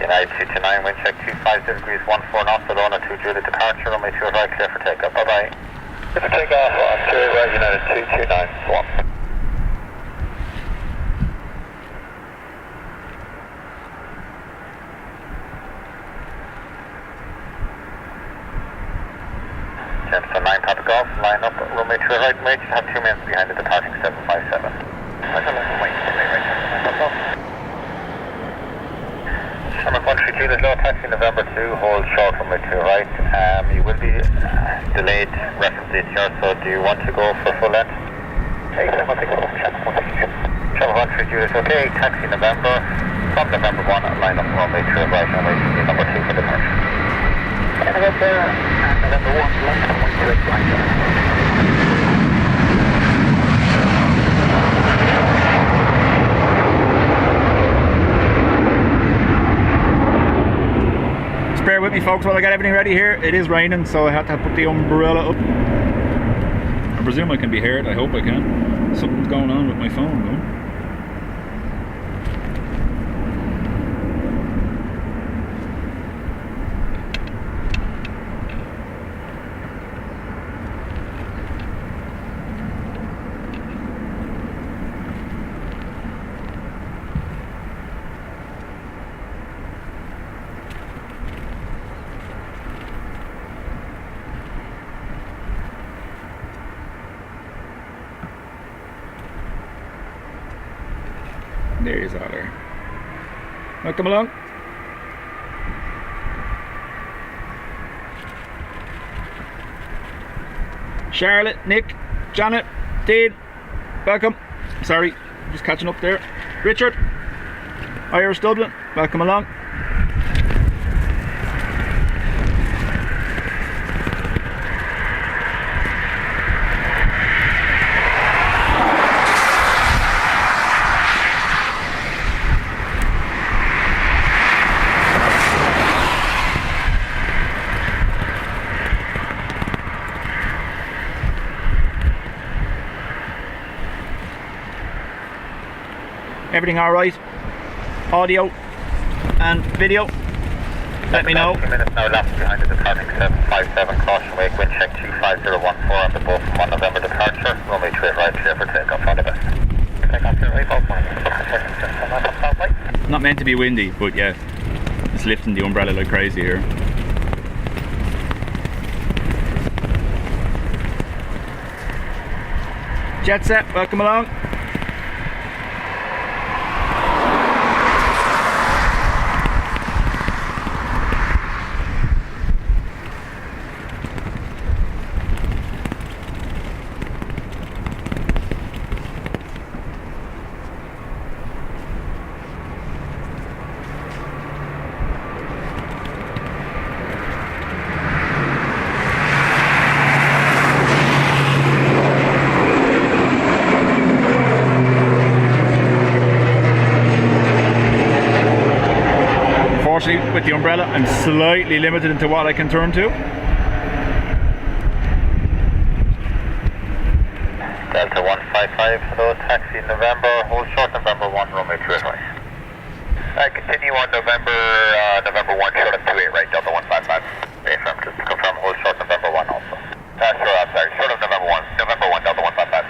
United 229, wind check 250 degrees 14 knots, Barcelona 2 Juliet departure, runway 2 right, clear for takeoff. Bye bye. Clear for takeoff on 2 right, United 229, swap. Jefferson 9 Papa Golf, line up, runway 2 right, wait, you have 2 minutes behind the departing 757. Shamrock 13 Juliet, low taxi November 2, hold short runway 2 right. You will be delayed reference ATR, so do you want to go for full length? Hey, Shamrock 13 Juliet, okay, taxi November, from November 1, line up runway 2 right, and wait for number 2 for departure. November 1, left, 1 right. Bear with me folks while I get everything ready here. It is raining, so I had to put the umbrella up. I presume I can be heard. I hope I can. Something's going on with my phone though. There he's out there. Welcome along. Charlotte, Nick, Janet, Dean, welcome. Sorry, just catching up there. Richard, Irish Dublin, welcome along. Everything all right? Audio and video? Let me know. 2 minutes now left behind the departing 757, caution wake, wind check 25014 on the boat from 1 November departure, runway 2 right, clear for takeoff, all the best. Takeoff clear right, Not meant to be windy, but yeah, it's lifting the umbrella like crazy here. Jet set, welcome along. With the umbrella, I'm slightly limited into what I can turn to. Delta 155, hello, taxi November, hold short November 1, runway 2 right. Continue on November 1, short of 28 right, Delta 155. Affirm, just to confirm, hold short November 1 also. Sure, I'm sorry, short of November 1, Delta 155.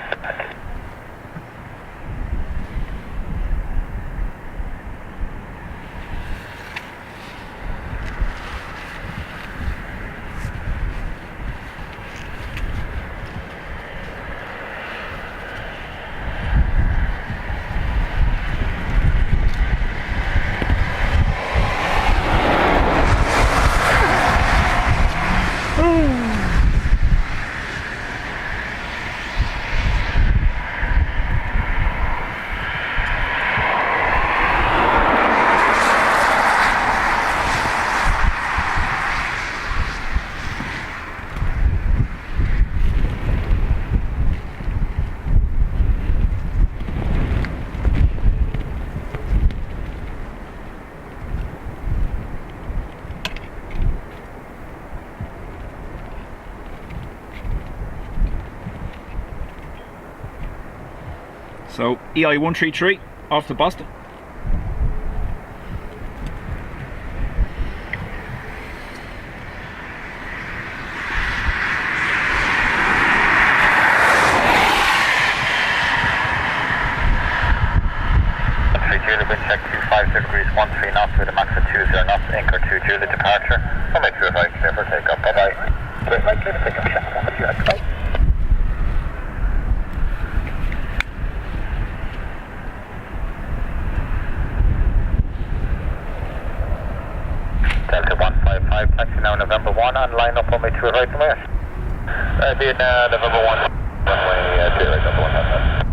So EI133 off to Boston. Delta 155, taxi now November 1 and line up runway 2 right from here. Being November 1, runway 2 right, Delta 155.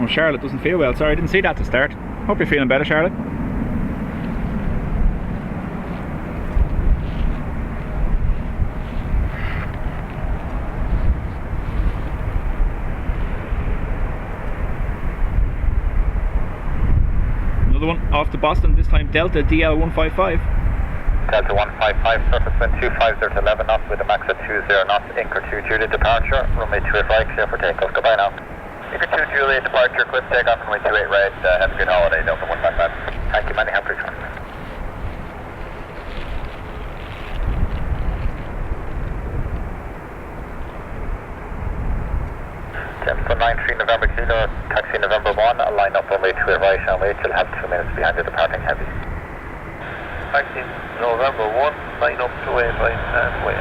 Oh, Charlotte doesn't feel well. Sorry, I didn't see that to start. Hope you're feeling better, Charlotte. Another one off to Boston, this time Delta DL155. Delta 155, surface wind 250 to 11 knots with a max of 20 knots, anchor 2 Juliet departure, runway 28 right, clear for takeoff. Goodbye now. Anchor 2 Juliet departure, quick takeoff, runway 28 right, have a good holiday, Delta 155. Thank you, many happy returns. Tempo 93 November Kilo, taxi November 1, line up runway 28 right and wait till have 2 minutes behind the departing heavy. Taxi November 1, line up 28 right and wait.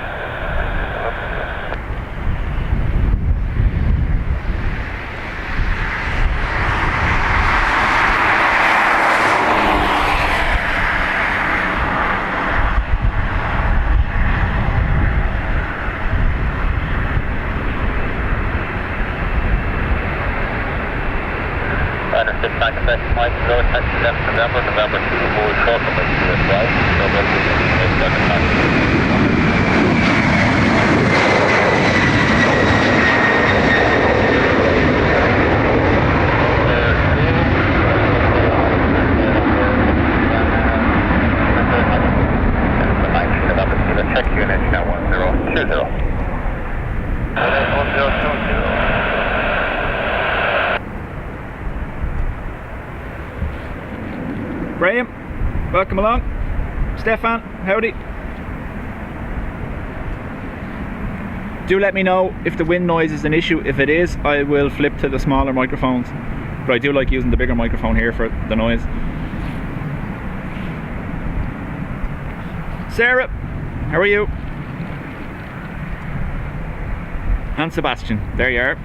Mike, go taxi left November 2, hold short from the US right, so we'll be in the check unit now 1020. 1020. Graham, welcome along. Stefan, howdy. Do let me know if the wind noise is an issue. If it is, I will flip to the smaller microphones. But I do like using the bigger microphone here for the noise. Sarah, how are you? And Sebastian, there you are.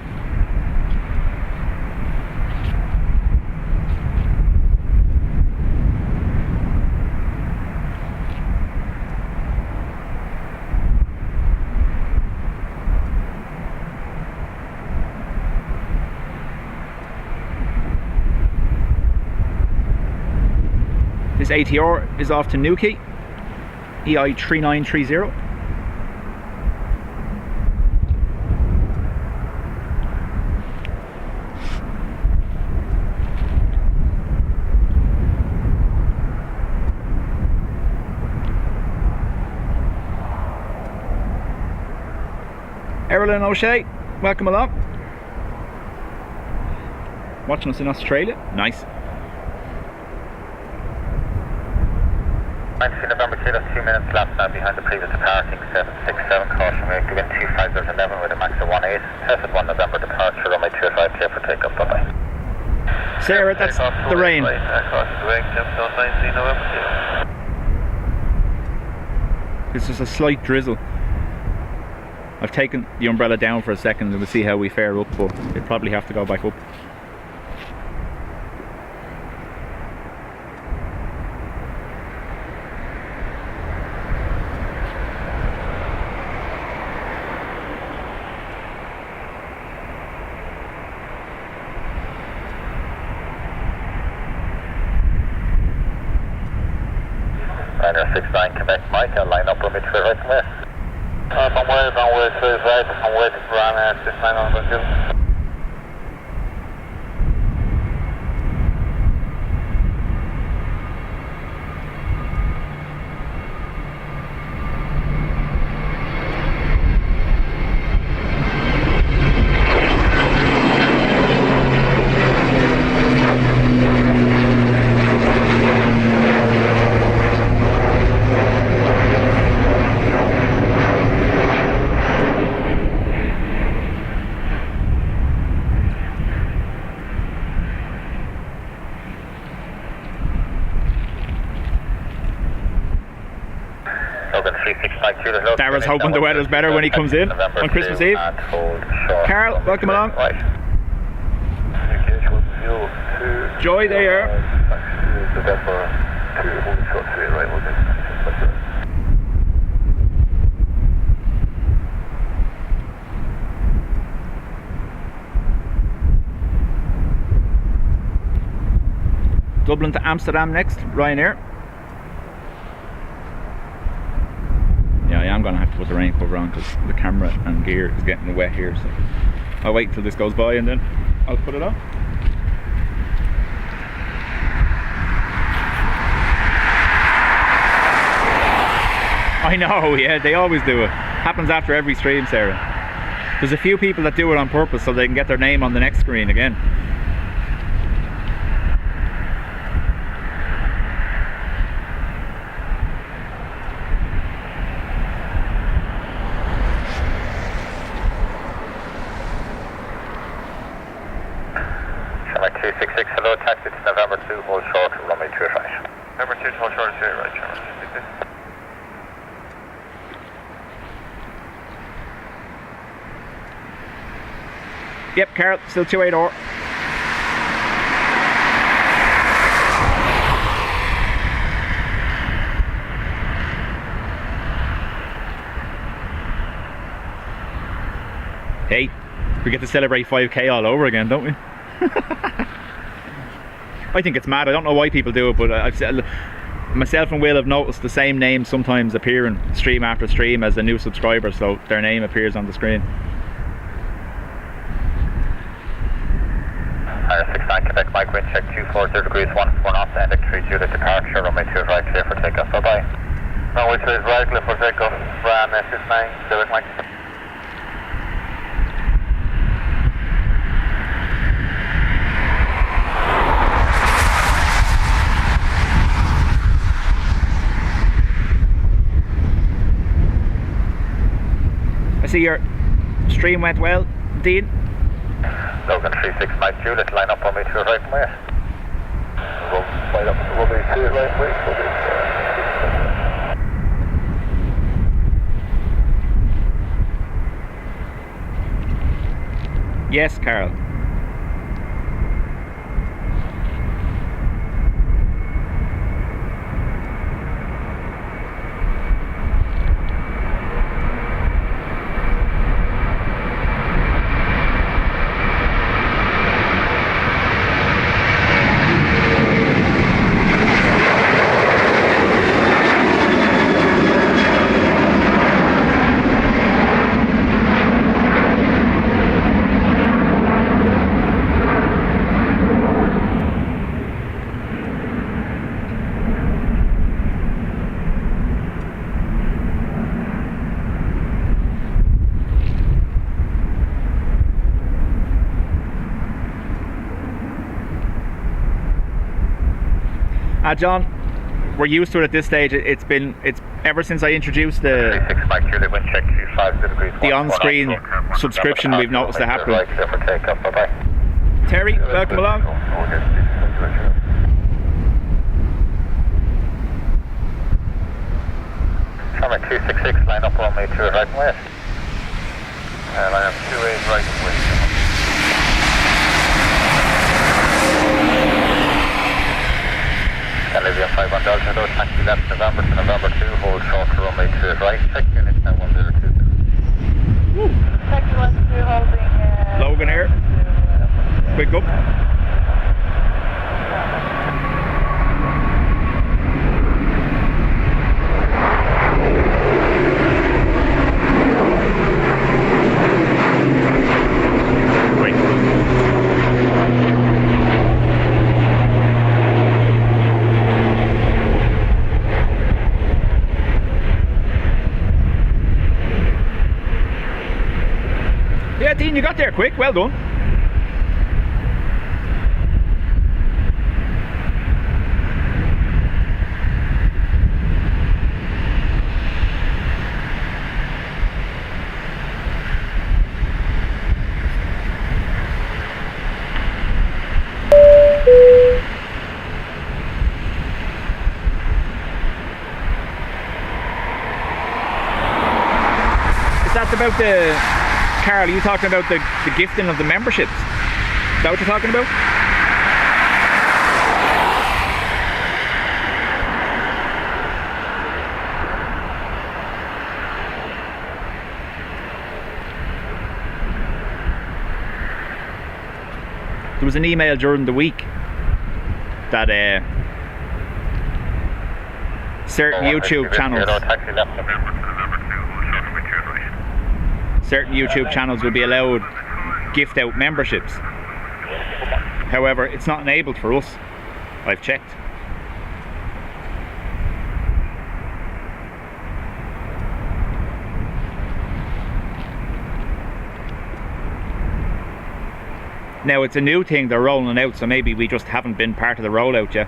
This ATR is off to Newquay, EI3930. Erilyn O'Shea, welcome along. Watching us in Australia, nice. November Kilo, 2 minutes left now behind the previous departing 767 caution. We're given 25011 with a max of 18. Tested 1 November departure, runway 25 clear for takeoff. Bye bye. Sarah, that's the rain. It's just a slight drizzle. I've taken the umbrella down for a second and we'll see how we fare up, but it'll probably have to go back up. Dreamliner 69 Quebec Mike, I'll line up runway 28 right from there. Runway 28 right, runway Dreamliner 69 on the hill. Darrell's hoping the weather's better when he comes in on Christmas Eve. Carl, welcome along. Joy, there. Dublin to Amsterdam next, Ryanair. Yeah, I am going to have to put the rain cover on because the camera and gear is getting wet here, so I'll wait till this goes by and then I'll put it on. I know, yeah, they always do it. Happens after every stream, Sarah. There's a few people that do it on purpose so they can get their name on the next screen again. Hello, taxi to November 2, hold short, runway 28. November 2, hold short, 28 right, November 266. Yep, Carol, still 28 or. Hey, we get to celebrate 5k all over again, don't we? I think it's mad. I don't know why people do it, but I've said, myself and Will have noticed the same name sometimes appearing stream after stream as a new subscriber, so their name appears on the screen. R69 Quebec Mike, wind check 240 degrees 1 off, ending 30 departure, runway 2 right, clear for takeoff, bye bye. Runway 2 right, clear for takeoff, Ran 69 Quebec Mike. I see your stream went well, Dean. Logan 36 Mike Juliet, line up on me to your right from here. Line up to runway to your right way. Yes, Carol. John, we're used to it at this stage. It's ever since I introduced the on-screen subscription, we've noticed it happening. Terry, welcome along. Coming 266, line up runway 2 right and west. Line up 28 right and west. Olivia 51 Delta, those taxi left November to November 2, hold short to runway 2 right, check unit now 1020. Taxi 12 holding... Logan here. Quick up. quick, well done. That's about the, Carl, are you talking about the gifting of the memberships? Is that what you're talking about? There was an email during the week that certain YouTube channels will be allowed gift out memberships. However, it's not enabled for us. I've checked. Now it's a new thing they're rolling out, so maybe we just haven't been part of the rollout yet.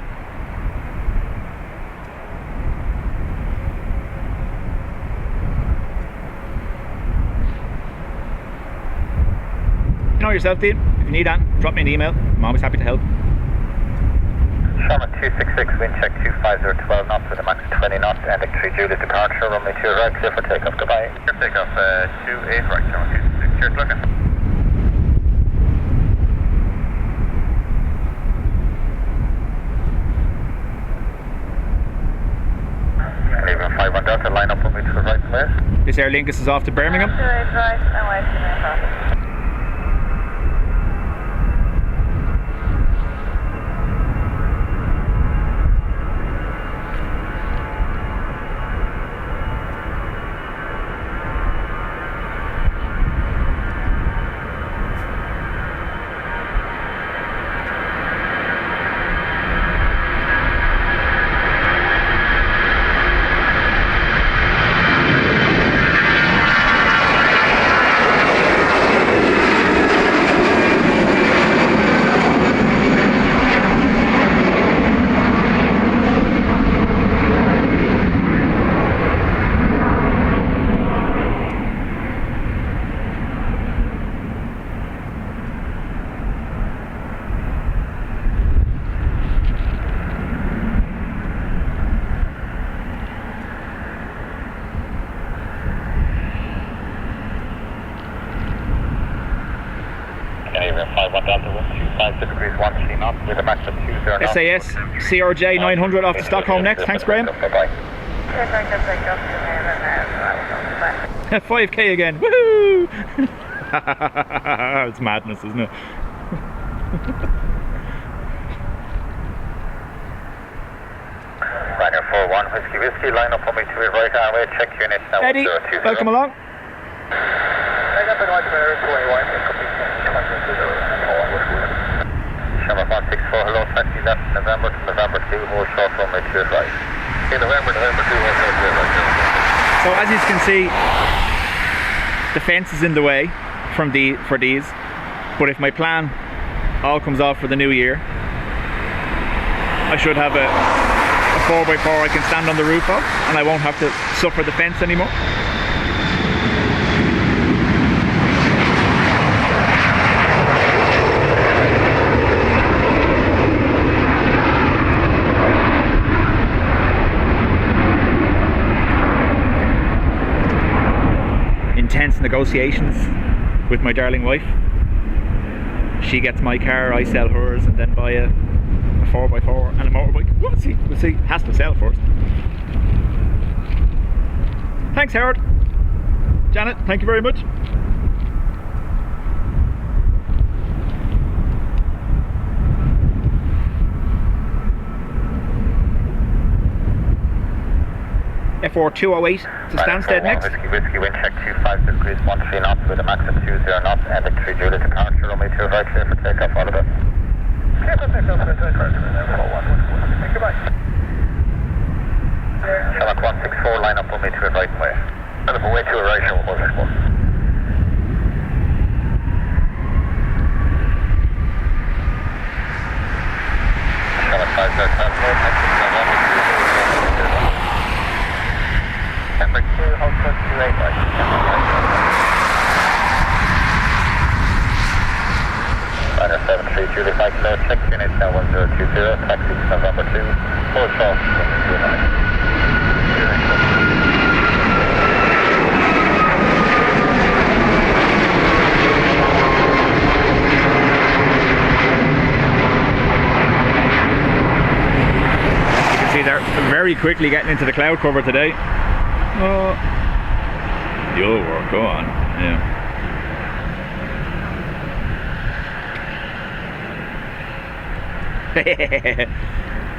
You know yourself, Dean. If you need that, drop me an email. I'm always happy to help. Sherman 266, wind check 25012 knots with a max of 20 knots, ending 3 Juliet departure, runway 2 right, clear for takeoff, goodbye. Clear takeoff, 28 right, Sherman 266, cheers, looking. Leaving 51 Delta, line up runway 2 right, clear. This Aer Lingus is off to Birmingham. 28 right, and waiting in traffic. SAS CRJ 900 off to Stockholm next. Thanks, Graham. 5k again. Woohoo! It's madness, isn't it? Ryder 41 Whiskey Whiskey, line up on me to your right airway, check units now. Eddie, welcome along. I got the noise for 21, Sherman 164, hello, taxi left November to November 2, hold short runway 2 right. In November 2, hold short 2 right. So as you can see, the fence is in the way for these, but if my plan all comes off for the new year, I should have a 4x4 I can stand on the roof of, and I won't have to suffer the fence anymore. Intense negotiations with my darling wife. She gets my car, I sell hers, and then buy a 4x4 and a motorbike. We'll see. Has to sell first. Thanks, Howard. Janet, thank you very much. F4 208 to Stansted next. Whiskey, wind check 25 degrees 13 knots with a max of 20 knots, ending 3 Juliet departure, runway 2 right, clear for takeoff, all of it. Clear for takeoff, goodbye. Sherlock 164, line up runway 2 right and way. Line up way 2 right, show 164. Number 2, hold close to 8 right. Liner 73, Julie 5 kilo, check unit now 1020, taxi to November 2, full short, See, they're very quickly getting into the cloud cover today. Oh, you'll work. Go on. Yeah.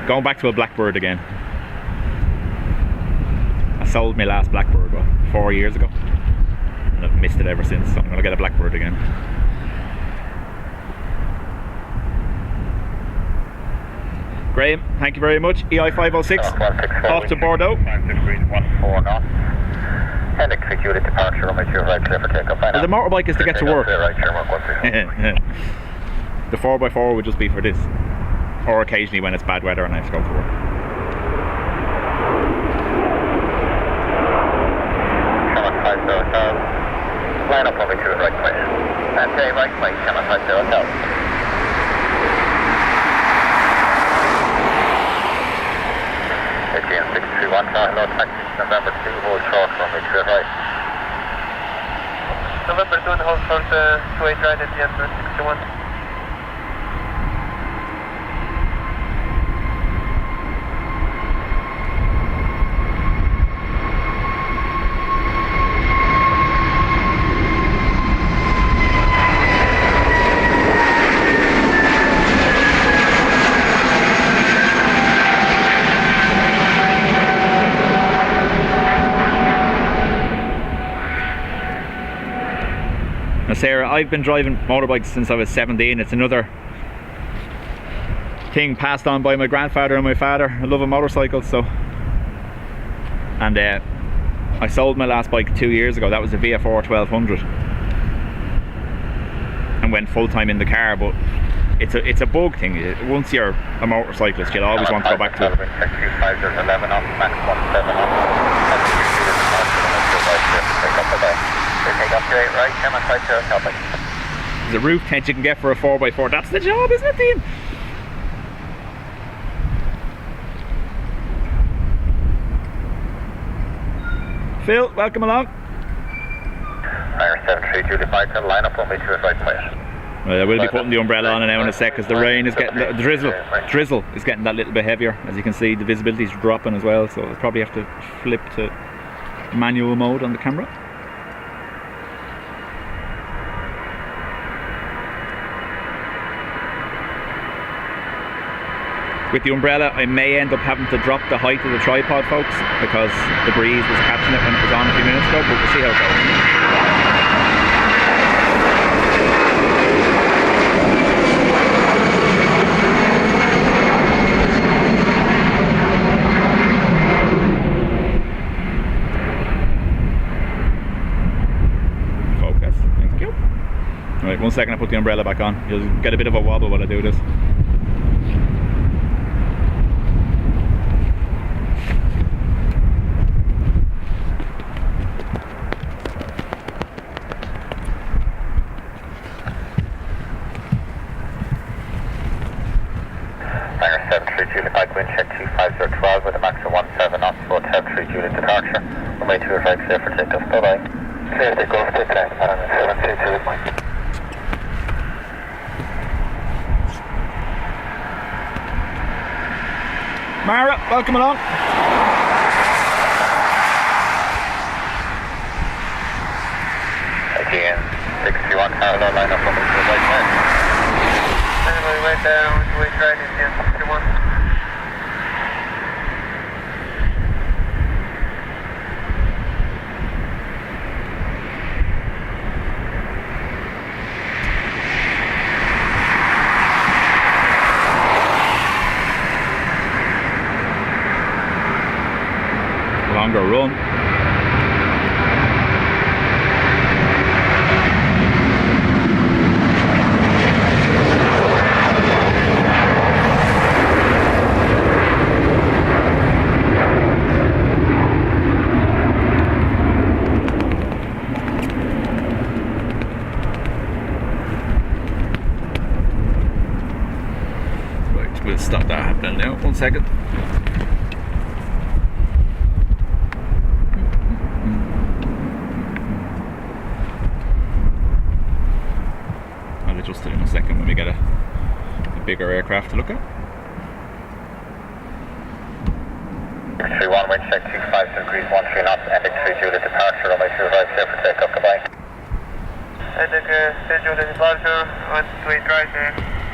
Going back to a Blackbird again. I sold my last Blackbird 4 years ago, and I've missed it ever since. So I'm gonna get a Blackbird again. Graham, thank you very much. EI506 off to Bordeaux. 56314 knots. And executed departure runway 2 right, clear for takeoff. Well, the motorbike is to get to work. Right, clear mark 130. The 4x4 would just be for this, or occasionally when it's bad weather and I have to go to work. Channel 50 line up runway 2 right place. And say right place, channel 50. Again, 631, hello, taxi, November 2, hold short, runway 2 right. November 2, hold short, 28 right at the end for 61. Sarah, I've been driving motorbikes since I was 17. It's another thing passed on by my grandfather and my father. I love a motorcycle, so. And I sold my last bike 2 years ago. That was a VFR 1200, and went full time in the car. But it's a bug thing. Once you're a motorcyclist, you'll always want to go back to it. There's a roof tent you can get for a 4x4. That's the job, isn't it, Dean? Phil, welcome along. Liner 73, Julie 5 kilo, line up runway 2 right place. Well, I will be putting the umbrella on now in a sec because the rain is getting, the drizzle is getting that little bit heavier. As you can see, the visibility is dropping as well, so I'll probably have to flip to manual mode on the camera. With the umbrella, I may end up having to drop the height of the tripod, folks, because the breeze was catching it when it was on a few minutes ago, but we'll see how it goes. Focus, thank you. Alright, 1 second, I put the umbrella back on. You'll get a bit of a wobble while I do this. Wind check 25012 with a max of 17 knots, hotel 3 Juliet departure. Runway 2 right, clear for takeoff. Bye bye. Clear to go, stay flat, 732 point. Mara, welcome along. Again, 631 Carlo, line up runway 2 right place. Anyway, right down, way right in the 61. Longer run. email now, 1 second. I'll adjust it in a second when we get a bigger aircraft to look at. 31, wind check 25 degrees, 13 knots, ending 30 Juliet departure, runway 25, clear for takeoff, goodbye. Ending Juliet departure, 128 right there,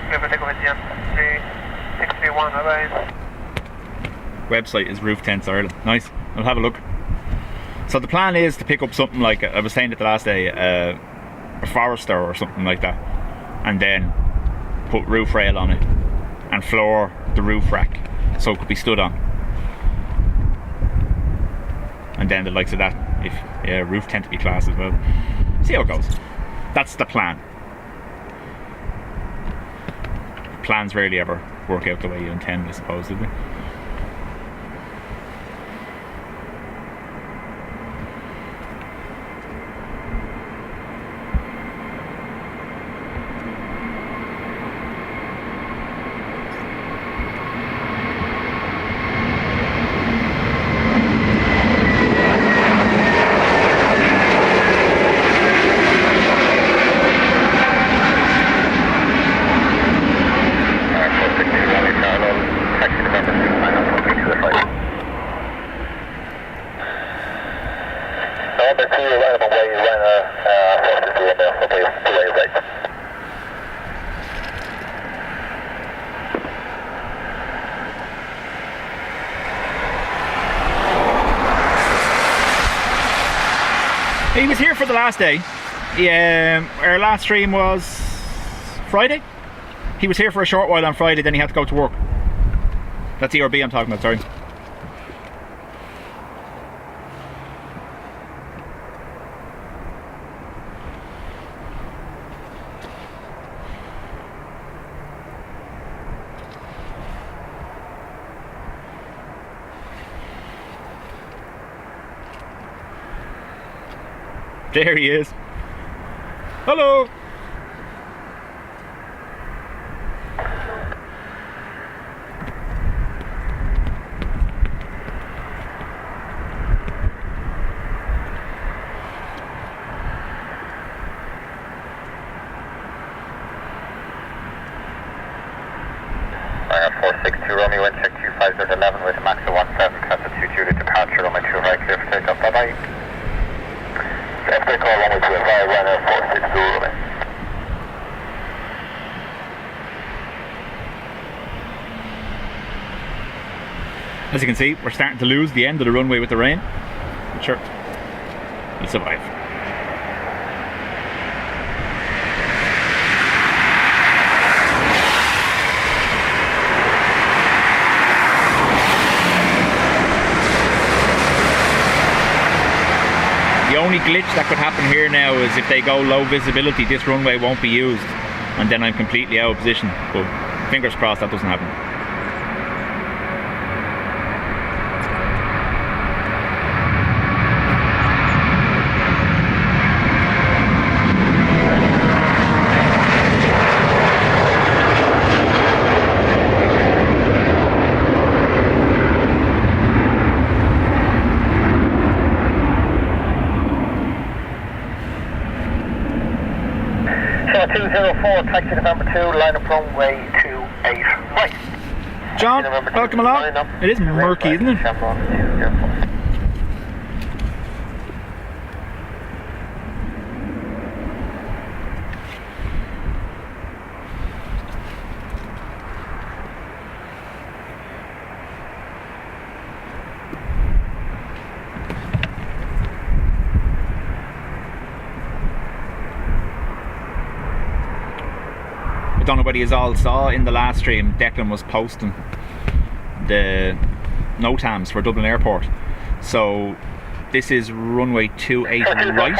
clear for takeoff at GM 3631, bye-bye. Website is Roof Tents Ireland. Nice, I'll have a look. So the plan is to pick up something like, I was saying it the last day, a Forester or something like that, and then put roof rail on it and floor the roof rack so it could be stood on. And then the likes of that, if roof tent to be class as well. See how it goes. That's the plan. Plans rarely ever work out the way you intend, I suppose, do they? He was here for the last day. Our last stream was Friday. He was here for a short while on Friday, then he had to go to work. That's ERB I'm talking about, sorry. There he is. Hello. I got 462 Romeo, wind check 25011 with a max of 17, Casa 2 Juliet departure, runway 2 right, clear for takeoff, bye-bye. After call runway 2 right, runner 462 Romeo. As you can see, we're starting to lose the end of the runway with the rain. But sure, we'll survive. The only glitch that could happen here now is if they go low visibility, this runway won't be used, and then I'm completely out of position. But fingers crossed that doesn't happen. So 204, taxi November 2, line up runway 28 right. John, welcome along. It is murky, isn't it? I don't know whether you all saw in the last stream, Declan was posting the NOTAMs for Dublin Airport. So this is runway 28 right,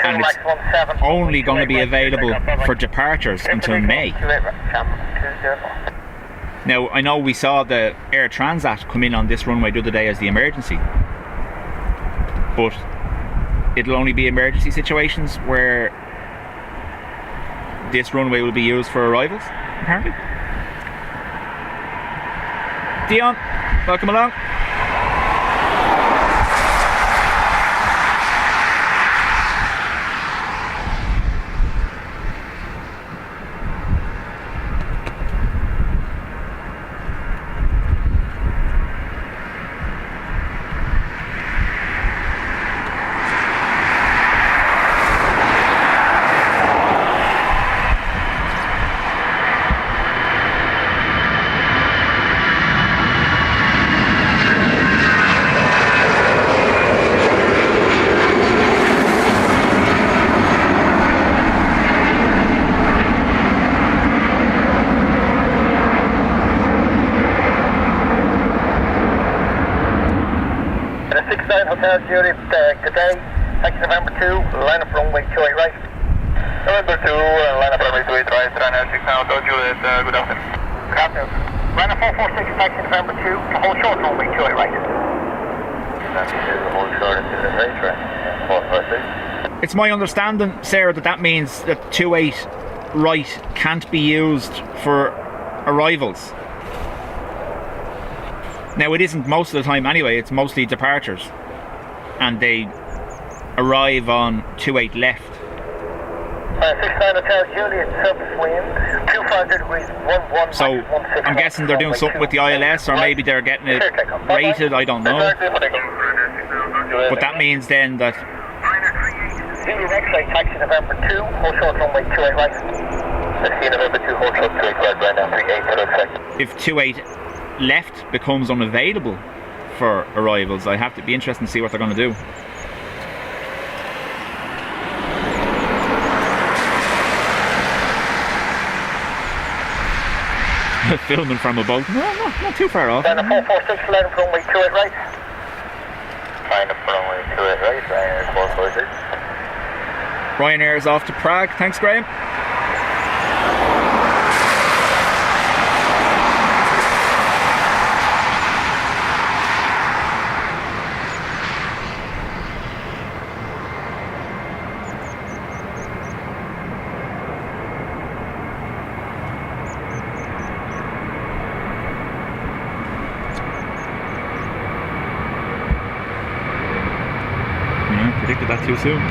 and it's only going to be available for departures until May. Now I know we saw the Air Transat come in on this runway the other day as the emergency, but it'll only be emergency situations where this runway will be used for arrivals, apparently. Dion, welcome along. Hotel Juliet, good day. Taxi November 2, line up runway 28 right. November 2, line up runway 28 right, Ryanair 6 now, Hotel Juliet, good afternoon. Good afternoon. Ryanair 446, taxi November 2, to hold short runway 28 right. Hold short into the right, right? 446. It's my understanding, Sarah, that means that 28 right can't be used for arrivals. Now, it isn't most of the time anyway, it's mostly departures. And they arrive on 28 left. 69 Hotel Juliet, surface wind, 250 degrees, 11. So, I'm guessing they're doing something with the ILS, or maybe they're getting it rated, I don't know. But that means then that... Zulu X-ray, taxi November 2, hold short runway 28 right. Taxi November 2, hold short 28 right, Ryanair 38, if 28 left becomes unavailable for arrivals, I have to be interested to see what they're going to do. Filming from a boat. No, not too far off. Then a 446, line up runway 28 right. Line up runway 28 right, Ryanair 446. Ryanair is off to Prague. Thanks, Graham. Predicted that too soon.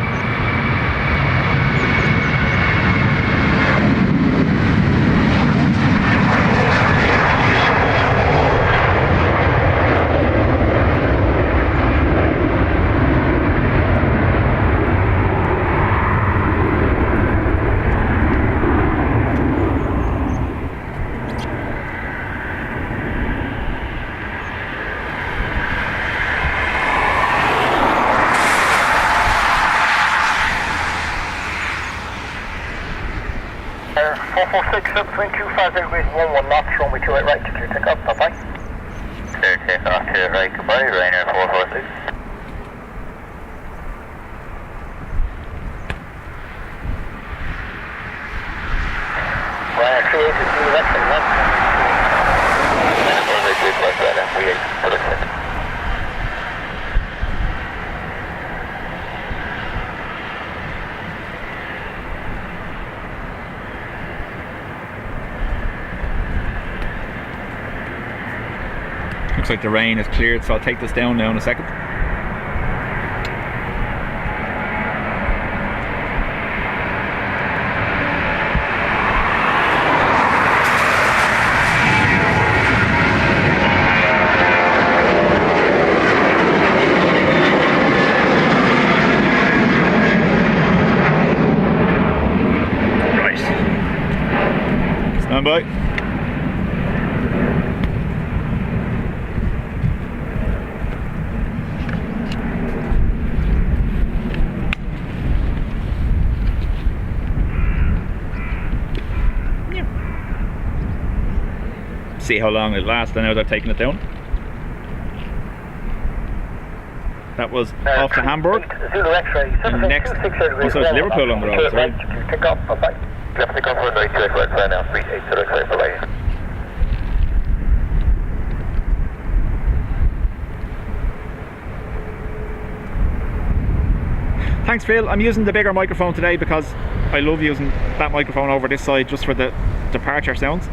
Between 250 degrees, 11 knots, runway 28 right, clear takeoff, bye-bye. Clear takeoff, 28 right, goodbye, Ryanair 446. Ryanair 38 is Zulu X-ray, right? Runway 28 right, Ryanair 38, production. Looks like the rain is cleared, so I'll take this down now in a second. Right. Stand by. See how long it lasts. I know they're taking it down. That was off to Hamburg. Zulu X-ray. Next, also it's Liverpool on the road. Sorry. Take off, bye-bye. Left take off runway 28 right, Ryanair 38, Zulu X-ray, bye-bye. Thanks, Phil. I'm using the bigger microphone today because I love using that microphone over this side just for the departure sounds.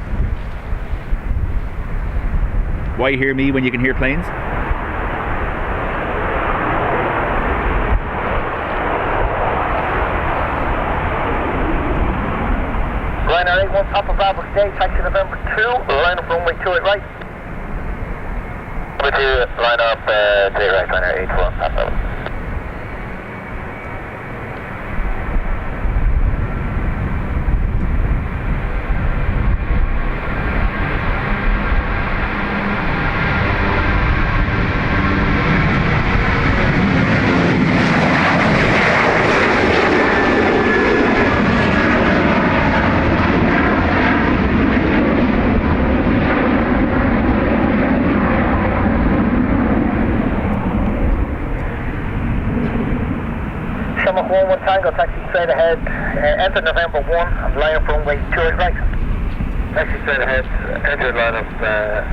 Why hear me when you can hear planes? Liner 81, Papa Bravo today, taxi November 2, line up runway 28 right. Number 2, line up 28 right, liner 84, Papa Bravo. Shamrock 11 Tango, taxi straight ahead, enter November 1, and line up runway 28 right. Taxi straight ahead, enter line up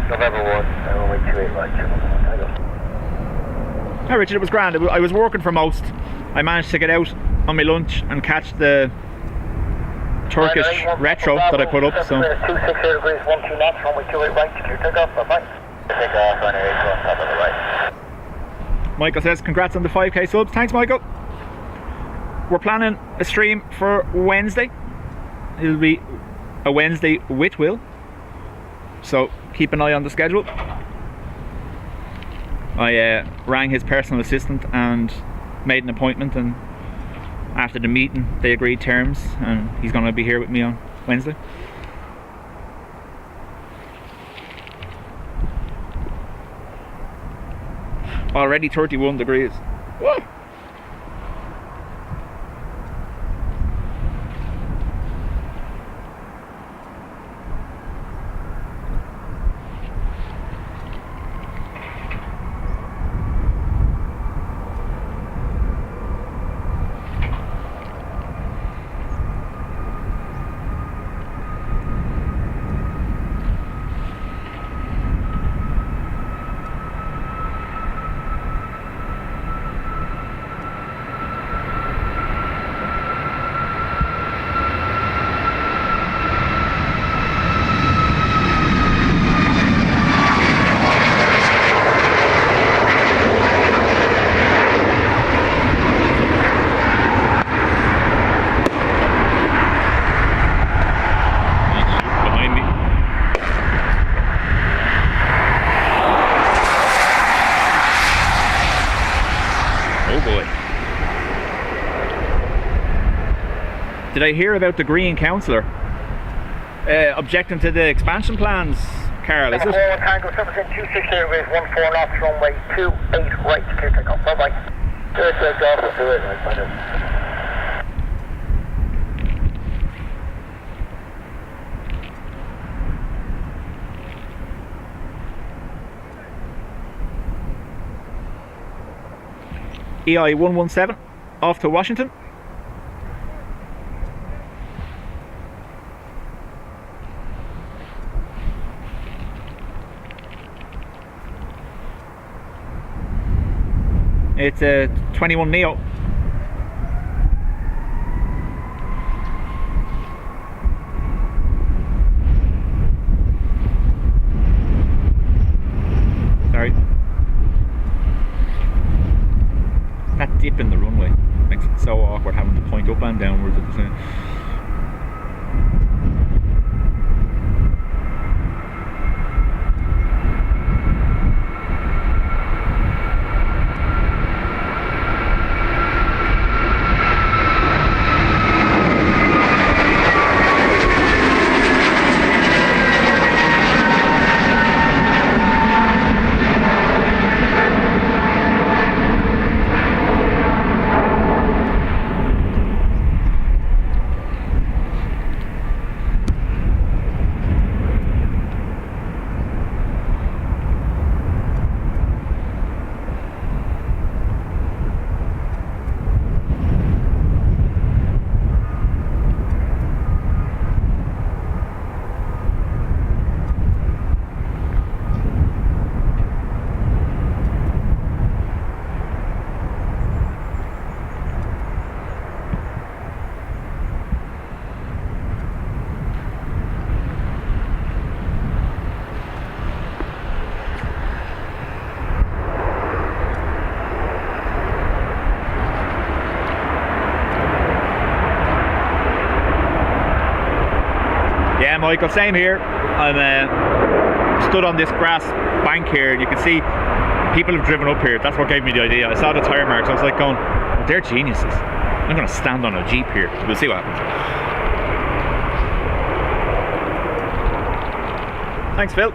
November 1, and runway 28 right, Shamrock 1 Tango. Hi Richard, it was grand. I was working for most. I managed to get out on my lunch and catch the Turkish retro that I put up. So 260 degrees, 12 knots, runway 28 right, clear takeoff, bye-bye. Take off, liner 81, top of the right. Michael says, congrats on the 5k subs. Thanks, Michael. We're planning a stream for Wednesday. It'll be a Wednesday with Will, so keep an eye on the schedule. I rang his personal assistant and made an appointment, and after the meeting they agreed terms, and he's going to be here with me on Wednesday. Already 31 degrees. Whoa. Did I hear about the Green Councillor objecting to the expansion plans, Carl? Is it? Tango, 260 degrees, 14 knots, runway 28 right, clear takeoff, bye-bye. Clear takeoff, 28 right, bye-bye. EI 117 off to Washington. It's a 21 Neo. Sorry. That dip in the runway makes it so awkward having to point up and downwards at the same. Michael, same here. I'm stood on this grass bank here, and you can see people have driven up here. That's what gave me the idea. I saw the tyre marks. I was like going, oh, they're geniuses. I'm going to stand on a Jeep here. We'll see what happens. Thanks, Phil.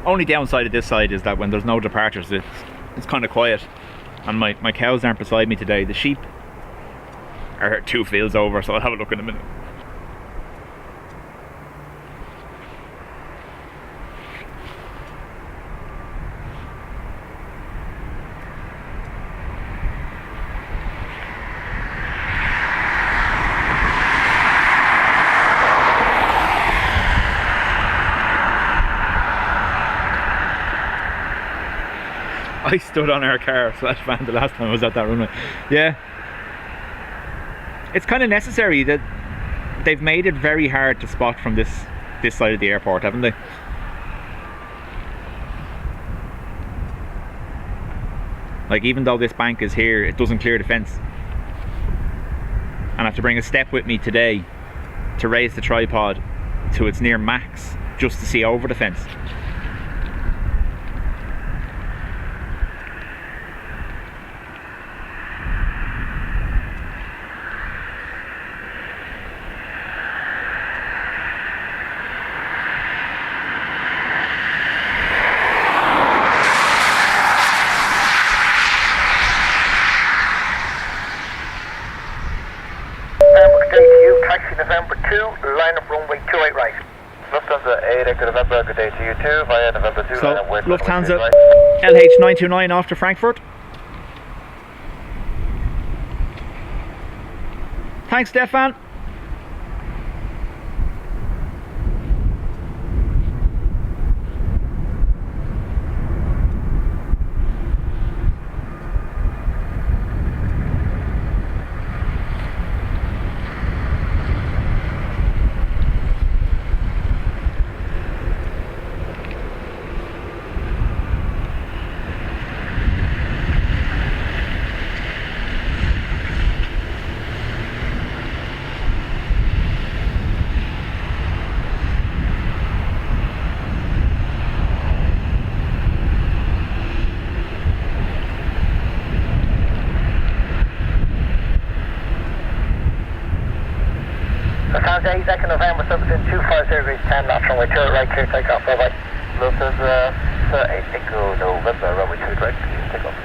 Only downside of this side is that when there's no departures, it's kind of quiet, and my cows aren't beside me today. The sheep are 2 fields over, so I'll have a look in a minute. I stood on our car / van the last time I was at that runway. Yeah. It's kind of necessary that they've made it very hard to spot from this side of the airport, haven't they? Like, even though this bank is here, it doesn't clear the fence. And I have to bring a step with me today to raise the tripod to its near max just to see over the fence. November 2, line up runway 28 right. Lufthansa 8 Echo November, good day to you too, via November 2, so, line up west. Lufthansa right. LH929 off to Frankfurt. Thanks, Stefan. Lufthansa 8 Echo November, subject 25 degrees 10 knots, runway 28 right, clear takeoff, bye bye. Lufthansa 8 Echo November, runway 28 right, clear takeoff.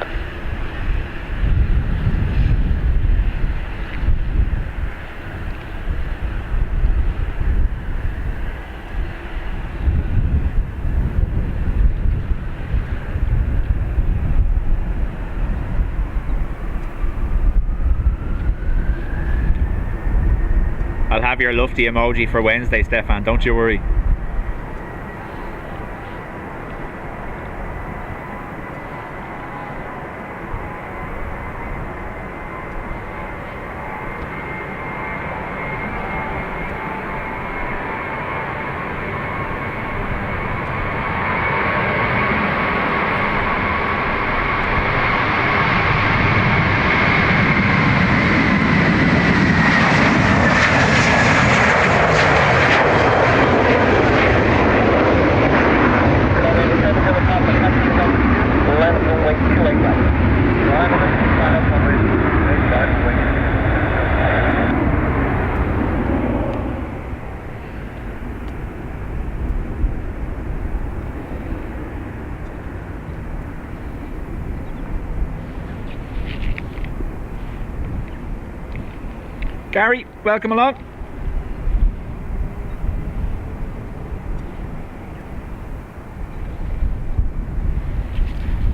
I'll have your lufty emoji for Wednesday, Stefan, don't you worry. Gary, welcome along.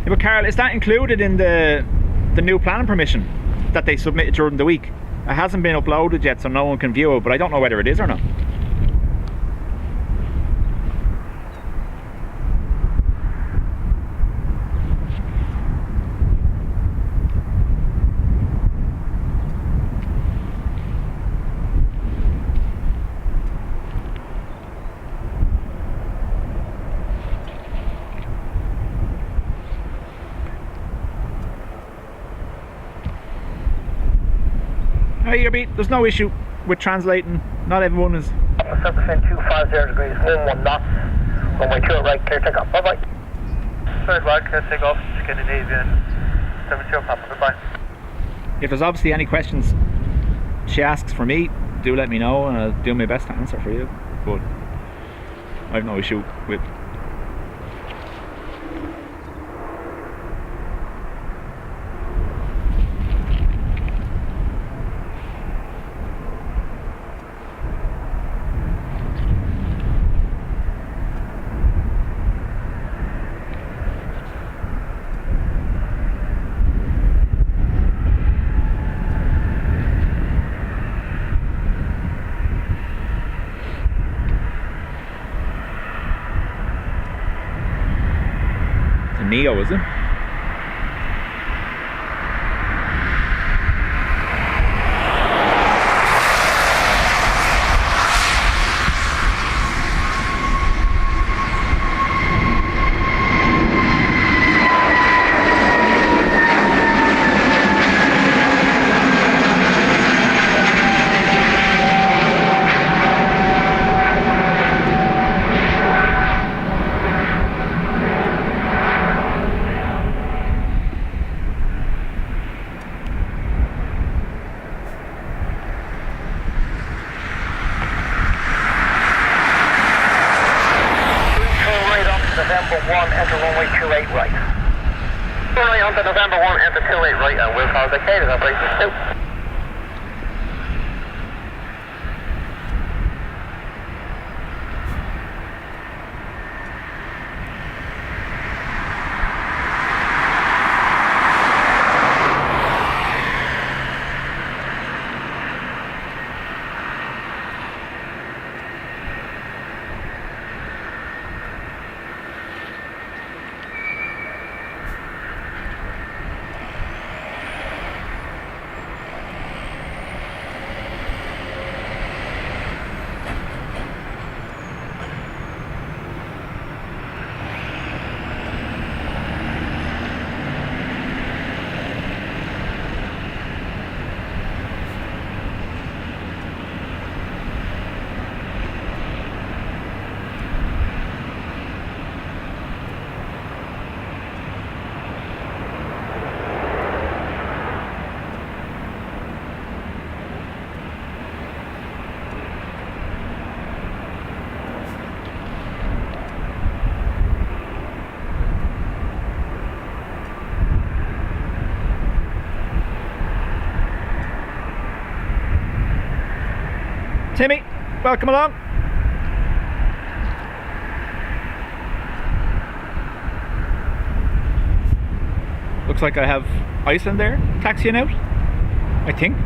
Yeah, but Carol, is that included in the new planning permission that they submitted during the week? It hasn't been uploaded yet, so no one can view it, but I don't know whether it is or not. Hey, there's no issue with translating. Not everyone is. Surface 250 degrees, 11 knots. Runway 28 right, clear takeoff. Bye bye. Third right, clear takeoff. Scandinavian 72 Papa. Goodbye. If there's obviously any questions she asks for me, do let me know and I'll do my best to answer for you. But I have no issue with. Neo, is it? November 1, enter runway 28 right. Runway onto November 1, enter 28 right, and we'll follow the cadence operations 2. Timmy, welcome along. Looks like I have Iceland there, taxiing out, I think.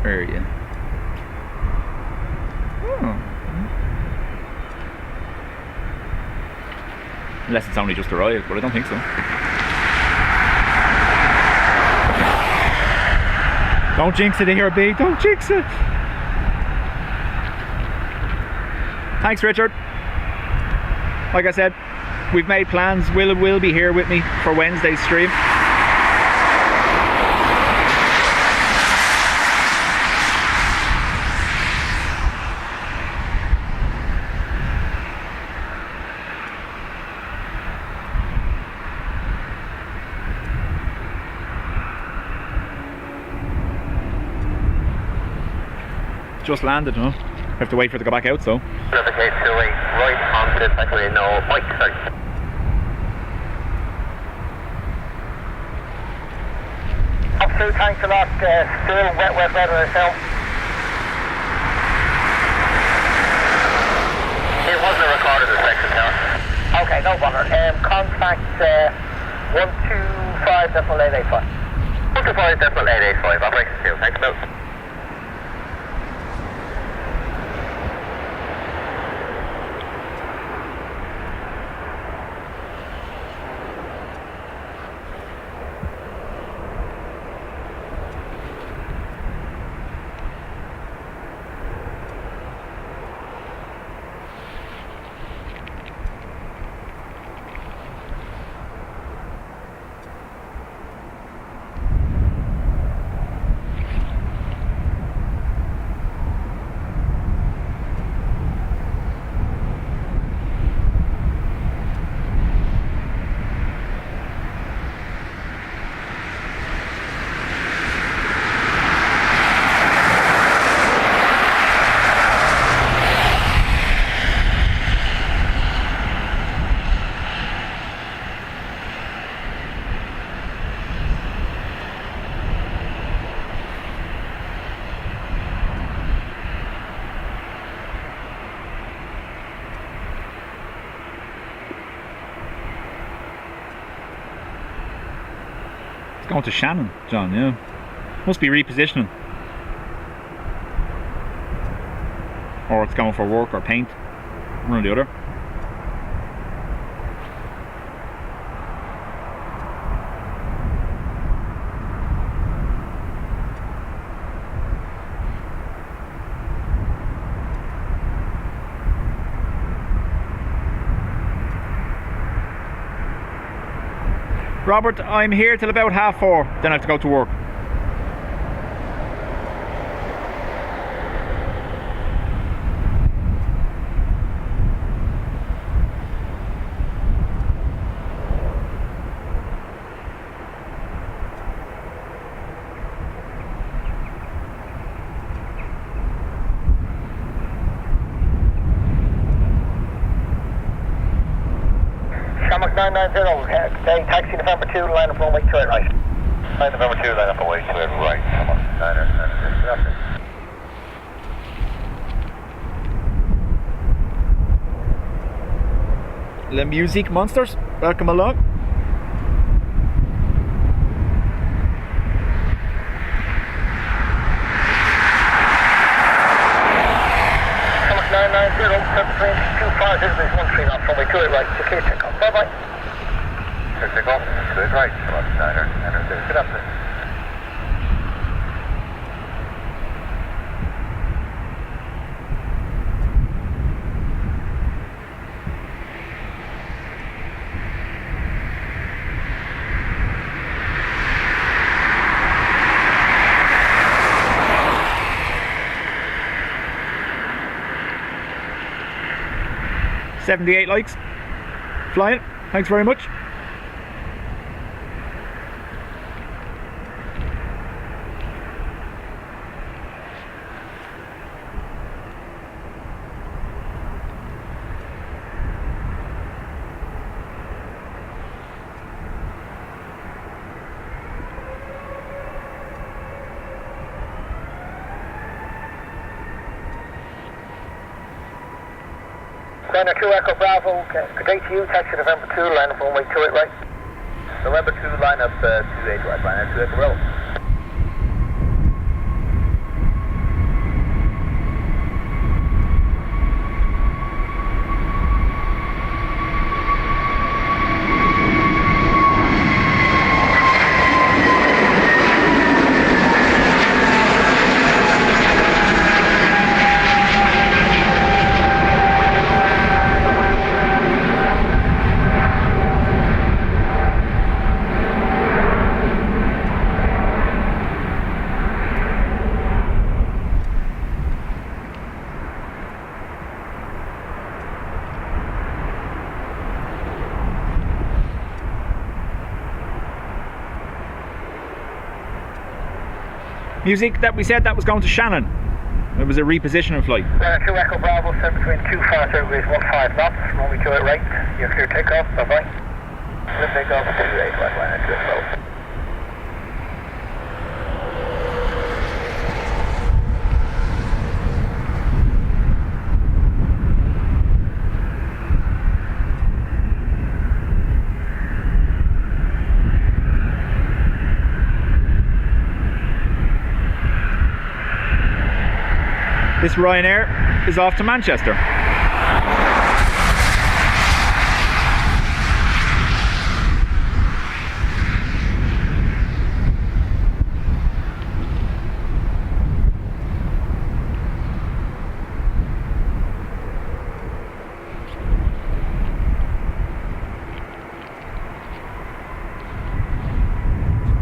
Where are you? Oh. Unless it's only just arrived, but I don't think so. Don't jinx it here, B. Don't jinx it. Thanks, Richard. Like I said, we've made plans. Will will be here with me for Wednesday's stream. Just landed, you know. Have to wait for it to go back out, so. Navigate 28 right onto the taxiway, no, Mike, sorry. Absolute thanks a lot, still wet weather itself. It wasn't recorded in the section tower. Okay, no bother. Contact 125.885. 125.885, operation 2, thanks a lot. Going to Shannon, John, yeah. Must be repositioning. Or it's going for work or paint. One or the other. Robert, I'm here till about 4:30, then I have to go to work. Shamrock 990, taxi November 2, line up runway 28 right. Line November 2, line up away 28 right. Come on, 990. Le Musique Monsters, welcome along. Shamrock 990, train 250, 13 off runway 28 right. Secure takeoff. Bye bye. Secure takeoff, 28 right. Come on, 990. Good afternoon. $78 likes. Flying. Thanks very much. Line 2 Echo Bravo, good day to you, taxi November 2, line up runway 28 right. November 2, line up 28 right. Line 2 Echo Bravo. Music that we said that was going to Shannon. It was a repositioning flight. 2 Echo Bravo, set between 2 fast degrees 15 knots, runway 28 right. You're clear takeoff, bye bye. Clear takeoff, 28 right. Line 2 Echo Bravo. This Ryanair is off to Manchester.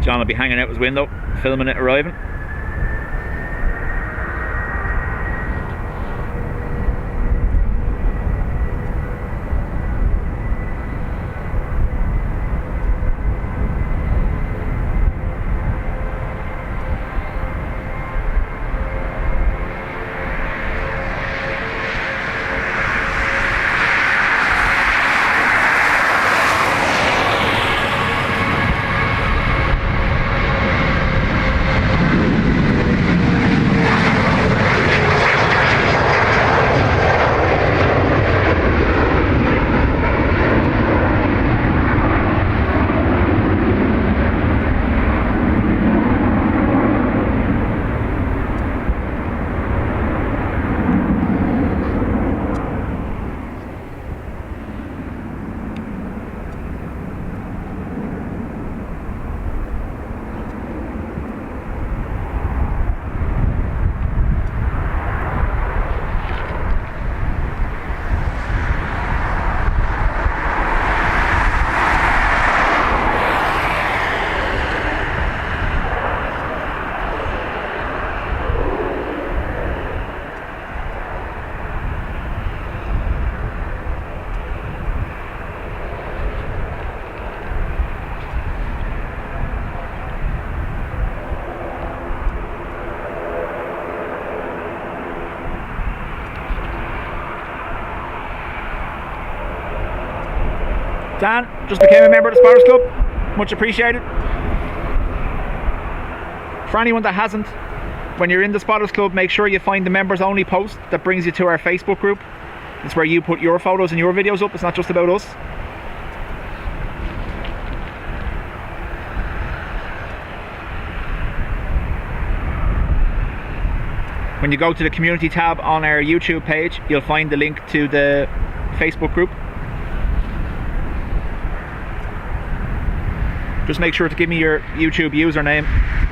John will be hanging out his window, filming it arriving. Dan, just became a member of the Spotters Club. Much appreciated. For anyone that hasn't, when you're in the Spotters Club, make sure you find the members only post that brings you to our Facebook group. It's where you put your photos and your videos up. It's not just about us. When you go to the community tab on our YouTube page, you'll find the link to the Facebook group. Just make sure to give me your YouTube username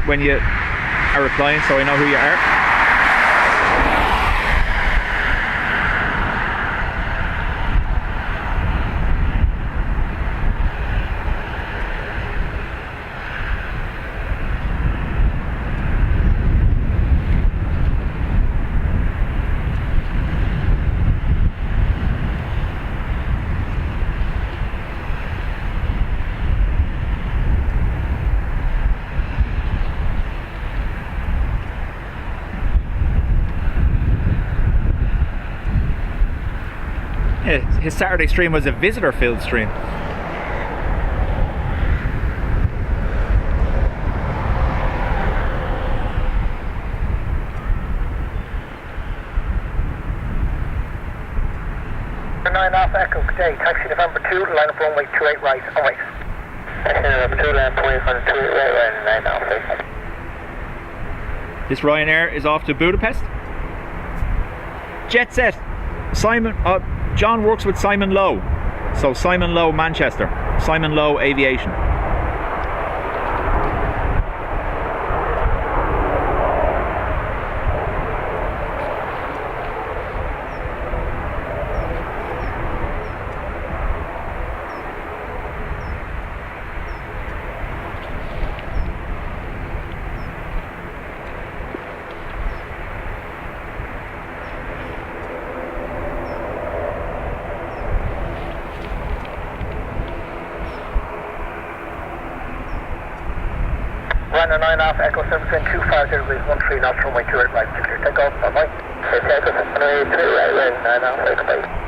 when you are replying so I know who you are. His Saturday stream was a visitor filled stream. Echo today, taxi November 2, line up runway 28 right, alright. Taxi November 2, line up runway 28 right, 9 Alpha. This Ryanair is off to Budapest. Jet set. John works with Simon Lowe. So Simon Lowe, Manchester. Simon Lowe Aviation. Runner 9 off, Echo 725 degrees, 13 knots, runway 28 right, clear take off, bye-bye. Echo 728 right, 9 off, Echo bye.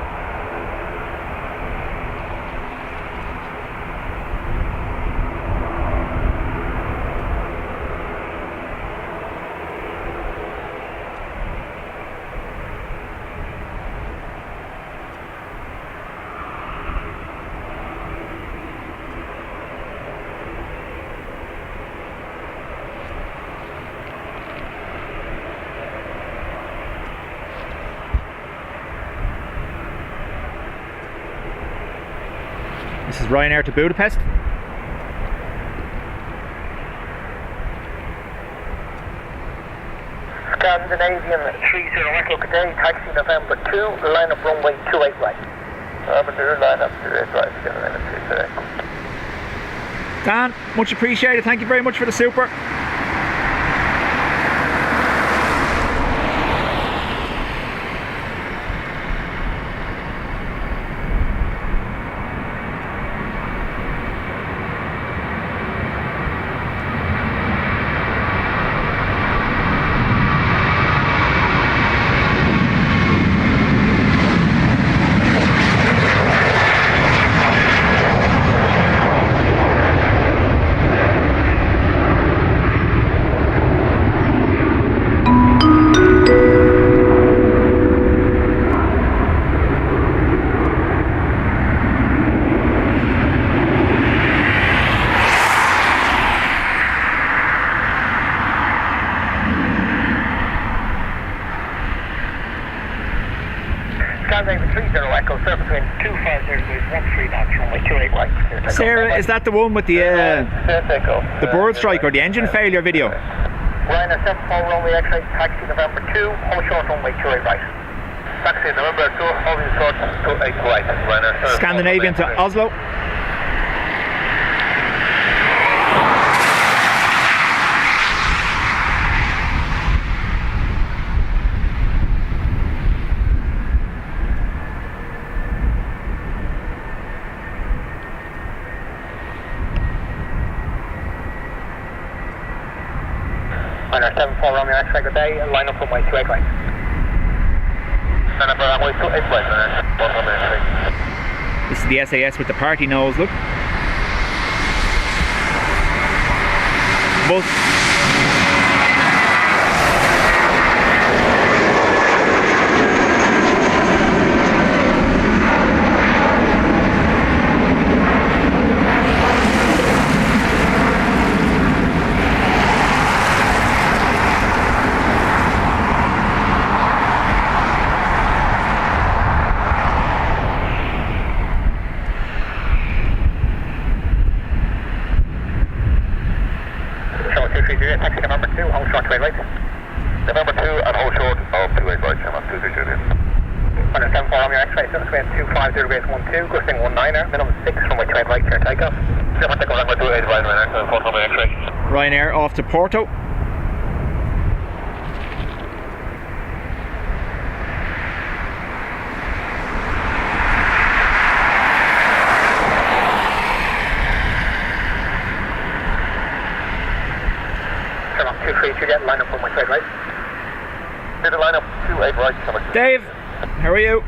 This is Ryanair to Budapest. Scandinavian 30 Echo today, taxi November 2, line up runway 28 right. November 2, line up 28 right, Scandinavian 30. Dan, much appreciated. Thank you very much for the super. Sarah, is that the one with the bird strike or the engine failure video? Ryanair 74 runway X-ray, taxi November 2, hold short runway 28 right. Taxi November 2, holding short 28 right. Ryanair Scandinavian to Oslo. Ryanair 74 Romeo X-ray, good day, line up runway 28 right. Line up runway 28 right, Ryanair 74 Romeo X-ray. This is the SAS with the party nose, look. But taxi November 2, hold short to 8 right. November 2 and hold short of 28 right, Shamrock 232. Understand 4 on your X-ray, so it's 250 base 12, gusting 19er, minimum 6 from which 8 right, clear takeoff. Shamrock take November 28 right, Ryanair, 4 on my X-ray. Ryanair off to Porto. Shamrock 232, get line up from which 8 right. Did the line up 28 right, Shamrock. Dave, how are you?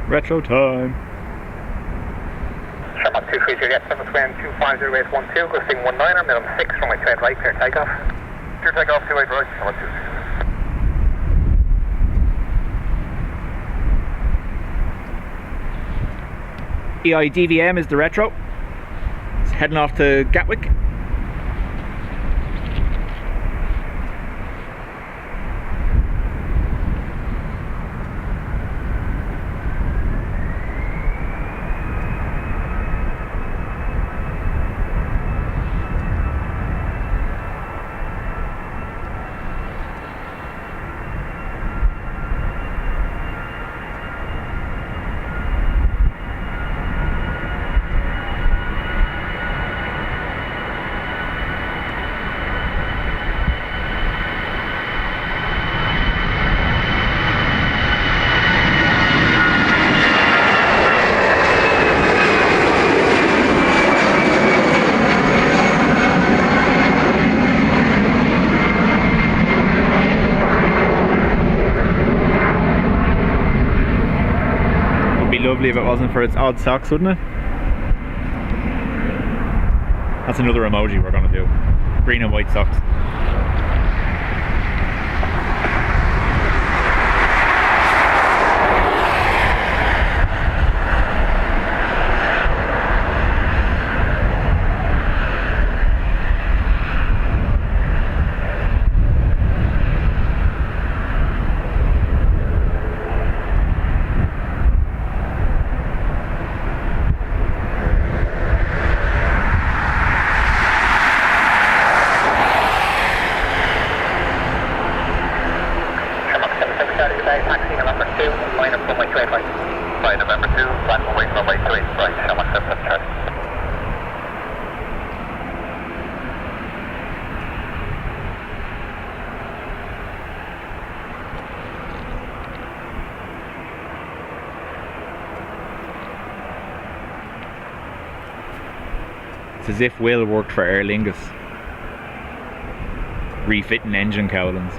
Retro time. Shamrock 230, get 7 square 250 base 12, gusting 19er, minimum 6 from which 8 right, clear takeoff. Clear takeoff 28 right, Shamrock 2. EIDWM is the retro. It's heading off to Gatwick. Lovely if it wasn't for its odd socks, wouldn't it? That's another emoji we're going to do. Green and white socks. Taxi November 2, line up from which 8 right. Right, November 2, platform wait runway 28 right, Shamrock 773. It's as if Will worked for Aer Lingus, refitting engine cowlings.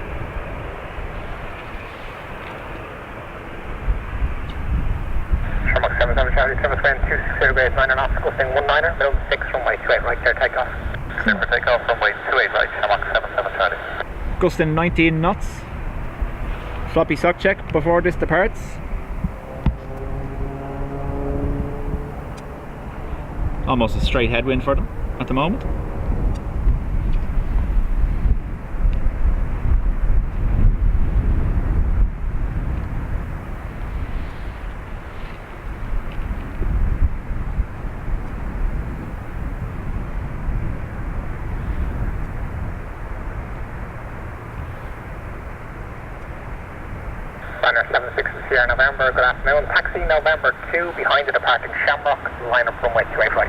Shamrock 77 Charlie, 720 base 9 and off, gusting 19er, minimum 6 from which 8 right, clear takeoff. Clear for takeoff runway 28 right, Shamrock 77 Charlie. Gusting 19 knots. Floppy sock check before this departs. Almost a straight headwind for them at the moment. Planner 76 Sierra November, good afternoon. Taxi November 2 behind the departing Shamrock, line up runway 285.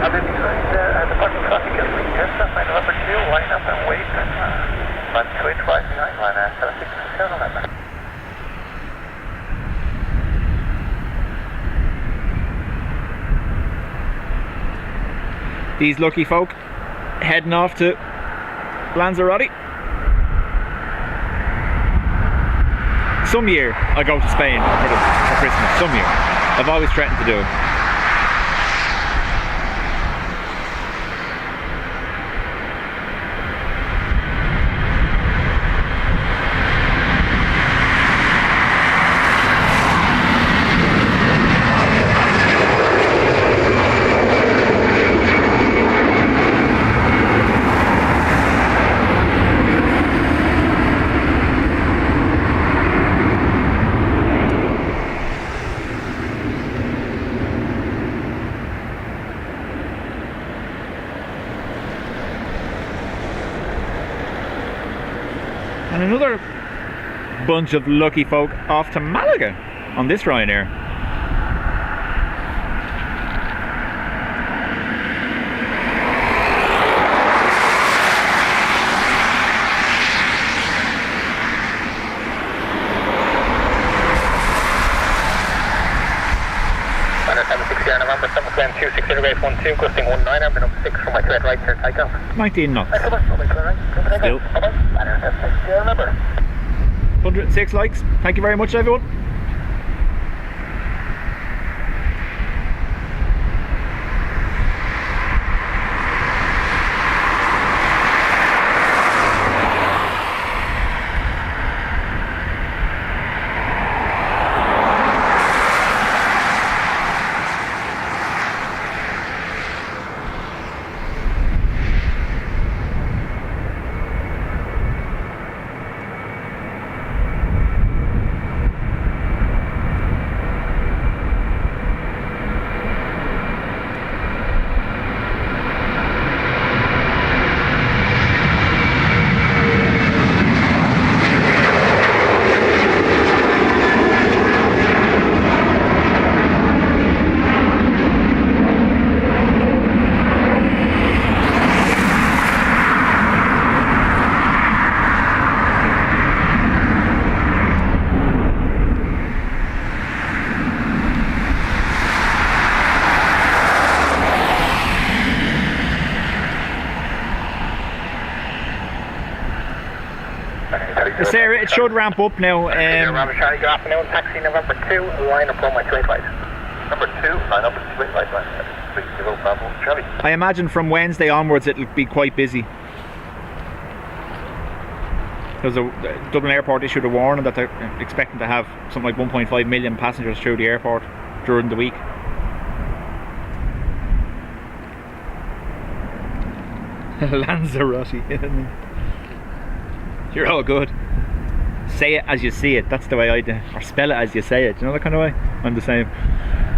I've been behind departing traffic at November 2, line up and wait. Line 285 behind, line 76 Sierra November. These lucky folk heading off to Lanzarote. Some year I go to Spain for Christmas. Some year. I've always threatened to do it. And another bunch of lucky folk off to Malaga on this Ryanair. November 7 26 12, gusting 19, I've been up 6 from my thread right here, takeoff. 19 knots. Still. 106 likes. Thank you very much, everyone. Sarah, it should ramp up now. Robert Charlie, good afternoon. Taxi November 2, line up runway 285. Number 2, line up at 285. Charlie. I imagine from Wednesday onwards it'll be quite busy. Because Dublin Airport issued a warning that they're expecting to have something like 1.5 million passengers through the airport during the week. Lanzarote. You're all good. Say it as you see it. That's the way I do. Or spell it as you say it. You know that kind of way? I'm the same.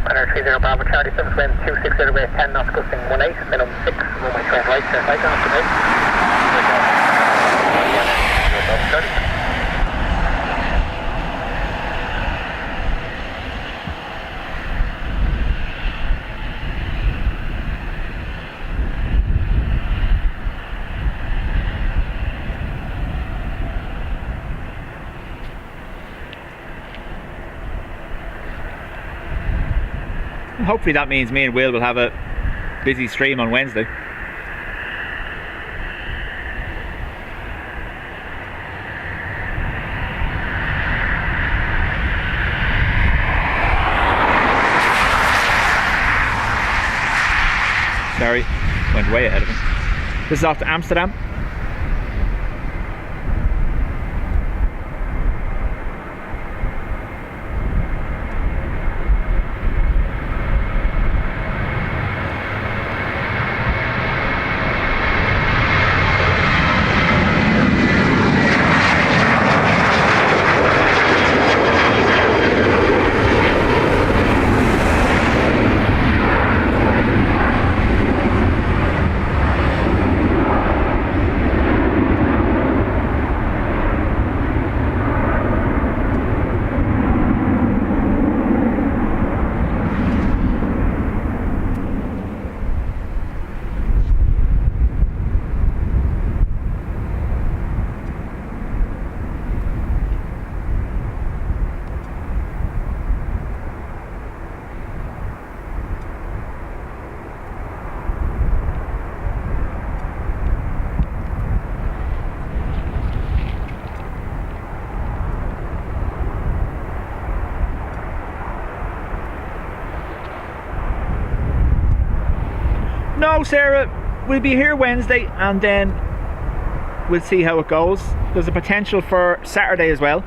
Runner 30 Bravo Charlie 7 26 base 10 knots, gusting 18, minimum 6, runway 12 right, sir. Right off the right. Hopefully that means me and Will will have a busy stream on Wednesday. Sorry, went way ahead of him. This is off to Amsterdam. know, Sarah, we'll be here Wednesday and then we'll see how it goes. There's a potential for Saturday as well.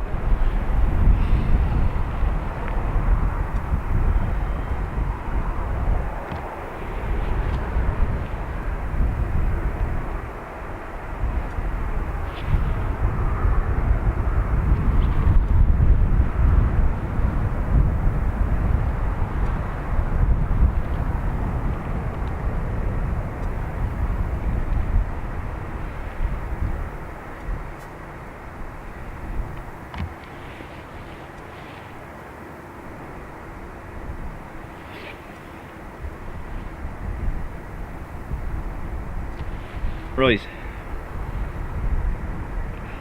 Right.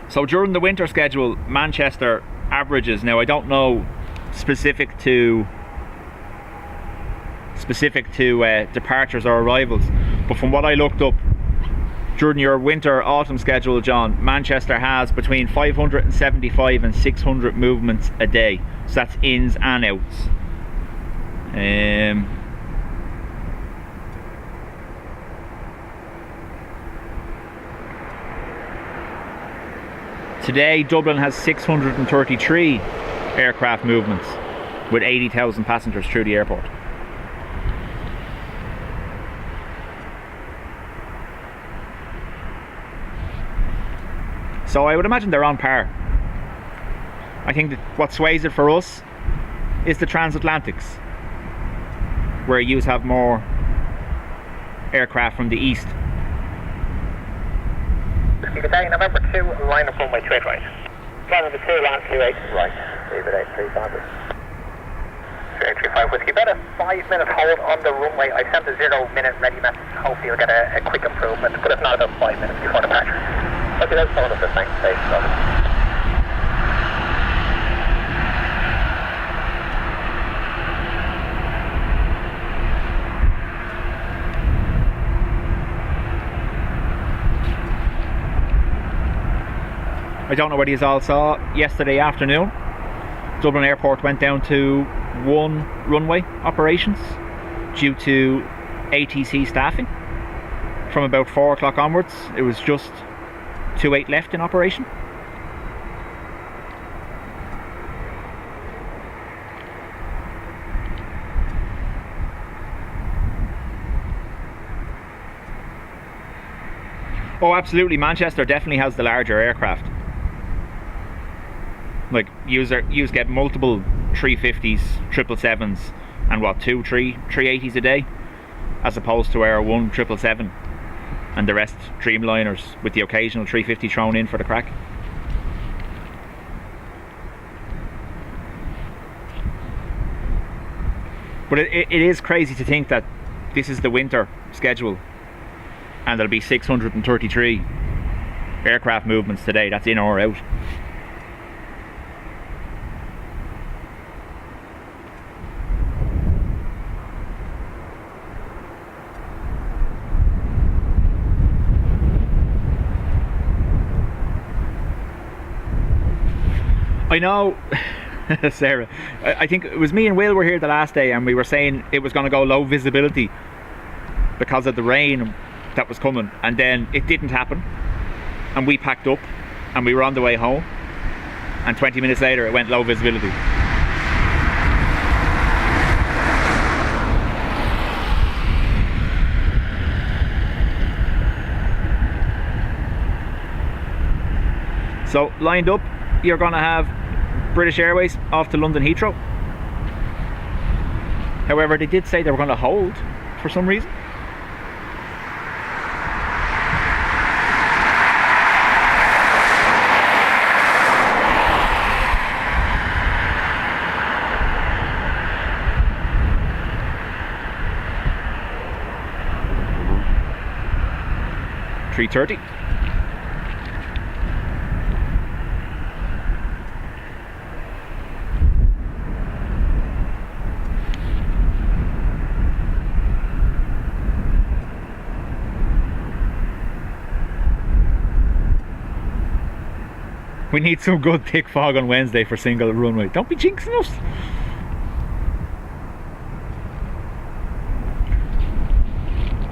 So during the winter schedule, Manchester averages, now I don't know specific to departures or arrivals, but from what I looked up, during your winter autumn schedule, John, Manchester has between 575 and 600 movements a day. So that's ins and outs. Today, Dublin has 633 aircraft movements with 80,000 passengers through the airport. So I would imagine they're on par. I think that what sways it for us is the transatlantics, where you have more aircraft from the east. Good day, November 2, line up runway 28 right. Line number 2, line 28 right. David 835. 835 Whiskey Beta, 5 minute hold on the runway. I sent a 0 minute ready message. Hopefully you'll get a quick improvement, but if not, about 5 minutes before departure. Okay, that's all of the same stage. I don't know whether you all saw yesterday afternoon, Dublin Airport went down to 1 runway operations due to ATC staffing. From about 4 o'clock onwards, it was just 28 left in operation. Oh, absolutely, Manchester definitely has the larger aircraft. Like, you get multiple 350s, 777s, and what, 380s a day, as opposed to our 777 and the rest Dreamliners with the occasional 350 thrown in for the crack. But it is crazy to think that this is the winter schedule and there'll be 633 aircraft movements today. That's in or out. I know, Sarah, I think it was me and Will were here the last day and we were saying it was going to go low visibility because of the rain that was coming, and then it didn't happen and we packed up and we were on the way home, and 20 minutes later it went low visibility. So lined up, you're going to have British Airways off to London Heathrow. However, they did say they were going to hold for some reason. A330. We need some good thick fog on Wednesday for single runway. Don't be jinxing us.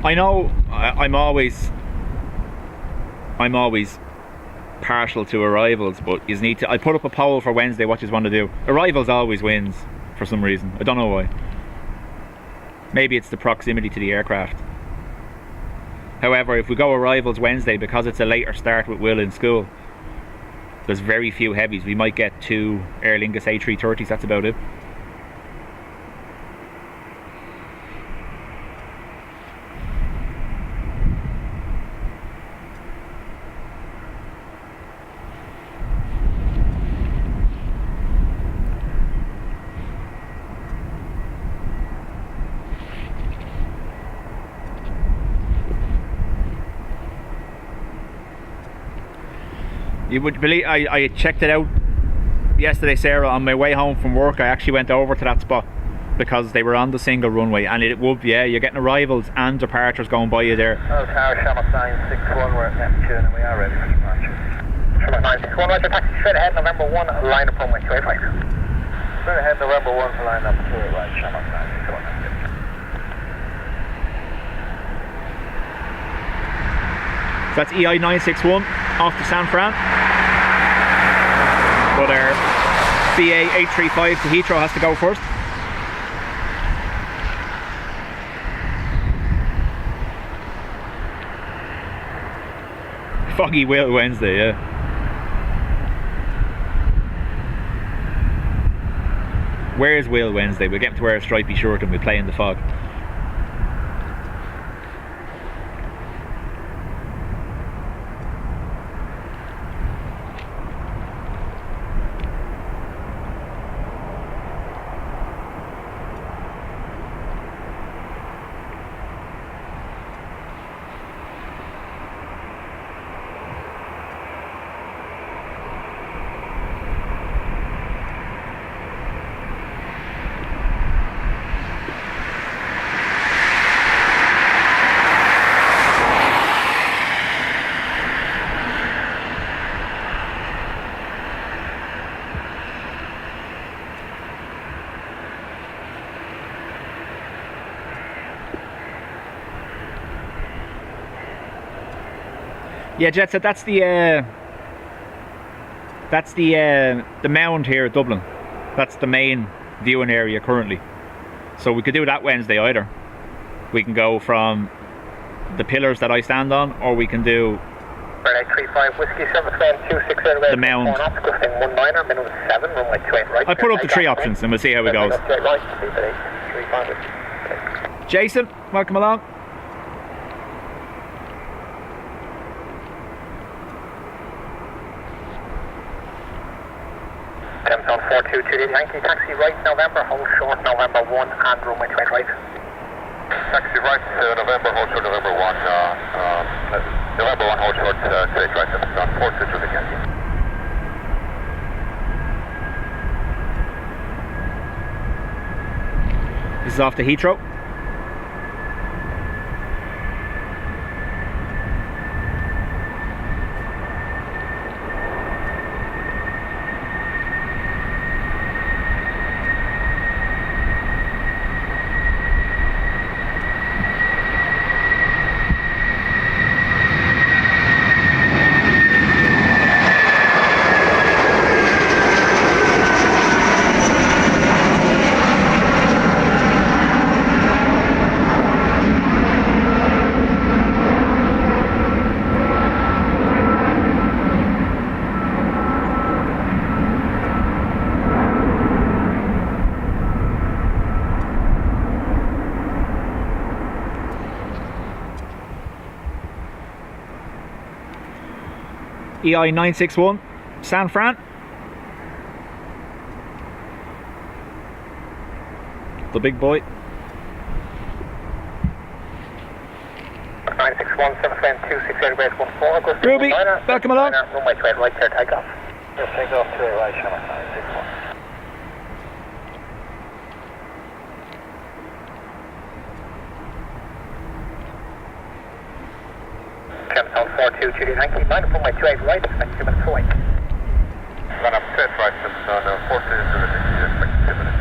I know I'm always partial to arrivals, but you need to. I put up a poll for Wednesday. What you want to do? Arrivals always wins for some reason. I don't know why. Maybe it's the proximity to the aircraft. However, if we go arrivals Wednesday, because it's a later start with Will in school, there's very few heavies. We might get 2 Aer Lingus A330s. That's about it. You would believe I checked it out yesterday, Sarah, on my way home from work. I actually went over to that spot because they were on the single runway, and it would, yeah, you're getting arrivals and departures going by you there. Oh, Tower, Shamrock 961, we're at Neptune and we are ready for departure. Shamrock 961, Roger, taxi straight ahead, November 1, line up runway 285. Straight ahead, November 1 for line up 285, Shamrock 961. So that's EI961 off to San Fran. But our BA 835 to Heathrow has to go first. Foggy Will Wednesday, yeah. Where's Will Wednesday? We'll get him to wear a stripy shirt and we'll play in the fog. Yeah, Jet said that's the mound here at Dublin. That's the main viewing area currently. So we could do that Wednesday either. We can go from the pillars that I stand on, or we can do 835 Whiskey 7 the mound. I put up the 3 options and we'll see how it goes. Jason, welcome along. Tempton 4228 Yankee, taxi right November, hold short November 1 and runway 28 right. Taxi right, November, hold short November 1, November 1, hold short, 28 right, Tempton 4228 Yankee. This is off to Heathrow. EI961 San Fran. The big boy. 961 7 268 base 14. Ruby, welcome along. Runway 28 right there, take off. Yes, take off to right, Shamrock 961. Tempton 4228 line up runway 28 right, expect 2 minutes for wait. Run up 2 right, Tempton 4228, expect 2 minutes.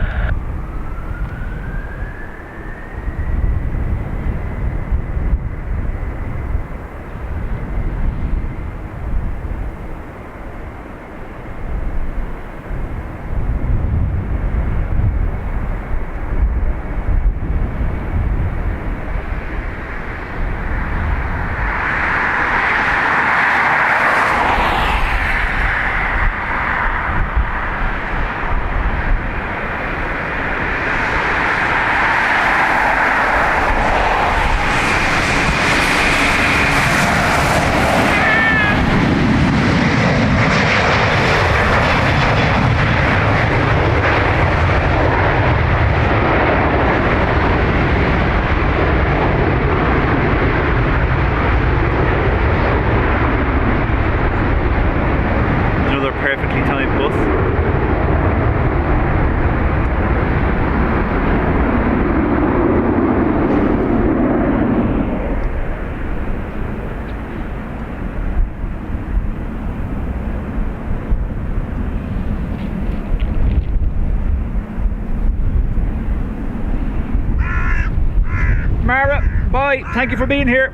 EI, thank you for being here.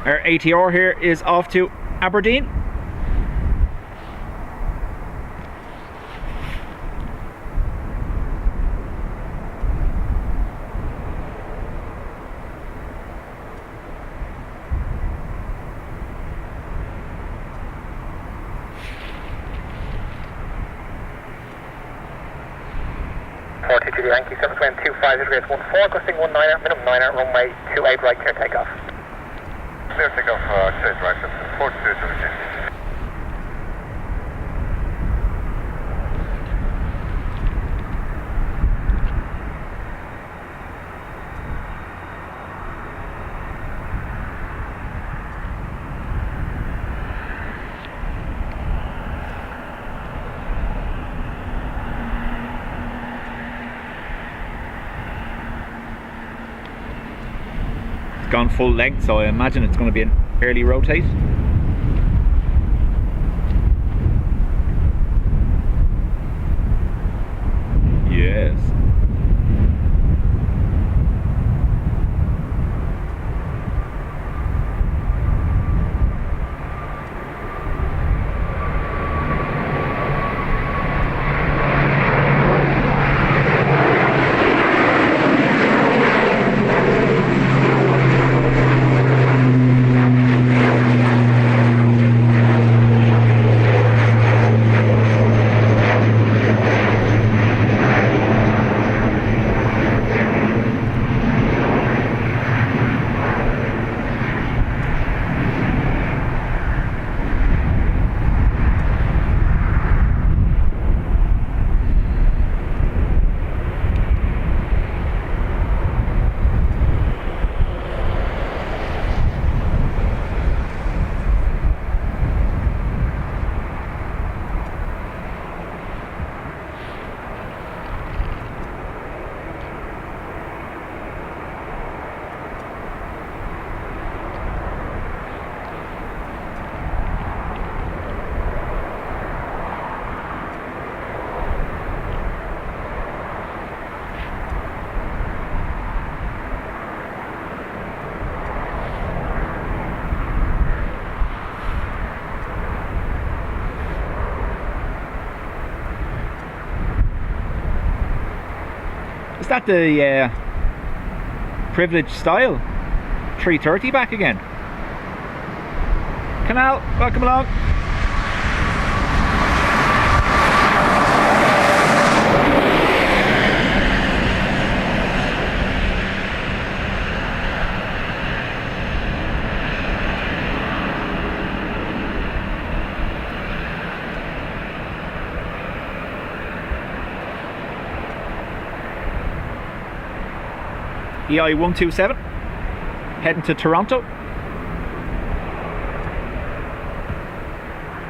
Our ATR here is off to Aberdeen. Yankee 725 degrees 14, gusting 19, minimum 9, runway 28 right, clear takeoff. Clear takeoff, straight right, 42 Gone full length, so I imagine it's going to be an early rotate. Yes. Is that the privileged style 330 back again? Canal, welcome along. EI 127 heading to Toronto.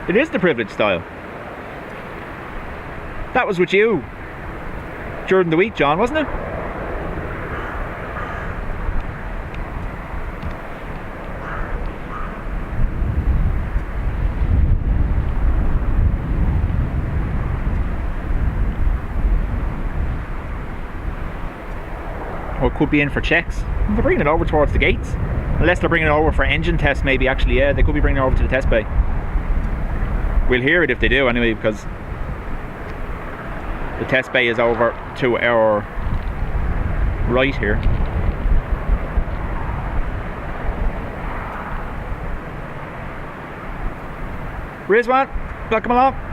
It is the privileged style. That was with you during the week, John, wasn't it? Or could be in for checks. They're bringing it over towards the gates. Unless they're bringing it over for engine tests, maybe. Actually, yeah, they could be bringing it over to the test bay. We'll hear it if they do anyway, because the test bay is over to our right here. Rizwan, welcome along.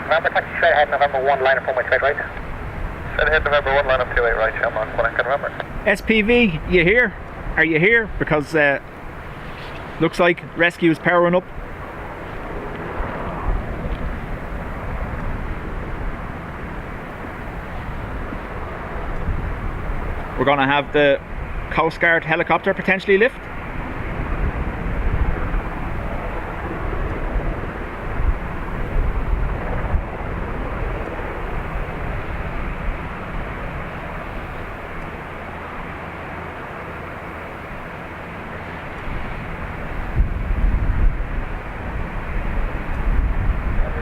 November taxi straight ahead, November 1, line up runway 28 right. Straight ahead, November 1, line up 28 right, Shamrock 1 Echo November. SPV, you here? Are you here? Because looks like rescue is powering up. We're going to have the Coast Guard helicopter potentially lift.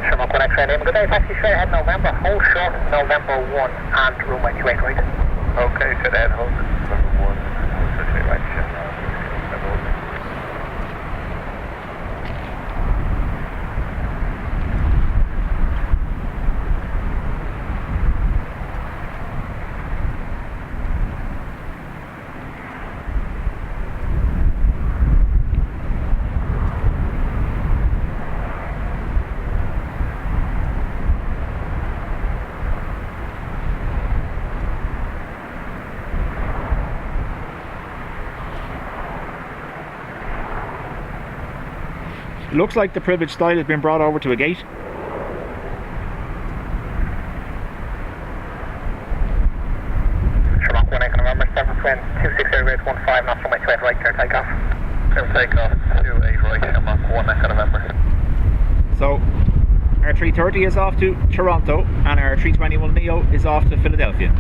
Shamrock 1 X-ray name. Good day, taxi straight ahead, November. Hold short, November 1 and runway 28 right. Okay, straight ahead, hold November 1, hold 28 right, Shamrock. November 1. It looks like the privilege style has been brought over to a gate. Shamrock 1 Echo November, 7 wind, 260 grade 15 knots runway 28 right, clear takeoff. Clear takeoff, 28 right, Shamrock 1 Echo November. So our 330 is off to Toronto and our 321 Neo is off to Philadelphia.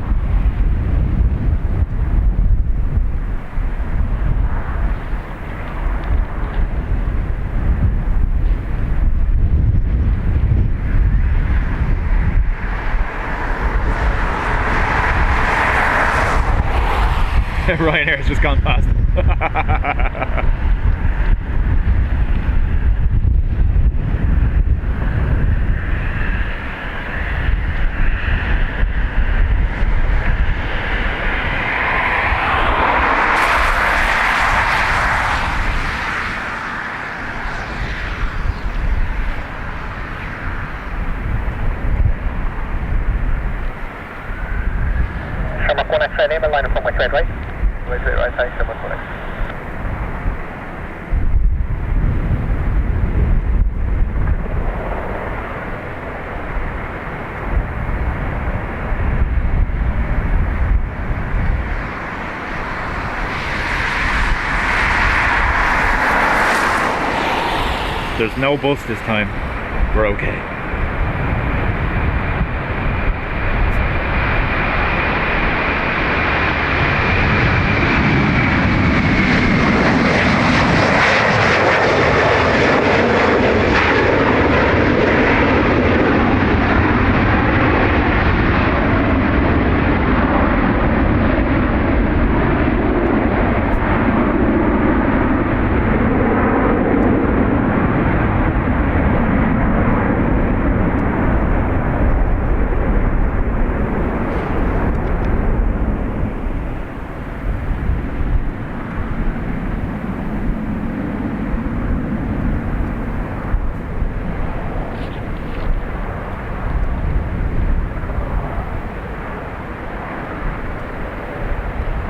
Ryanair's just gone past. Shamrock 1 X-ray name and line up runway 28 right. Right, thanks, Shamrock 1 X. There's no bus this time. We're okay.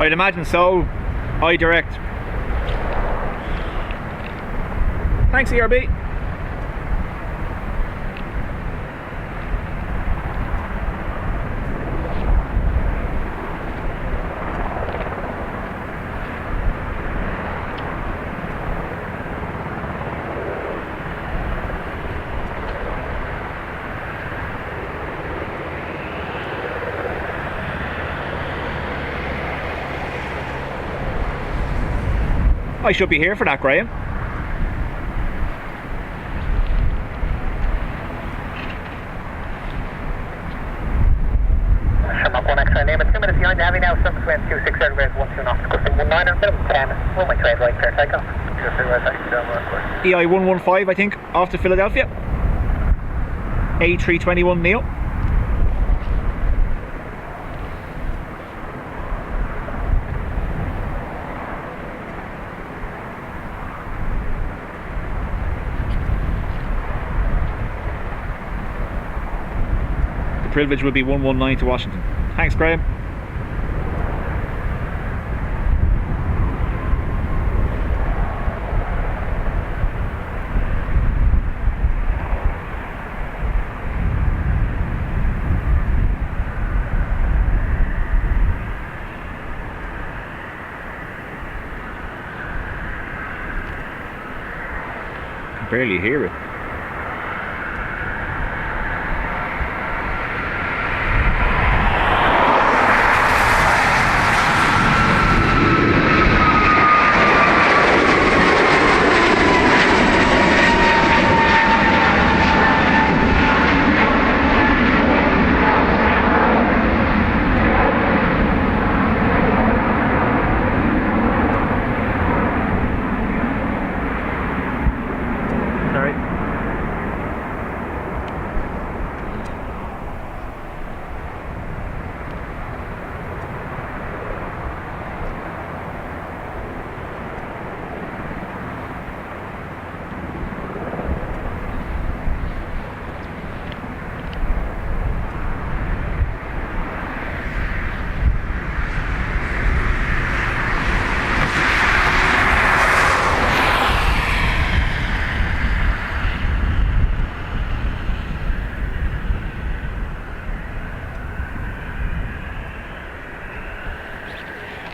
I'd imagine so. I direct. Thanks, ERB. I should be here for that, Graham. Shamrock 1 X-ray name and 2 minutes behind the heavy now, surface wind 260 grade 12 knots, costing 19 and minimum 10, runway 28 right, clear takeoff. Right, thanks, Shamrock 1. EI 115, I think, off to Philadelphia. A321 Neo. privilege will be 119 to Washington. Thanks, Graham. Barely hear it.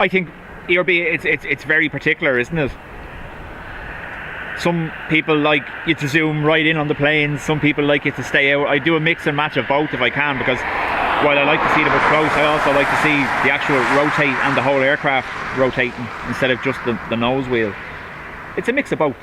I think ERB, it's very particular, isn't it? Some people like you to zoom right in on the planes, some people like you to stay out. I do a mix and match of both if I can, because while I like to see them up close, I also like to see the actual rotate and the whole aircraft rotating instead of just the nose wheel. It's a mix of both.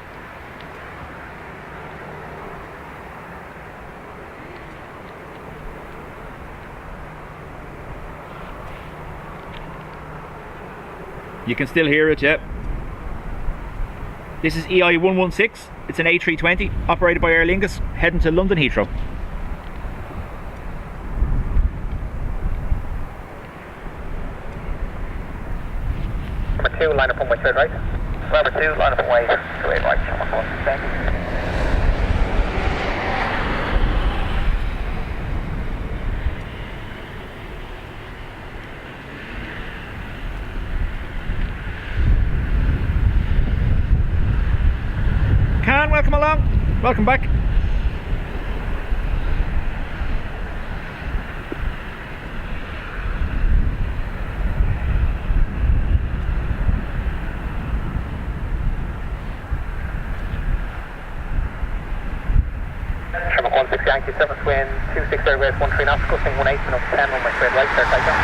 You can still hear it, yeah. This is EI116. It's an A330 operated by Aer Lingus, heading to London Heathrow. Number 2, line up on my third right. Number 2, line up on my 28 right. Thank you. Welcome along. Welcome back. Traffic 16 Yankee 7 wind 26 airways 13 knots, costing 18 minutes 10 on my straight right, start takeoff.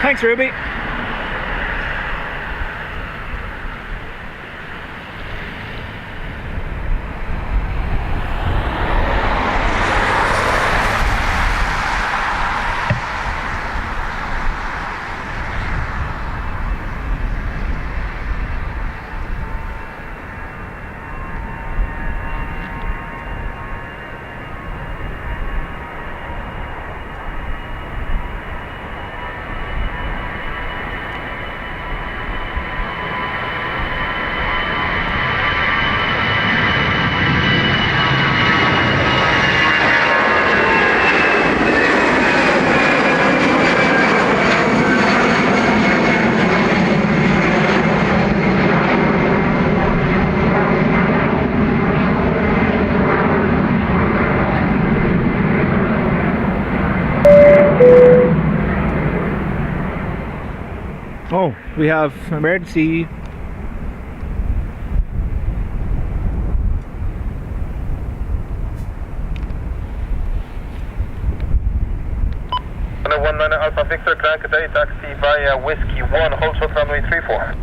Thanks, Ruby. Oh, we have emergency. Under 19 Alpha Victor, Crank a day, taxi via Whiskey 1, hold short runway 34.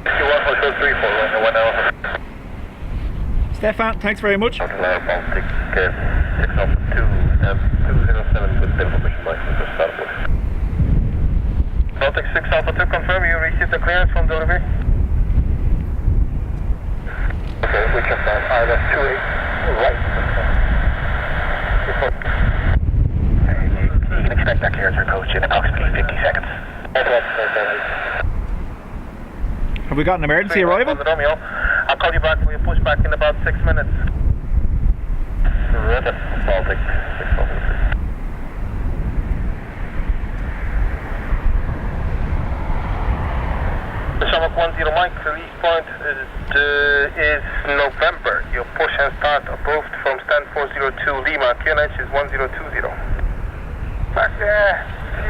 Whiskey 1, hold short 34, runway 1 Alpha. Stefan, thanks very much. Baltic 6 Alpha 2, 207 with information license to start with. Baltic 6 Alpha 2, confirm you received the clearance from delivery. Okay, we can find ILS 28, expect that clearance for coach in approximately 50 seconds. Have we got an emergency arrival? Romeo. I'll call you back for your pushback in about 6 minutes. Terrific. Baltic. Shamrock 10 Mike, release point is November. Your push and start approved from stand 402 Lima. QNH is 1020. Back there,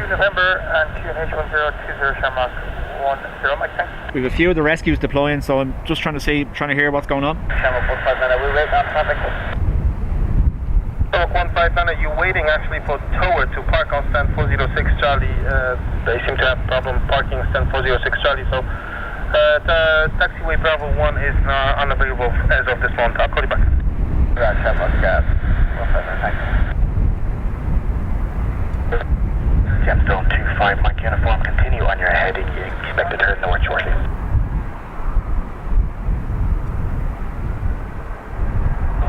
November and QNH 1020 Shamrock 10 Mike, thanks. We have a few of the rescues deploying, so I'm just trying to hear what's going on. Shamrock 159, we'll wait on traffic. Shamrock 159, you're waiting actually for tower to park on stand 406 Charlie. They seem to have problem parking stand 406 Charlie, so the taxiway Bravo 1 is unavailable as of this moment. I'll call you back. Right, Shamrock, 159, thanks. Gemstone 25 Mike uniform, continue on your heading. You expect to turn north shortly.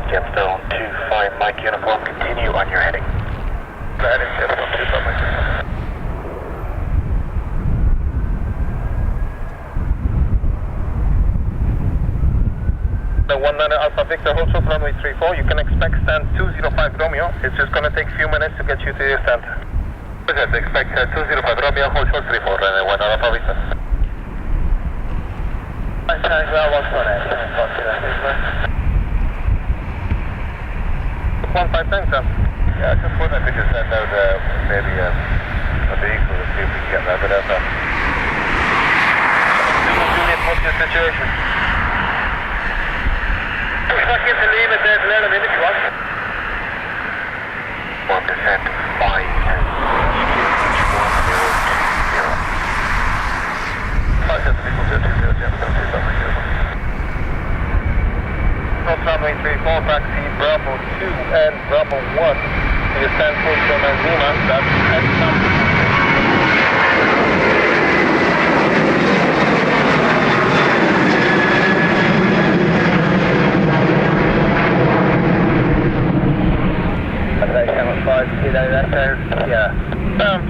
Gemstone 25 Mike uniform, continue on your heading. Heading Gemstone 25 Mike uniform. The 19 Alpha Victor, hold short runway 34. You can expect stand 205 Romeo. It's just going to take a few minutes to get you to your stand. Yes, expect 205 Romeo, hold short 34, runway 19 Alpha Victor. Well, 15, thanks, sir. Yeah, I just wondering if we could send out maybe a vehicle to see if we can get that bit out there. Juliet, what's your situation? Push back into Lima, there's an element if you want. 1% 5. North runway 34, taxi Bravo 2 and Bravo 1. You stand full from Lima, that's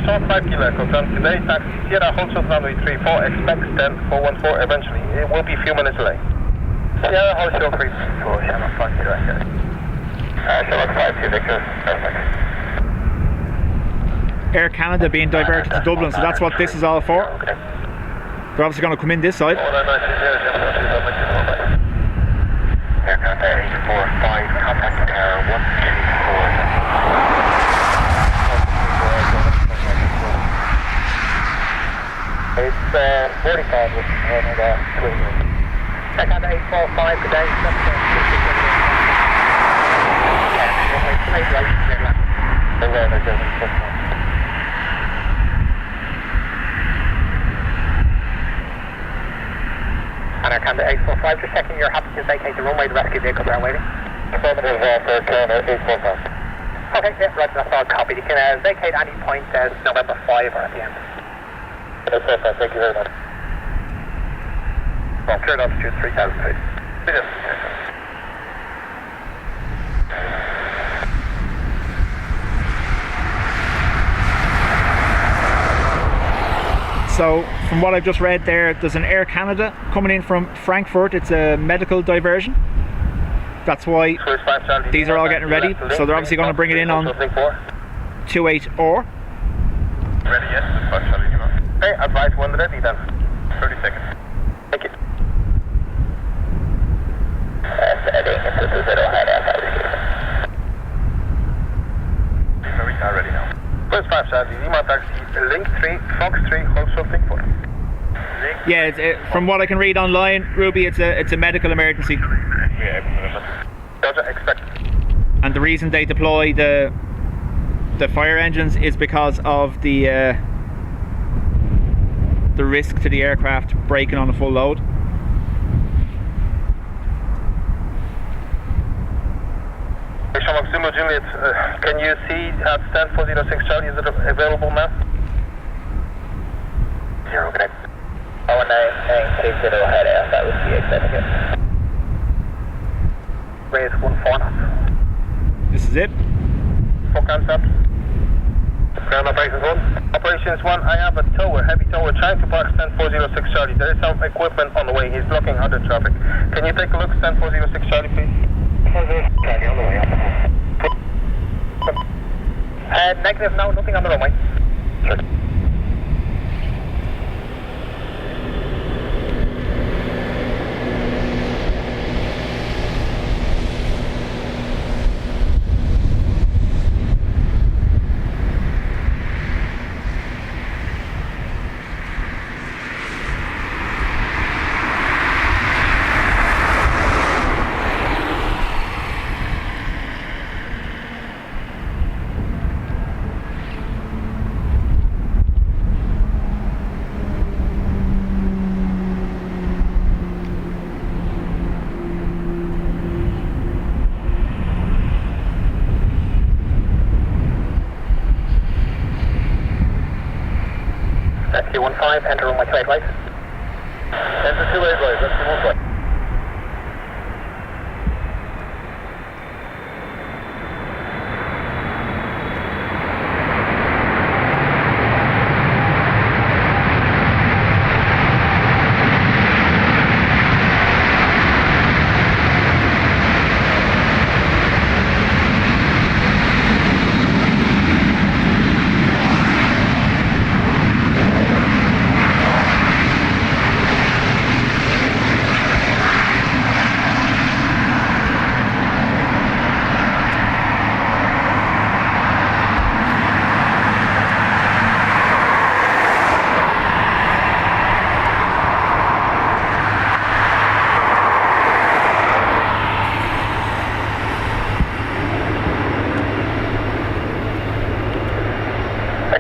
short 5 kilo echo, today taxi Sierra, hold short runway 34, expect stand 414 eventually. It will be a few minutes delay. Sierra, hold short 34, Shamrock 5 kilo echo. Shamrock 5 kilo Victor, perfect. Air Canada being diverted to Dublin, so that's what this is all for. They're obviously going to come in this side. Air Canada 845, contact tower 124. It's 45 with check out the 845 today. And I come to 845, just checking you're happy to vacate the runway, the rescue vehicles are waiting. Affirmative, Air Canada 845. Okay, yeah, right, that's all copied. You can vacate any point November 5 or at the end. That's perfect, thank you very much. Well, cleared altitude 3,000 feet. So, from what I've just read there, there's an Air Canada coming in from Frankfurt. It's a medical diversion. That's why these are all getting ready. So they're obviously going to bring it in on 28R. Ready, yes. Okay, advise when ready then. 30 seconds. Thank you. We are ready now. First 5 Charlie, Lima taxi, link 3, Fox 3, hold short link 4. Yeah, from what I can read online, Ruby, it's a medical emergency. Roger, expect. And the reason they deploy the fire engines is because of the risk to the aircraft braking on a full load. Shamrock Zulu Juliet, can you see at stand 406 Charlie, is it available now? 0, connect. 01960 head air, that was the executive. Raise 14 knots. This is it. 4 concept. Ground operations 1. Operations 1, I have a tower, heavy tower, trying to park stand 406 Charlie. There is some equipment on the way. He's blocking other traffic. Can you take a look, stand 406 Charlie, please? 406 Charlie, on the way. Negative, no, nothing on the runway. Sure. SQ15, enter runway 28 right. Enter 28 right, SQ15 right.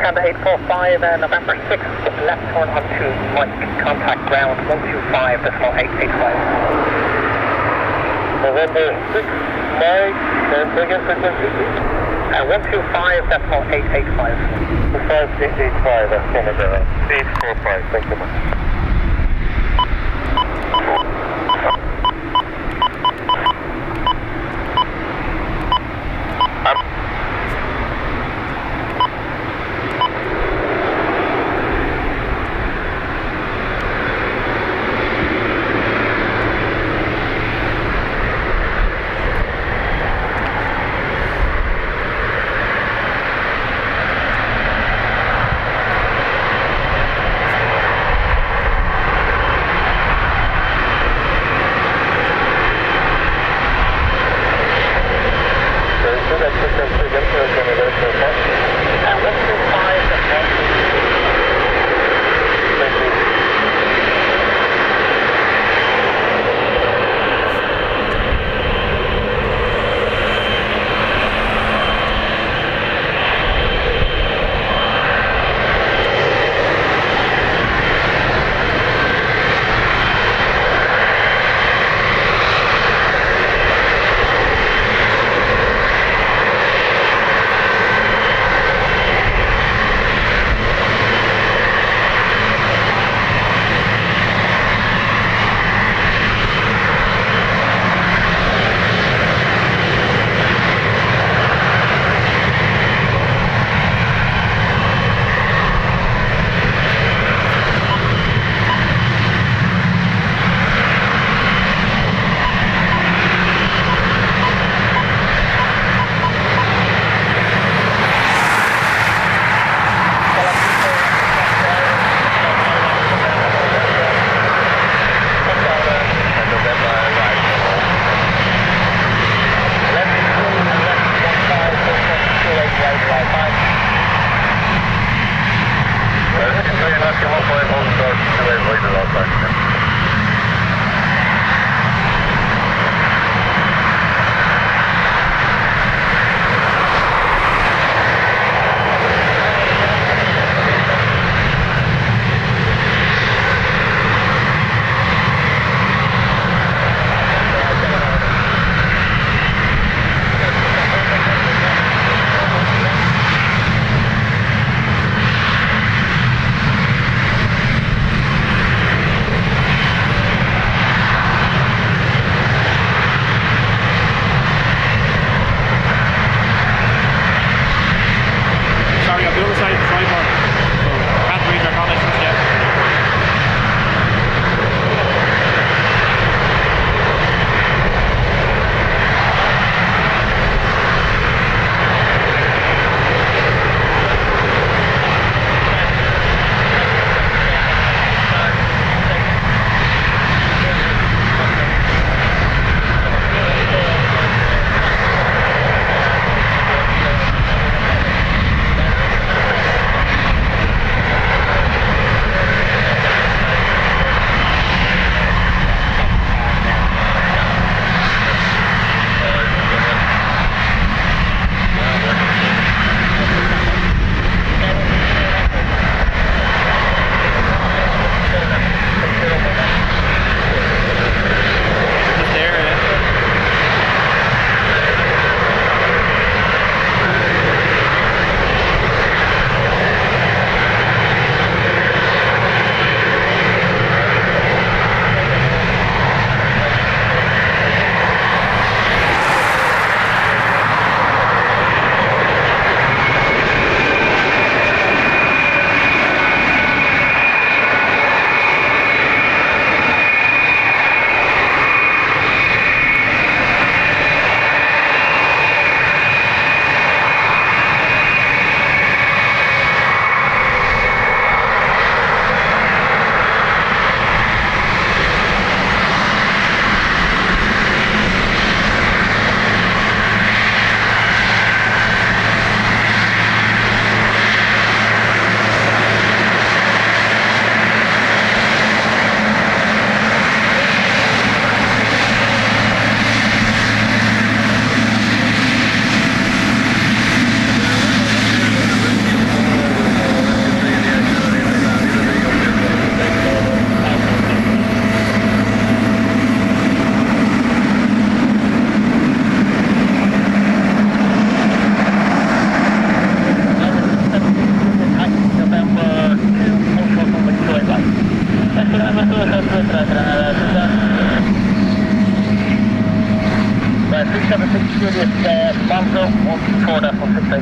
Canada 845, November 6th, left turn onto Mike, contact ground 125.885. November 6th, Mike, again, frequency? 125.885. 5.885, that's Canada 845, thank you much.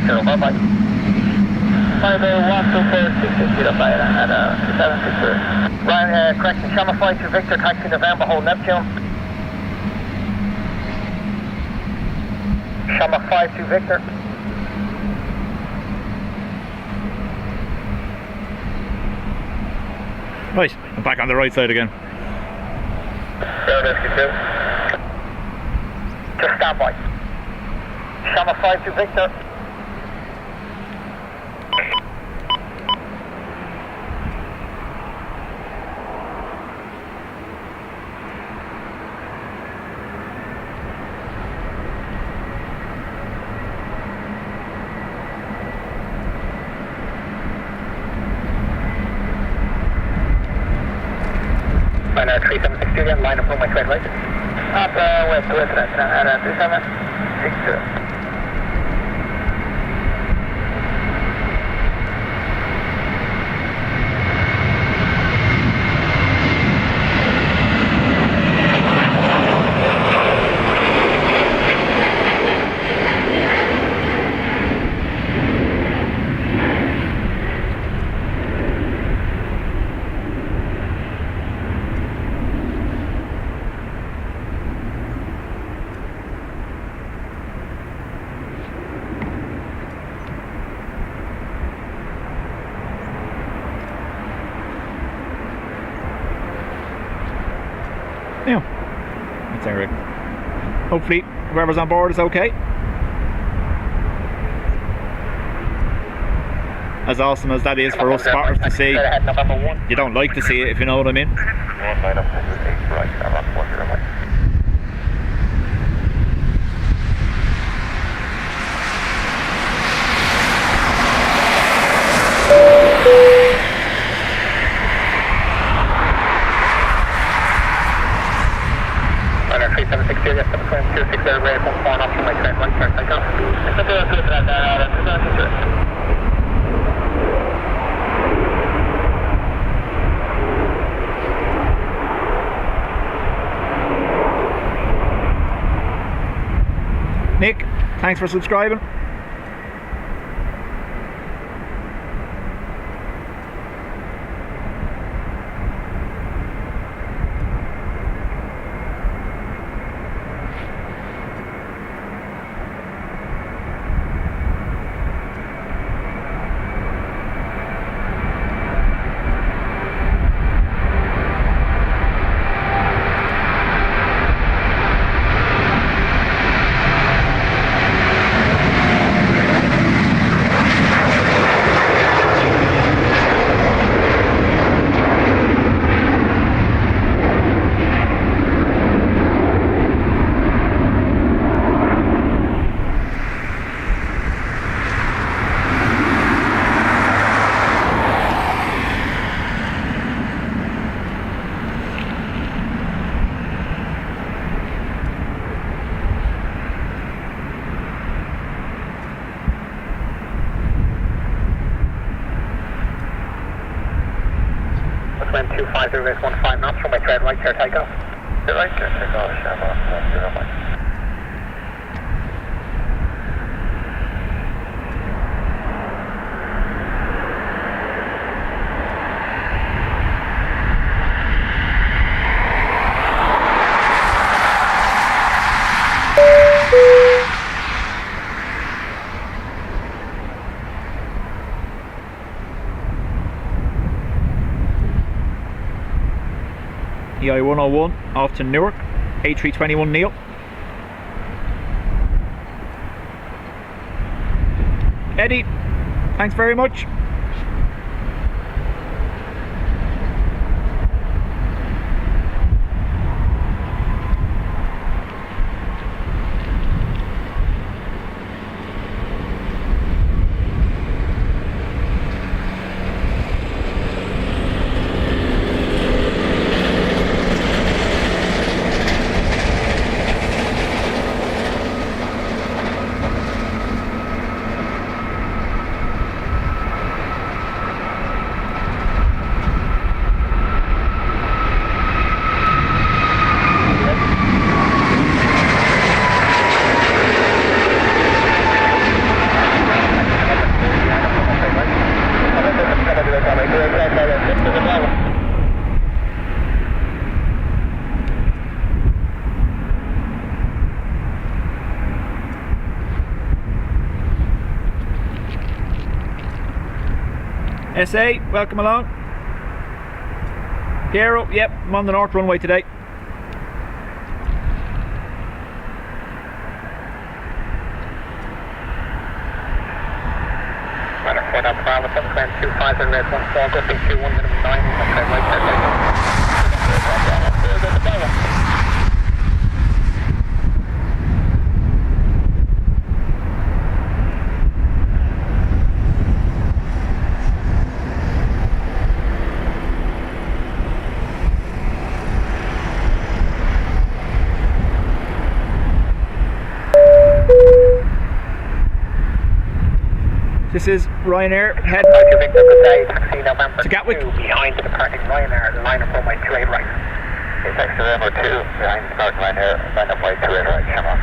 bye-bye. 5A124 at 2763. Ryan, correction, Shama 5 to Victor, taxi November, hold Neptune. Shama 5 to Victor. Right, I'm back on the right side again. Rescue 2. Just stand by. Shama 5 to Victor. Line 3762 again, line up on my train right. Up west at 3762. Yeah, that's alright. Hopefully whoever's on board is okay. As awesome as that is for us spotters to see, you don't like to see it, if you know what I mean. Runner 3760, yes, 726 there, ready for phone off from my train, right, turn, take off. Nick, thanks for subscribing. Wind 250 15 knots from my train, right, turn, take off. Right, turn, take off, Shama, EI101 off to Newark, A321 Neo. Eddie, thanks very much. SA, welcome along. Piero, yep, I'm on the north runway today. Head up, Bravo 725, and red 14, go 21, minimum 9, right there. This is Ryanair, head to Gatwick. Behind the departing Ryanair, line up runway 28 right. Taxi November 2, behind the departing Ryanair, line up runway 28 right, Shamrock,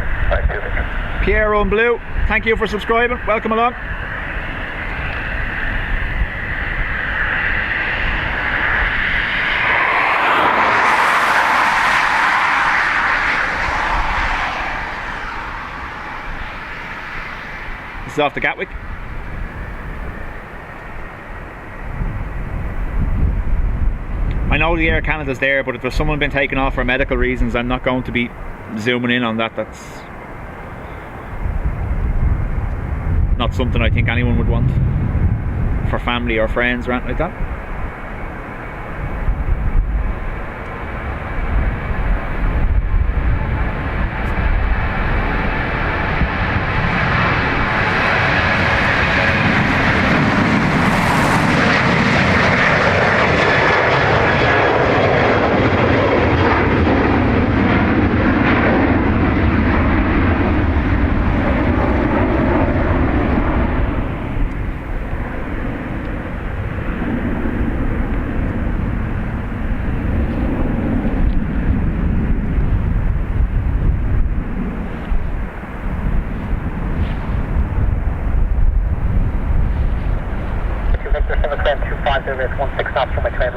52 Victor. Piero in blue, thank you for subscribing, welcome along. This is off to Gatwick. I know the Air Canada's there, but if there's someone been taken off for medical reasons, I'm not going to be zooming in on that. That's not something I think anyone would want for family or friends or anything like that.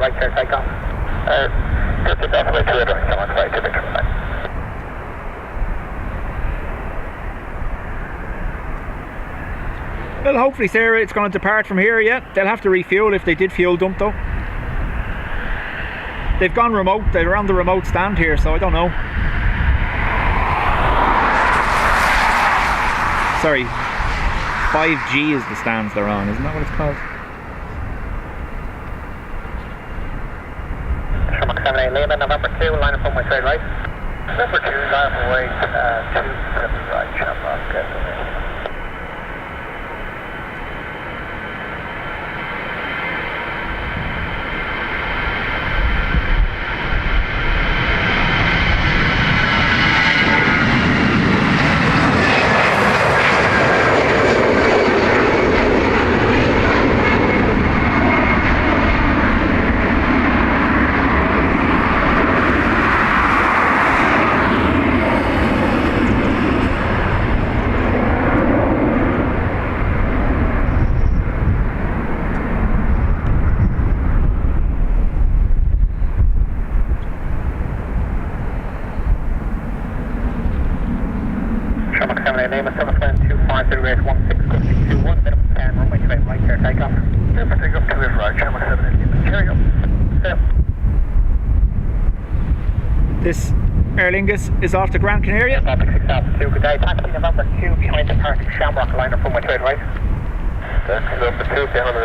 right there, takeoff. Just about the way to it, or someone right to Victor. Well, hopefully, Sarah, it's going to depart from here yet. They'll have to refuel if they did fuel dump, though. They've gone remote. They're on the remote stand here, so I don't know. Sorry, 5G is the stands they're on, isn't that what it's called? Shamrock 78 Lima, November 2, line up on my straight right. November 2, line up away, 270 right, Shamrock. This Aer Lingus is off to Gran Canaria. Good day, taxi November 2 behind the park Shamrock, line up on my trade right. Taxi November 2 behind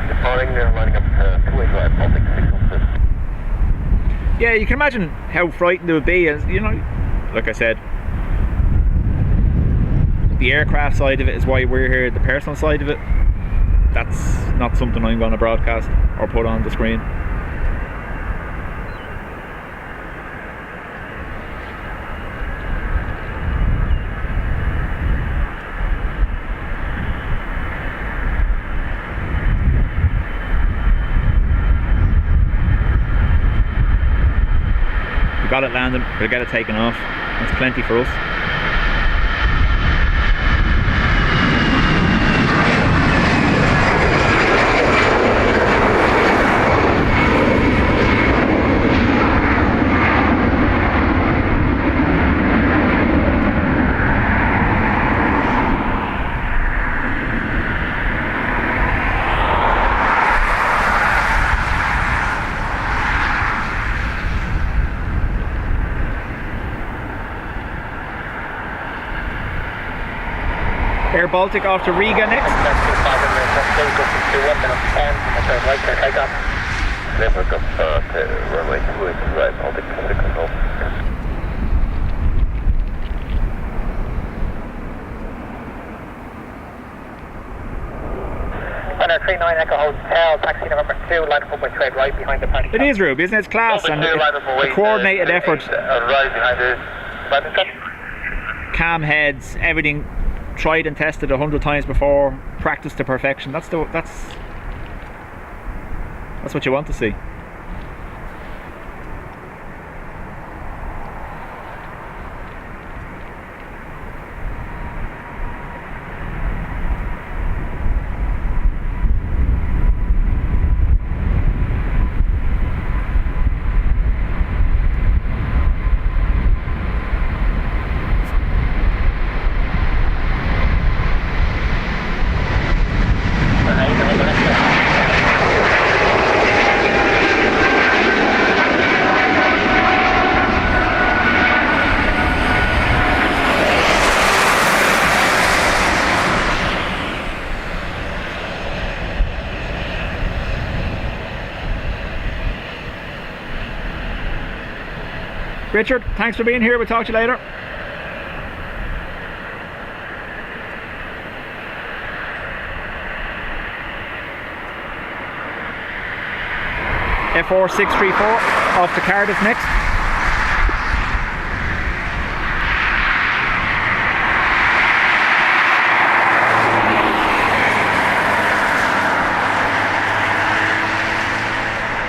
the morning, they're lining up to 2 drive, Baltic 606. Yeah, you can imagine how frightened it would be, as you know, like I said, the aircraft side of it is why we're here. The personal side of it, that's not something I'm going to broadcast or put on the screen. We got it landing, we'll get it taken off. That's plenty for us. Baltic off to Riga next. Limerick up to runway 28 right, Baltic 6 control. Runner 39 Echo Hotel, taxi November 2, line up runway 28 right behind the party. It is, Rube, isn't it? It's class and a coordinated effort. Right behind the Cam heads, everything tried and tested 100 times before, practiced to perfection. That's what you want to see. Richard, thanks for being here. We'll talk to you later. F4634 off to Cardiff next.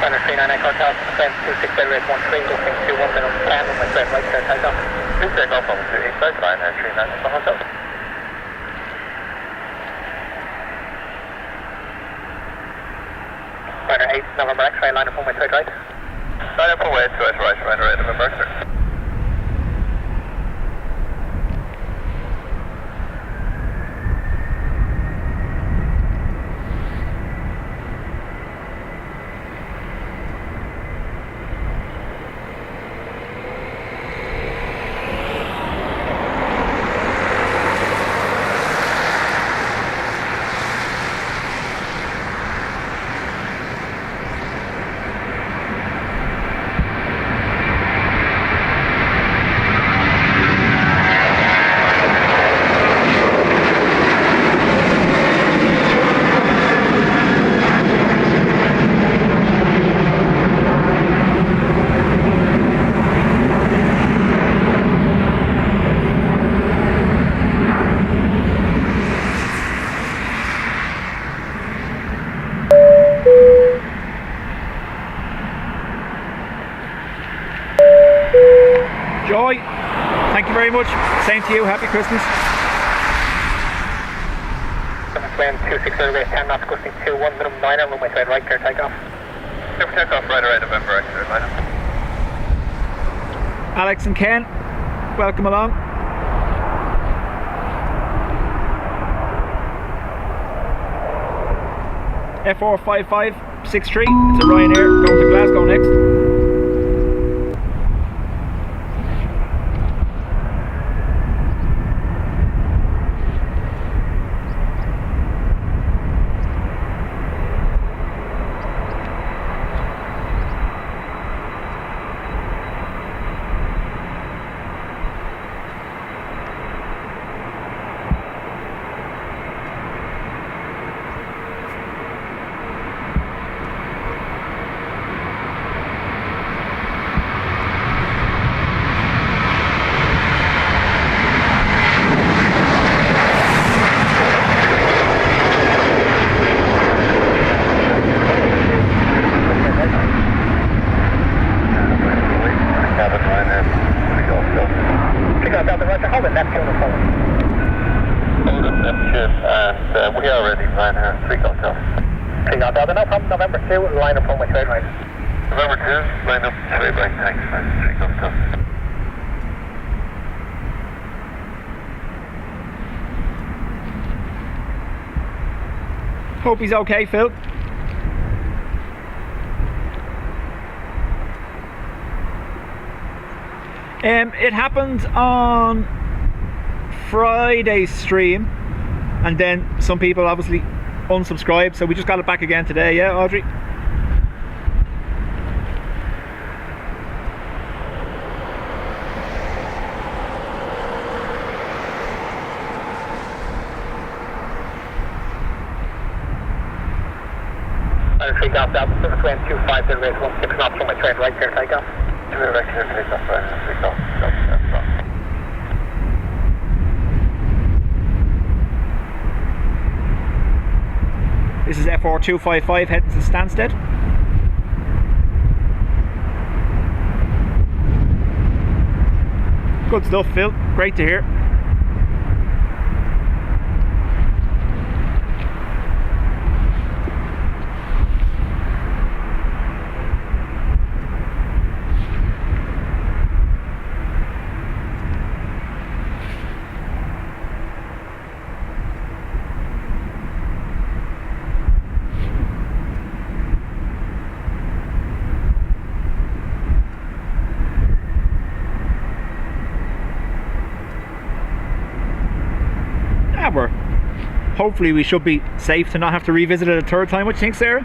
Runner 39 Echo Hotel, descend 26 Belgrade 13, looking 21 minutes 10 on my straight right there, take off. Please take off on the east side line and 39 Echo Hotel. Runner 8 November X-ray, line up runway 28 right. Line up runway 28 right, runner 8 November X-ray. Joy, thank you very much. Same to you. Happy Christmas. Wind 26 Belgrade 10 knots, gusting 21 minimum 9 on runway 28 right there, take off. Super take off right November X-ray, line up. Alex and Ken, welcome along. F45563, it's a Ryanair going to Glasgow next. We are ready, Ryanair 3 Hotel. 3 Hotel, no problem, November 2, line up runway 28 right. November 2, line up 28 right, thanks, man. 3 Hotel. Hope he's okay, Phil. It happened on Friday's stream. and then some people obviously unsubscribed, so we just got it back again today. Yeah, Audrey? Take off, that was 725 to the race 16 knots from my train right here, take off. To the right here, take off, take off. This is FR255 heading to Stansted. Good stuff, Phil. Great to hear. Hopefully we should be safe to not have to revisit it a third time. What do you think, Sarah?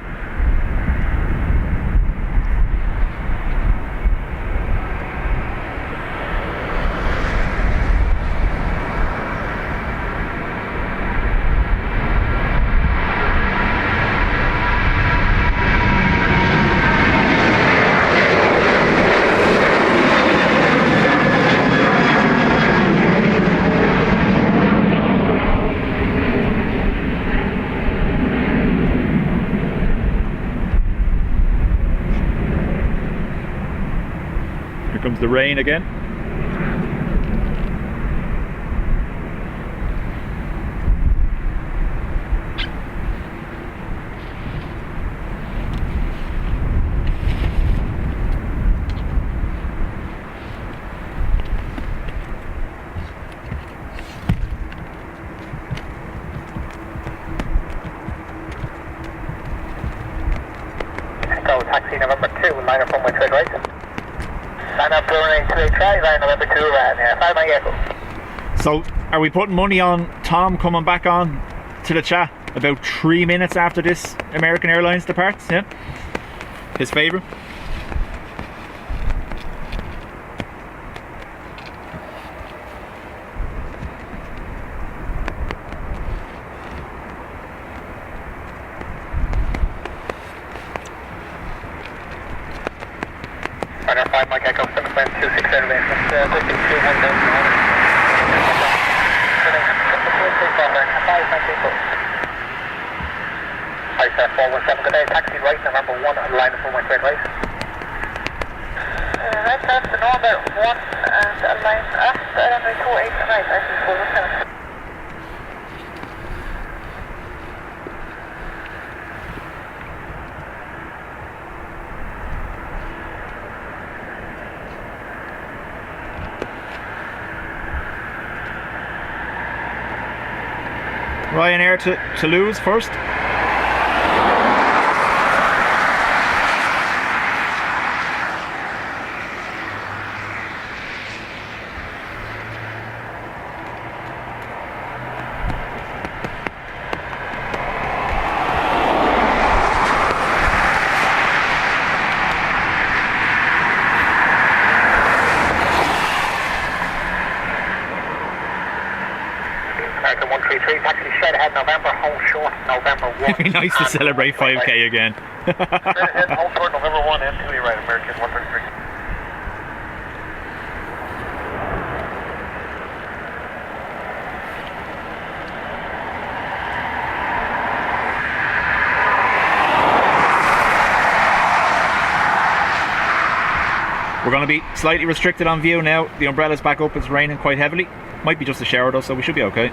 Comes the rain again. Go taxi November 2, line up on my train right. Line up Dublin A330, line November 2, right, 5 my echo. So, are we putting money on Tom coming back on to the chat about 3 minutes after this American Airlines departs? Yeah? His favourite? Runner 5 Mike Echo 7.26 elevation, 52 down. Hi sir, 417, good day, taxi right, November 1, line up on my train right. Right, that's the number 1 and line after runway 28 right, actually 417. Ryanair to lose first. American 133, taxi straight ahead, November, home short, November 1. It'd be nice to celebrate 5k again. Straight ahead, home short, November 1, M2, right, American 133. We're going to be slightly restricted on view now. The umbrella's back up, it's raining quite heavily. Might be just a shower though, so we should be okay.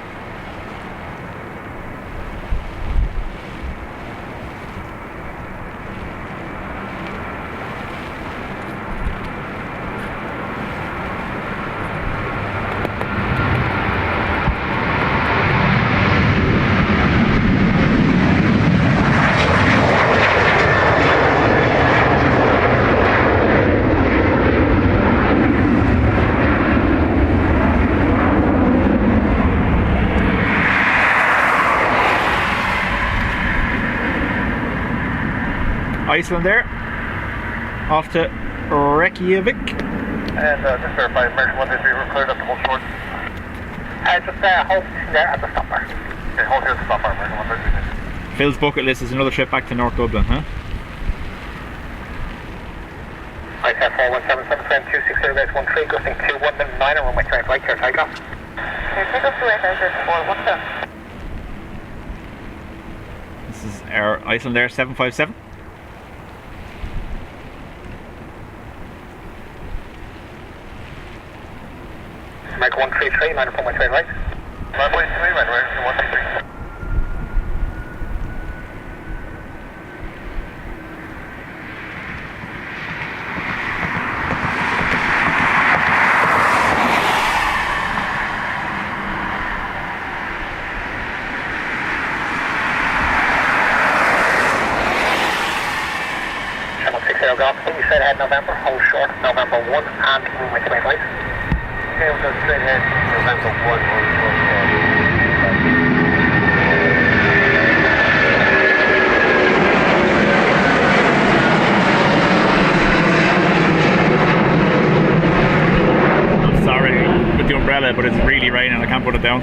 Iceland there. Off to Reykjavik. And just verify American 133, we're cleared up to hold short. Just hold there at the stopper. Okay, hold here at the stopper, American 133. Phil's bucket list is another trip back to North Dublin, huh? ISF 4177 friend 260 base 13, gusting 21 minute 9 and runway 20 right here, takeoff. Okay, takeoff to 894, what's that? This is our Iceland Air 757. American 133, line up runway 20 right. Runway 3 right, American 133. Golf, we said ahead November, hold short, November 1 and runway 20 right. Okay, we'll go straight ahead, November 1, hold short. I'm sorry with the umbrella, but it's really raining, I can't put it down.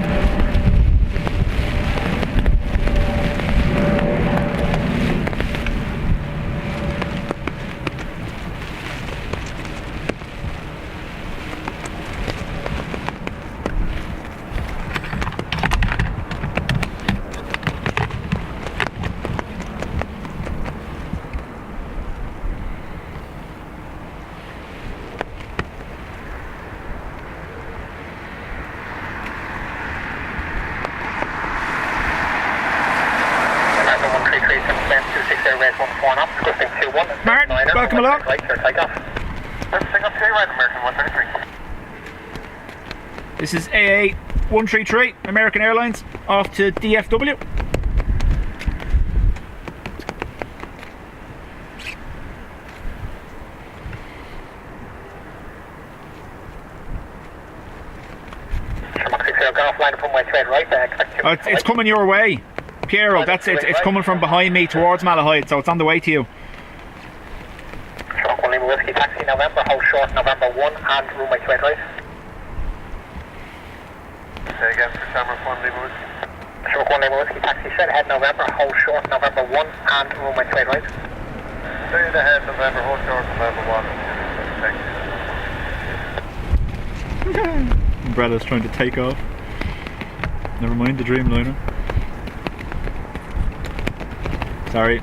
Martin, welcome along. This is AA 133, American Airlines, off to DFW. It's coming your way, Piero. That's it. It's coming from behind me towards Malahide, so it's on the way to you. Whiskey taxi November, hold short November 1 and runway 20 right. Say again for Summer 1 Lima Whiskey. Stroke 1 Lima Whiskey taxi said ahead November, hold short November 1 and runway 20 right. Straight ahead November, hold short November 1. Thank you. Umbrella's trying to take off. Never mind the Dreamliner. Sorry.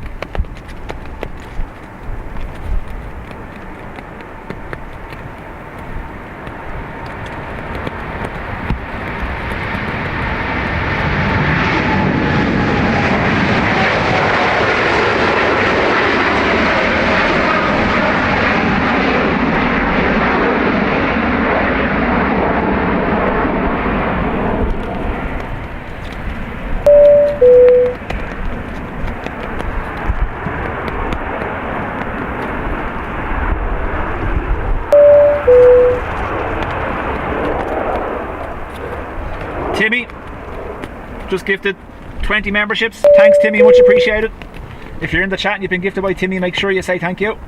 Timmy just gifted 20 memberships. Thanks, Timmy, much appreciated. If you're in the chat and you've been gifted by Timmy, make sure you say thank you.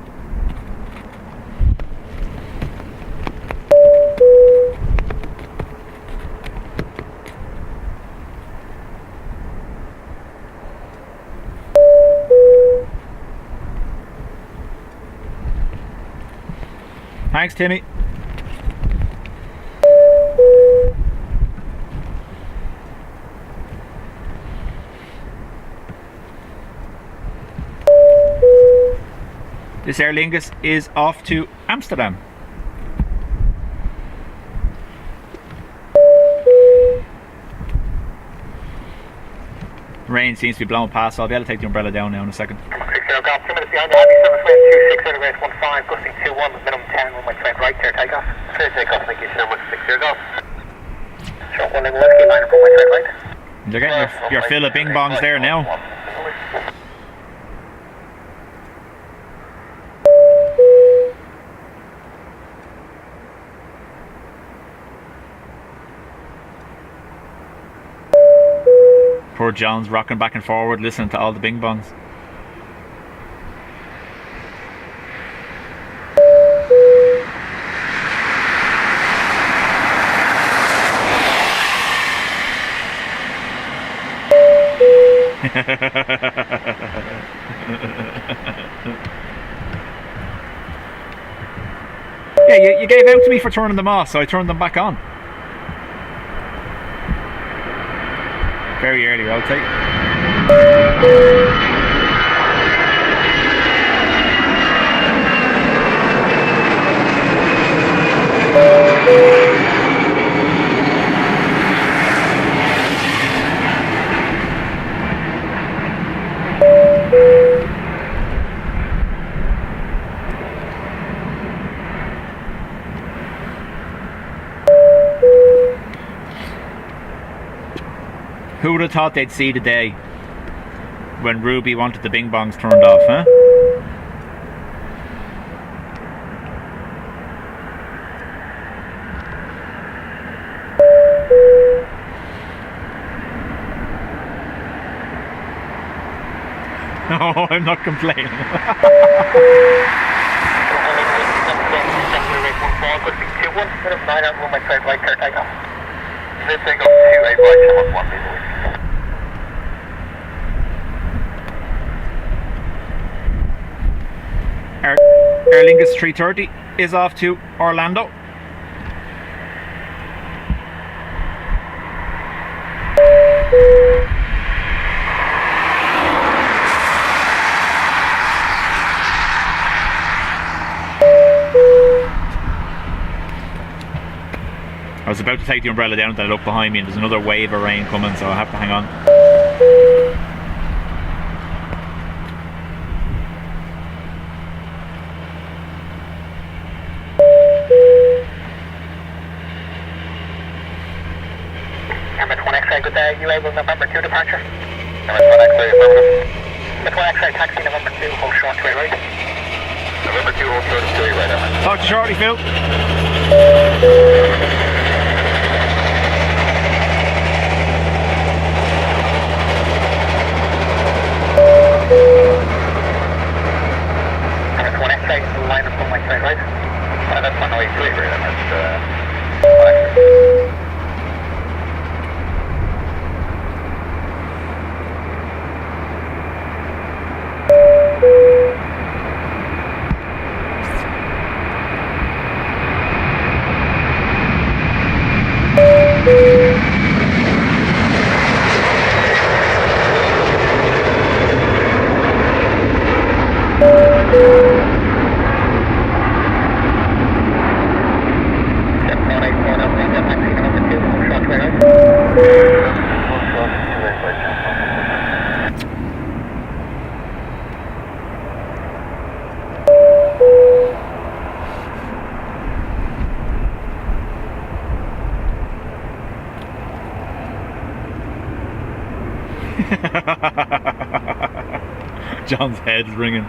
Thanks, Timmy. This Aer Lingus is off to Amsterdam. Rain seems to be blowing past, so I'll be able to take the umbrella down now in a second. 60 Golf, 2 minutes behind the Abbey, 7 26 15, gusting 21, minimum 10, runway 20 right there, takeoff. Clear takeoff, thank you so much. 60 Golf. Short 1 Lima Whiskey, line up runway 20 right. You're getting your fill of bing bongs there now. Poor John's rocking back and forward listening to all the bing bongs. Yeah, you gave out to me for turning them off, so I turned them back on. Very early, I'll take. Who would have thought they'd see the day when Ruby wanted the bing bongs turned off, huh? No, I'm not complaining. Aer Lingus 330 is off to Orlando. I was about to take the umbrella down, then I look behind me and there's another wave of rain coming, so I have to hang on. Good day, you able November 2 departure? Number 1 X-ray, affirmative. Number 1 X-ray, taxi November 2, hold short to right. November 2, hold short to right, over. Talk to you shortly, Phil. Number 1 X-ray, line up on my side, right? That's 108 right, that's 1 X-ray. John's head's ringing.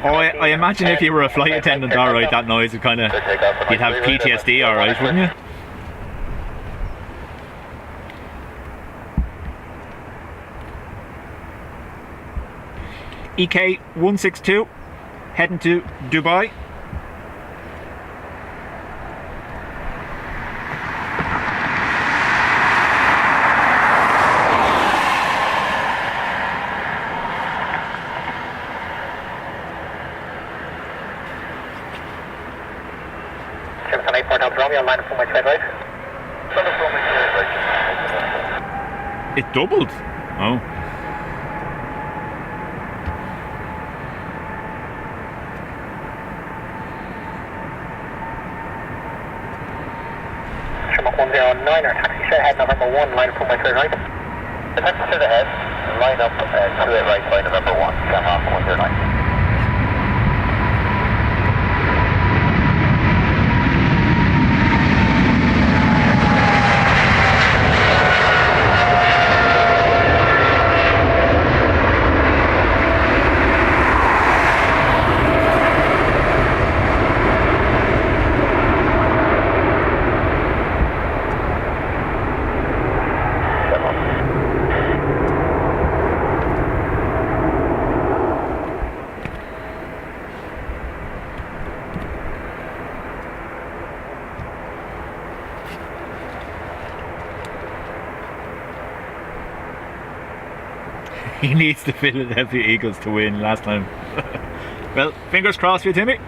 Oh, I imagine if you were a flight attendant, alright, that noise would kind of, you'd have PTSD, alright, wouldn't you? EK 162, heading to Dubai. It doubled. Oh. Shamrock 109, our taxi straight ahead, November 1, line up on my straight right. The taxi straight ahead, line up to it right by November 1, Shamrock 109. He needs the Philadelphia Eagles to win last time. Well, fingers crossed for you, Timmy.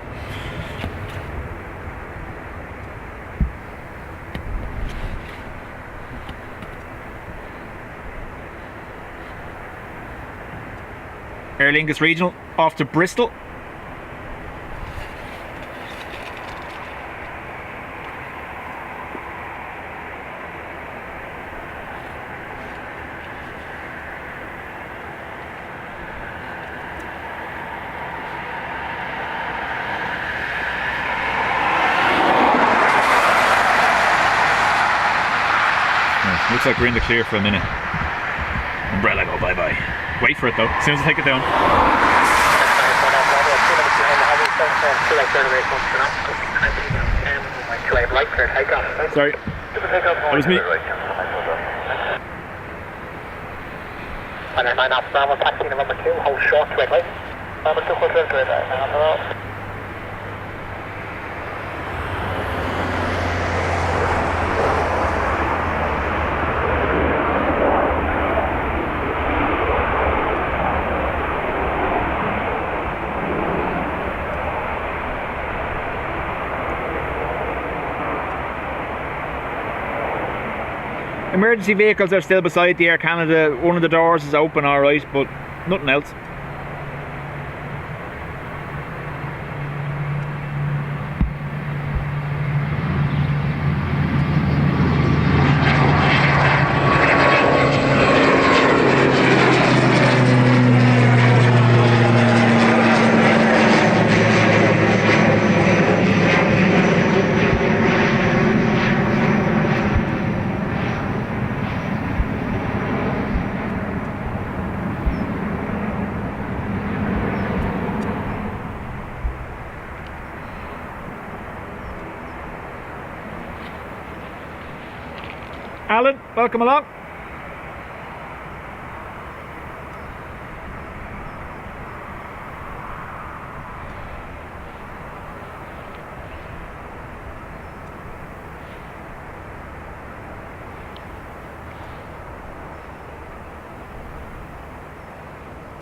Aer Lingus Regional off to Bristol. Looks like we're in the clear for a minute. Umbrella go bye-bye. Wait for it though, as soon as I take it down. Sorry, that was me. Taxi November 2, hold short to right. November 2, hold short to right. Emergency vehicles are still beside the Air Canada. One of the doors is open, alright, but nothing else. Alan, welcome along.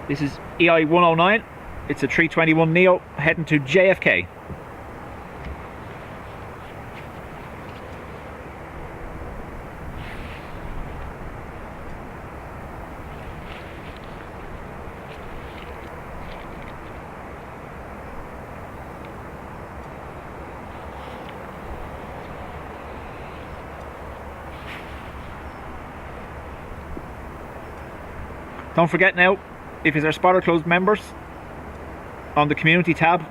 This is EI 109. It's a 321 Neo heading to JFK. Don't forget now, if you're Spotter Club members, on the community tab,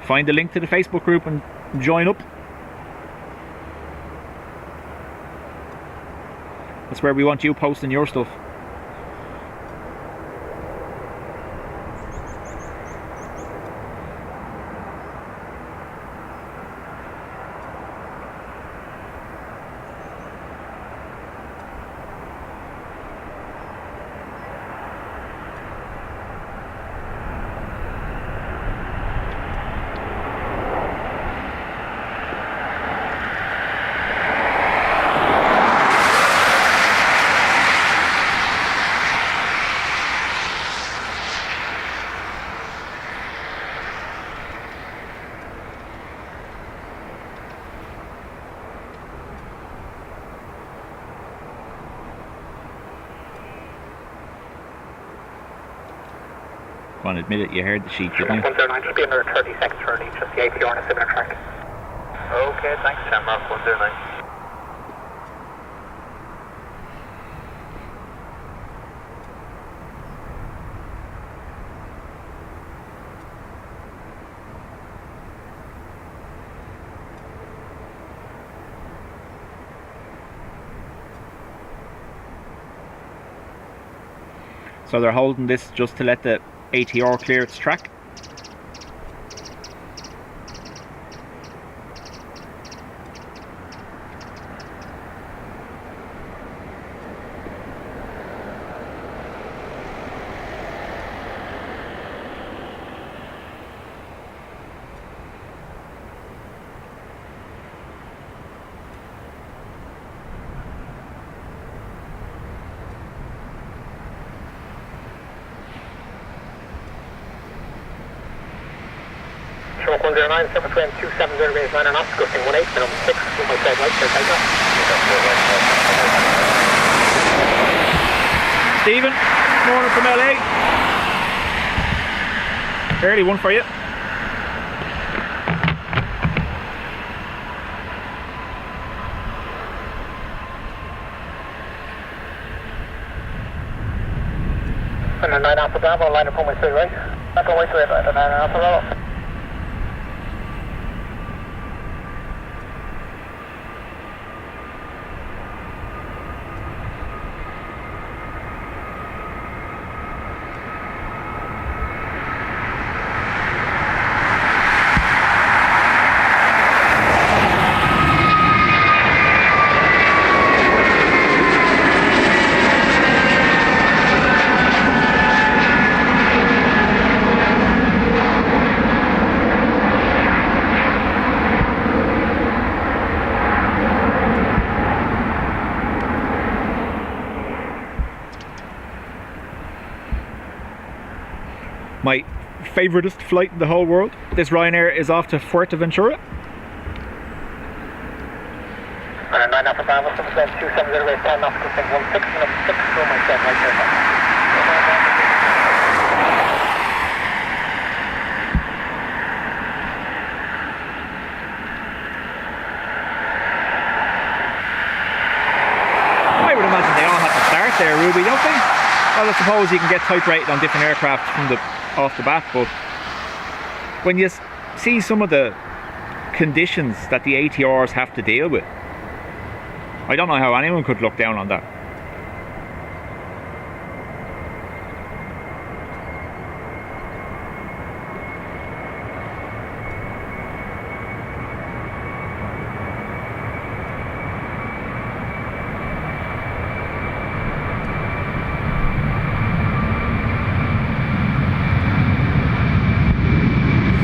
find the link to the Facebook group and join up. That's where we want you posting your stuff. Go on, admit it, you heard the sheet, didn't you? 109, just be another 30 seconds early, just the APR on a similar track. Okay, thanks, Shamrock 109. So they're holding this just to let the ATR clear its track. 6109, Super Twin 270 base 9 knots, gusting 18, minimum 6, with my side right, clear takeoff. Stephen, morning from LA. Early one for you. And a 9 Alpha Bravo, line up on my straight right. That's on my straight right, and 9 Alpha Bravo. My favouriteest flight in the whole world. This Ryanair is off to Fuerteventura. And a 9 Alpha Bravo, Super Twin 270 base 10 knots, gusting 16, minimum 6, with my side right, clear takeoff. I would imagine they all have to start there, Ruby, don't they? Well, I suppose you can get type rated on different aircraft from off the bat, but when you see some of the conditions that the ATRs have to deal with, I don't know how anyone could look down on that.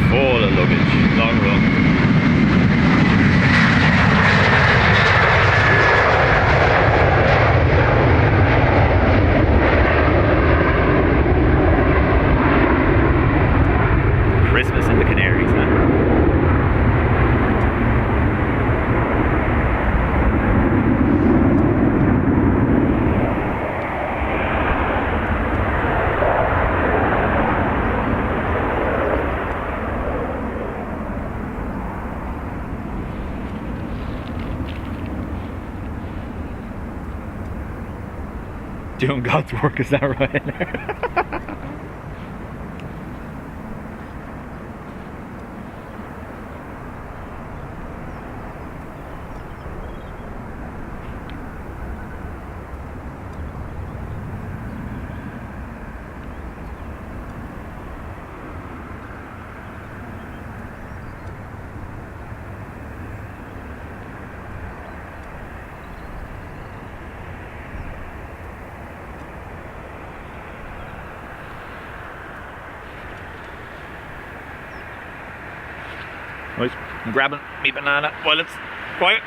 Full of luggage, long run. Christmas in the Canaries, man. Doing God's work, is that right? Right, I'm grabbing me banana while it's quiet.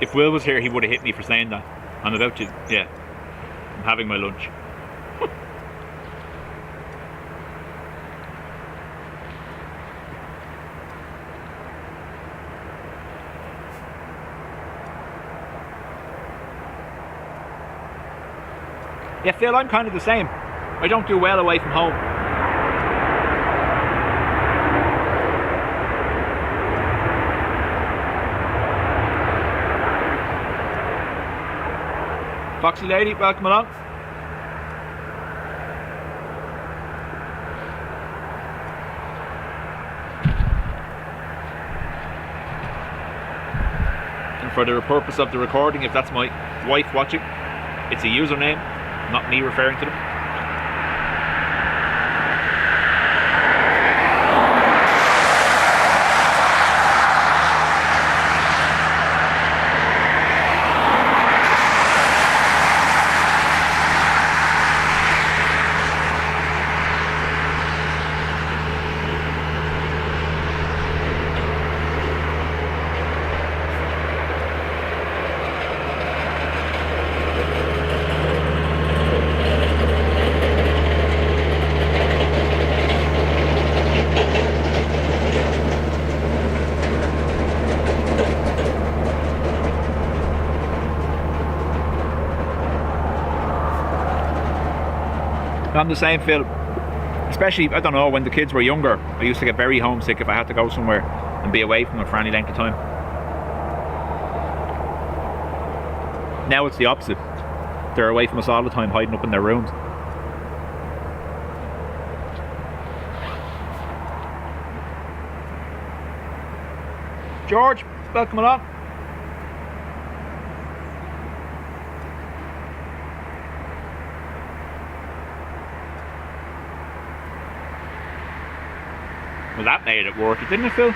If Will was here, he would have hit me for saying that. I'm about to, yeah, I'm having my lunch. Yeah, Phil, I'm kind of the same. I don't do well away from home. Foxy lady, welcome along. And for the purpose of the recording, if that's my wife watching, it's a username, not me referring to them. I'm the same, Phil. Especially, I don't know, when the kids were younger, I used to get very homesick if I had to go somewhere and be away from them for any length of time. Now it's the opposite. They're away from us all the time, hiding up in their rooms. George, welcome along. Well, that made it work, didn't it, Phil?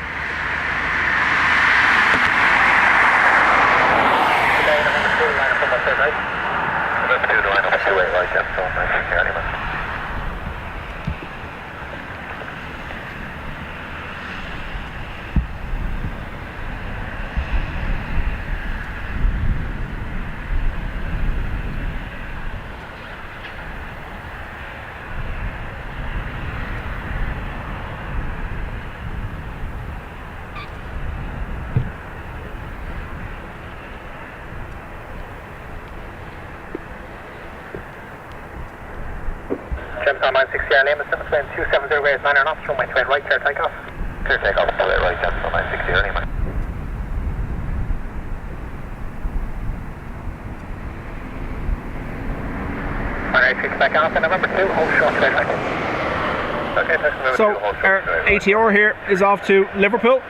Gemstone 960, our name is 270 grades 9 knots, runway 28 right, clear takeoff. Clear takeoff, 28 right, Gemstone 960, our name. Alright, fix back off in November 2, hold short, 28 right. Okay, thanks, November 2, So, hold short, our 28 right. ATR here is off to Liverpool.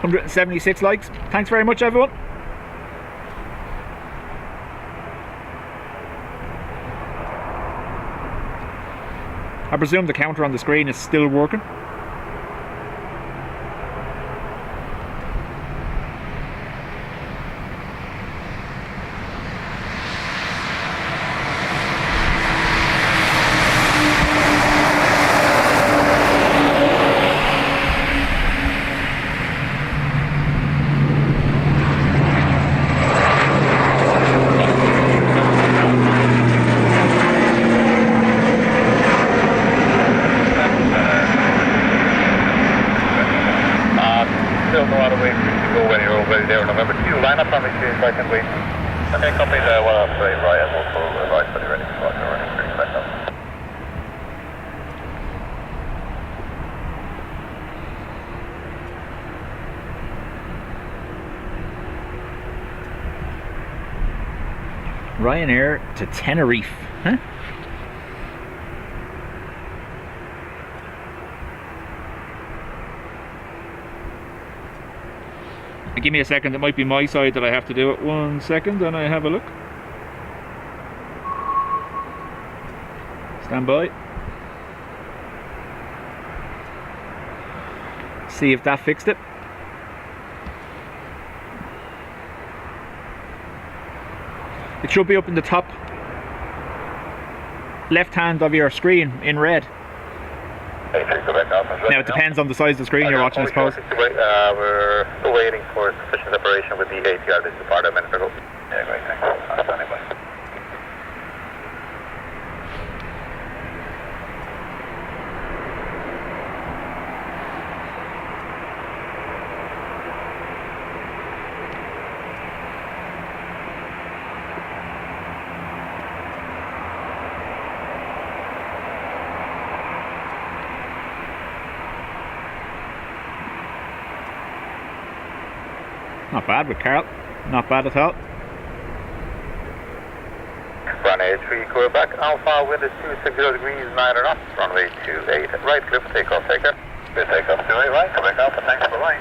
$176 likes. Thanks very much, everyone. I presume the counter on the screen is still working. Still no other way to go when you're already there. November 2, line up on me, I can wait. Okay, copy the 103 right, and we'll pull the right, but you're ready. Roger, ready, back up. Ryanair to Tenerife, huh? Give me a second, it might be my side that I have to do it. 1 second and I have a look. Stand by. See if that fixed it. It should be up in the top left hand of your screen in red. Now it depends on the size of the screen you're watching, I suppose. We're still waiting for sufficient separation with the ATR. This is part of a minute ago. Yeah, great, thanks. I'm standing by. Not bad with Carl. Not bad at all. Runway 3, Quebec, Alpha, wind is 260 degrees, 9 knots, runway 28 right, clear for takeoff, take care. Clear takeoff, 28 right, Quebec Alpha, thanks for the line.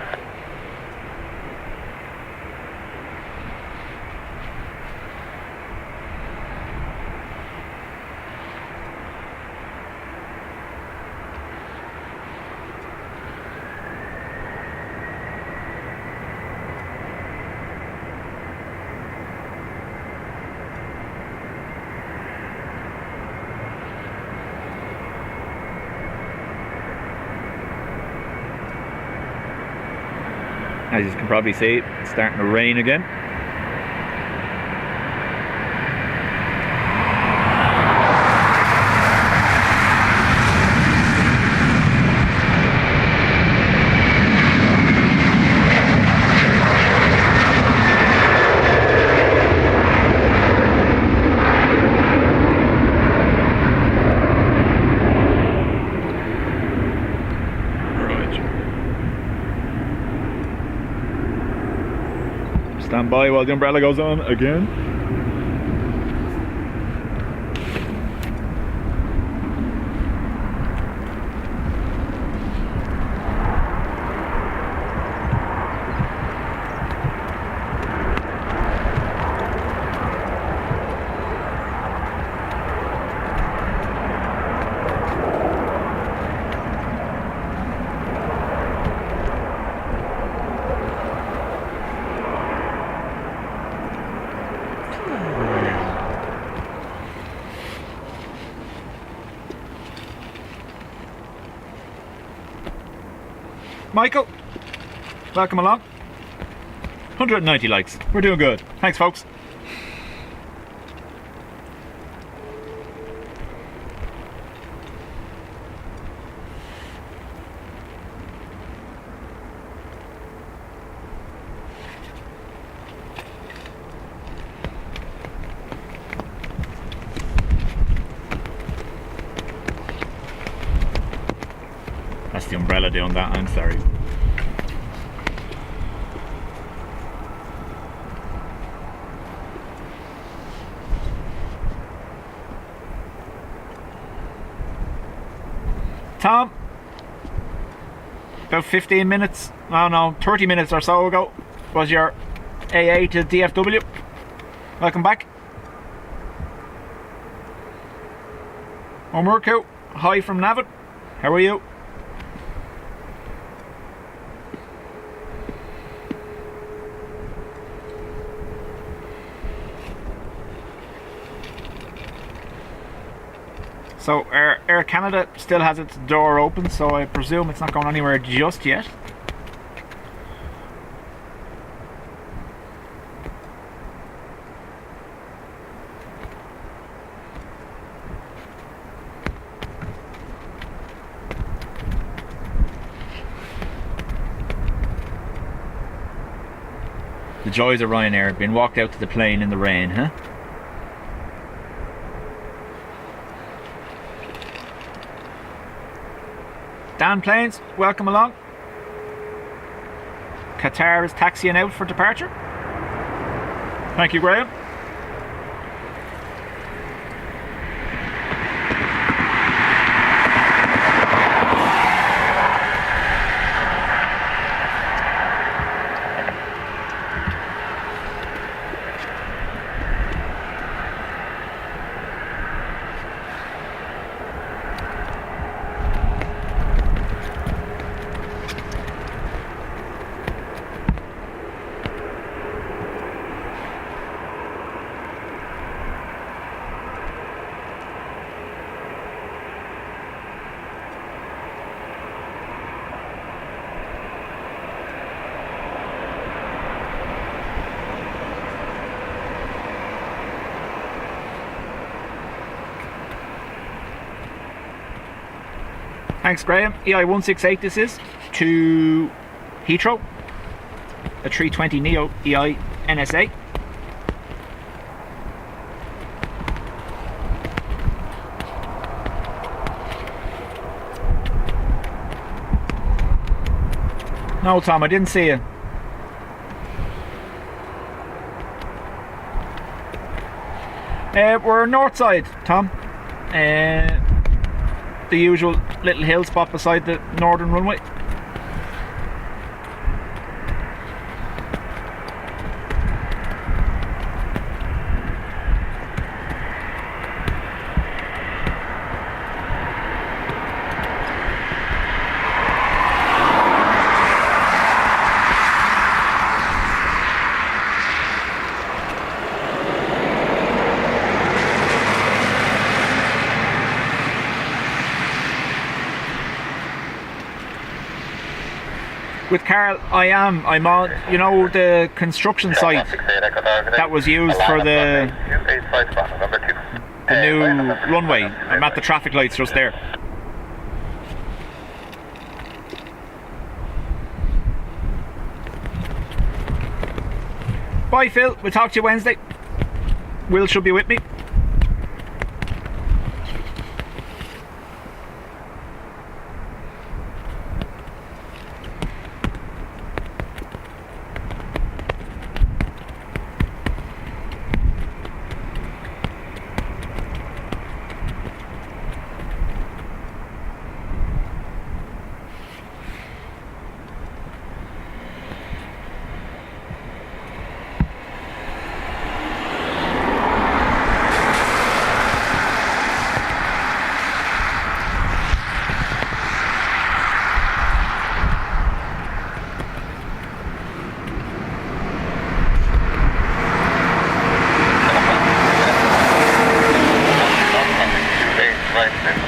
As you can probably see, it's starting to rain again. stand by while the umbrella goes on again. Michael, welcome along. 190 likes. We're doing good. Thanks, folks. That's the umbrella doing that, I'm sorry. Tom, about 15 minutes, oh no, 30 minutes or so ago was your AA to DFW. Welcome back. Omurku, hi from Navan. How are you? So Air Canada still has its door open, so I presume it's not going anywhere just yet. The joys of Ryanair, being walked out to the plane in the rain, huh? Dan Plains, welcome along. Qatar is taxiing out for departure. Thank you, Graham. Thanks, Graham. EI168 this is to Heathrow, a 320 Neo EI NSA. No, Tom, I didn't see you. We're north side, Tom. The usual little hill spot beside the northern runway. With Carl, I'm on, you know, the construction site that was used for the new runway. I'm at the traffic lights just there. Bye, Phil. We'll talk to you Wednesday. Will should be with me.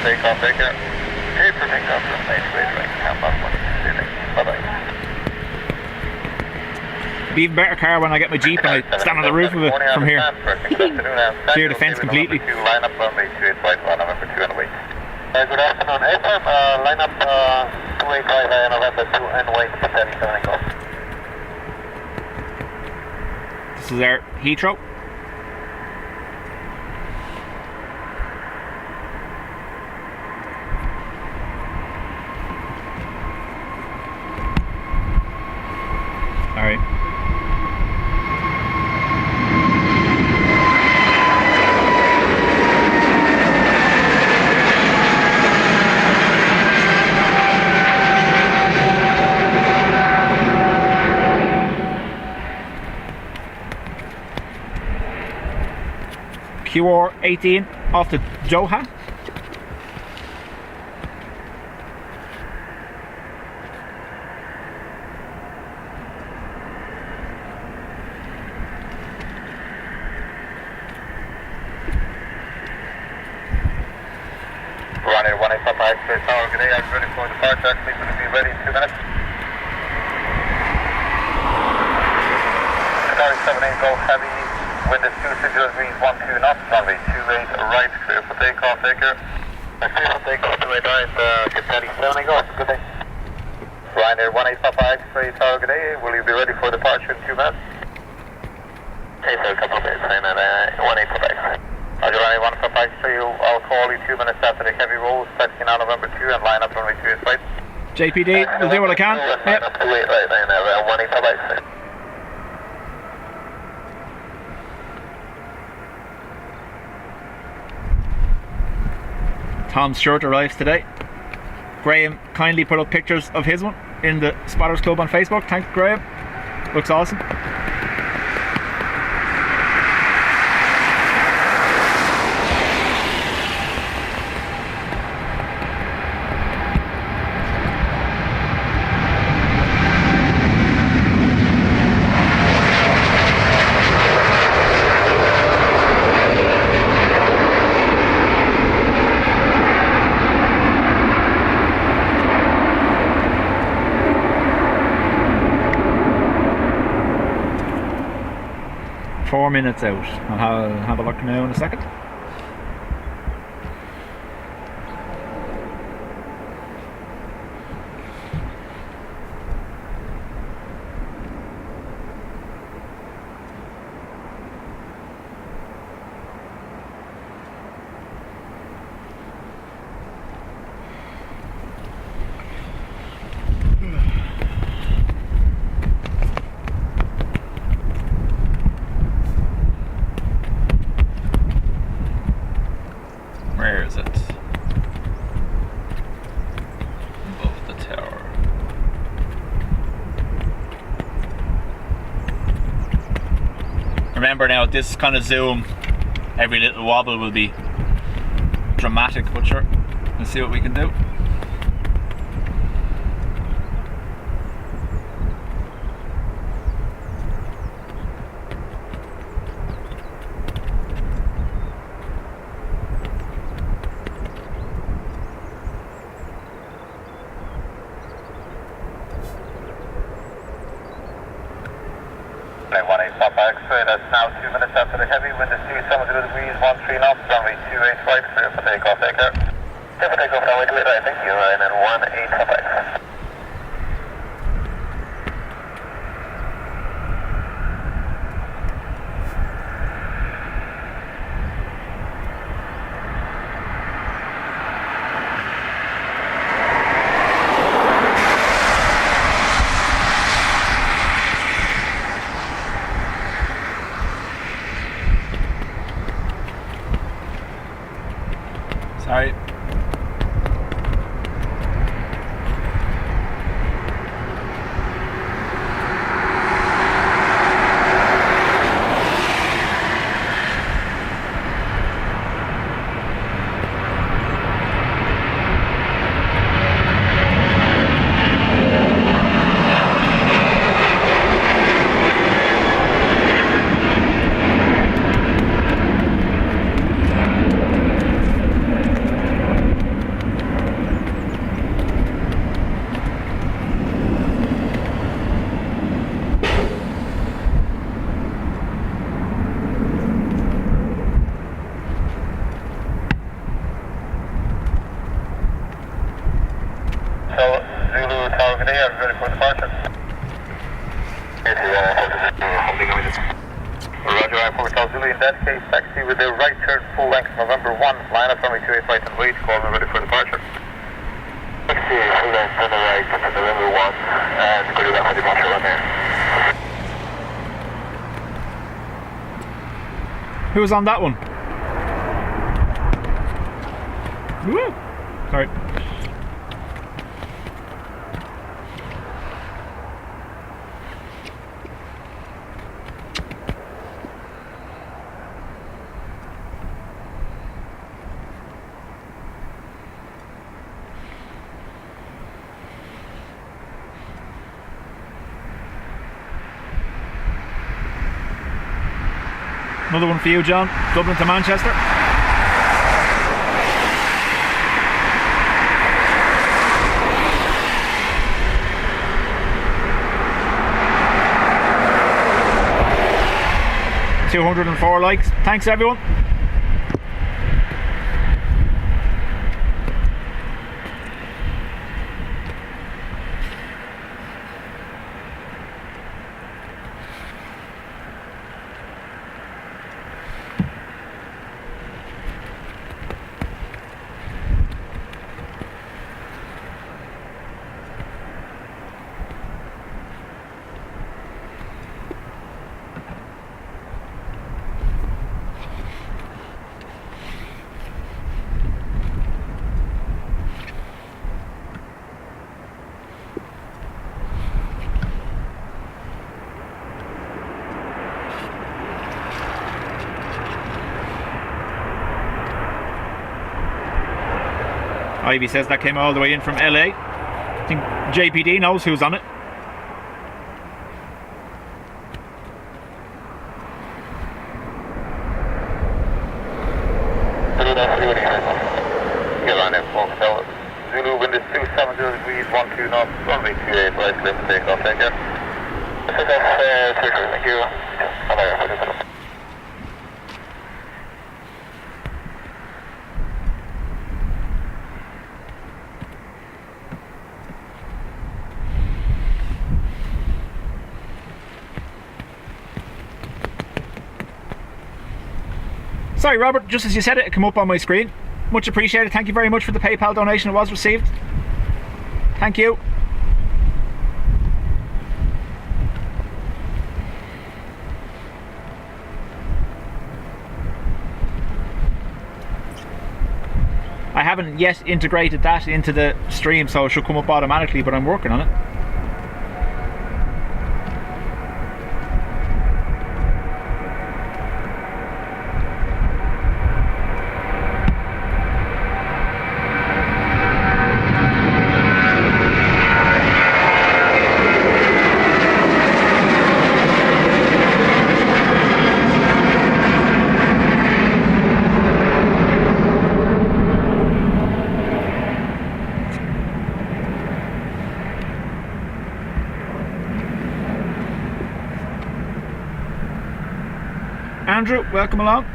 takeoff, take care. Cleared for takeoff, runway 28 right, countback 1, bye-bye. Be even better car when I get my Jeep and I stand on the roof of it from here. Clear the fence completely. Line up runway 28 right, November 2 and wait. Good afternoon, Airport. Line up 285 November 2 and wait for 37 go. This is our Heathrow. Alright. QR18 off to Doha. Runway 1855, straight tower, good day, I'm ready for departure, please will be ready in 2 minutes. Qatari 78 go heavy, wind is 260 degrees, 12 knots, runway 28 right, clear for takeoff, take care. Clear for takeoff, 28 right, Qatari 78 go, good day. Ryanair 1855, straight tower, good day, will you be ready for departure in 2 minutes? Okay, for a couple of minutes, Ryanair 1855. Roger, Ryanair 1853, I'll call you 2 minutes after the heavy rolls, taxiing on November 2 and line up runway 28 right. JPD, will do what I can. Line up 28 right, Ryanair 1855. Tom's shirt arrives today. Graham kindly put up pictures of his one in the Spotters Club on Facebook. Thanks, Graham. Looks awesome. Four minutes out. I'll have a look now in a second. Where is it? Above the tower. Remember now, this kind of zoom, every little wobble will be dramatic, but sure, let's see what we can do. Runway 1855, straight, that's now 2 minutes after the heavy, wind is 270 degrees, 13 knots, runway 28 right, clear for takeoff, take care. Clear for takeoff, runway 28 right, thank you, and then 1855. Sorry. Good day, I'm ready for departure. Roger, I-4 South Zulu. In that case, taxi with the right turn full length November 1, line up runway 28 right and wait, call me ready for departure. Taxi full length on the right, November 1, and good luck for departure on there. Who's on that one? Woo! Sorry. Another one for you, John. Dublin to Manchester. $204 likes. Thanks, everyone. Ivy says that came all the way in from LA. I think JPD knows who's on it. Get on there, folks. Zulu, wind is 270 degrees, 12 knots, runway 28 right, left take off, take care. This is F330, thank you. Sorry, Robert, just as you said it, it came up on my screen. Much appreciated. Thank you very much for the PayPal donation. It was received. Thank you. I haven't yet integrated that into the stream, so it should come up automatically, but I'm working on it. Andrew, welcome along.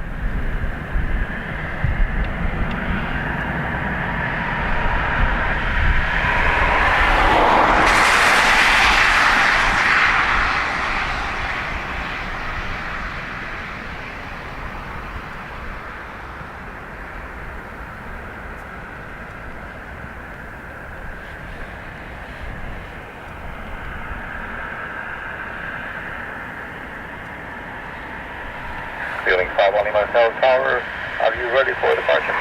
Feeling 510 Marcel Tower, are you ready for departure?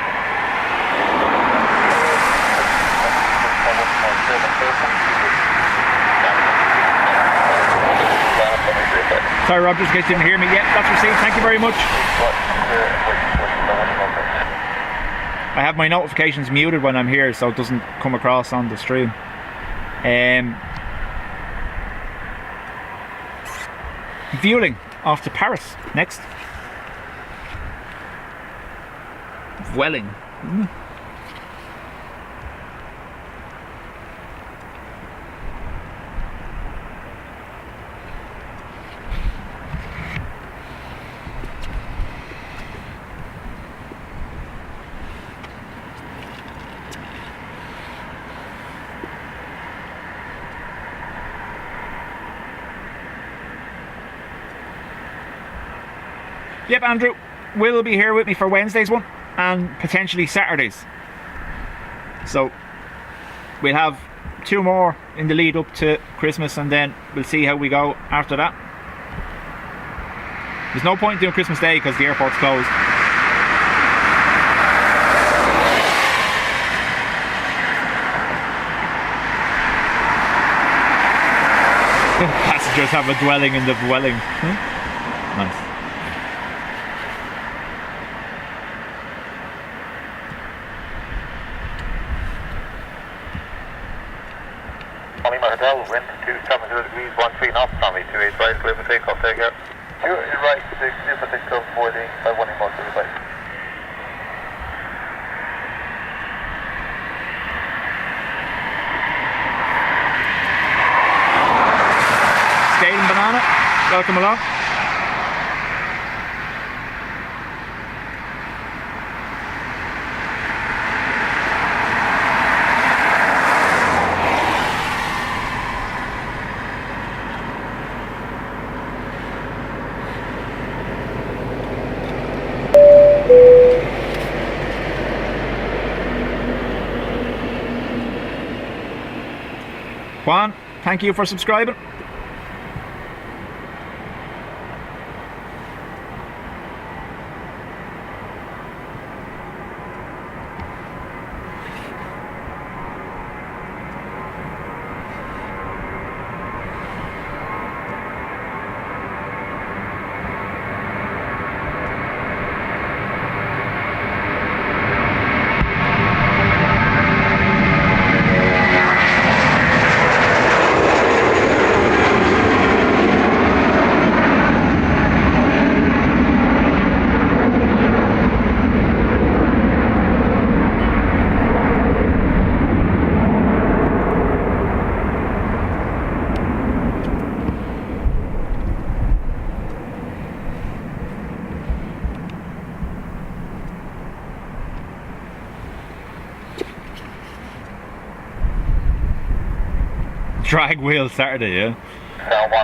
Sorry, Rob, just in case you didn't hear me. Yeah, that's received. Thank you very much. I have my notifications muted when I'm here, so it doesn't come across on the stream. Vueling off to Paris next. Vueling. Yep, Andrew will be here with me for Wednesday's one and potentially Saturdays. So we'll have 2 more in the lead up to Christmas, and then we'll see how we go after that. There's no point doing Christmas Day because the airport's closed. Passengers have a dwelling in the dwelling. Nice. Hotel, wind 270 degrees, 13 knots, only 28 right, clear for takeoff, take care. You're right, 6, clear for takeoff, 40, 51 inbound, 35. Skating Banana, welcome along. Juan, thank you for subscribing. Drag wheel Saturday, yeah.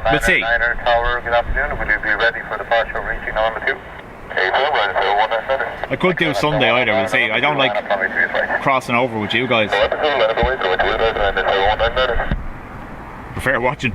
Let's see. Tower, good afternoon. Will you be ready for departure reaching number 2? I could do Sunday either, we'll see. I don't like crossing over with you guys. Prefer watching.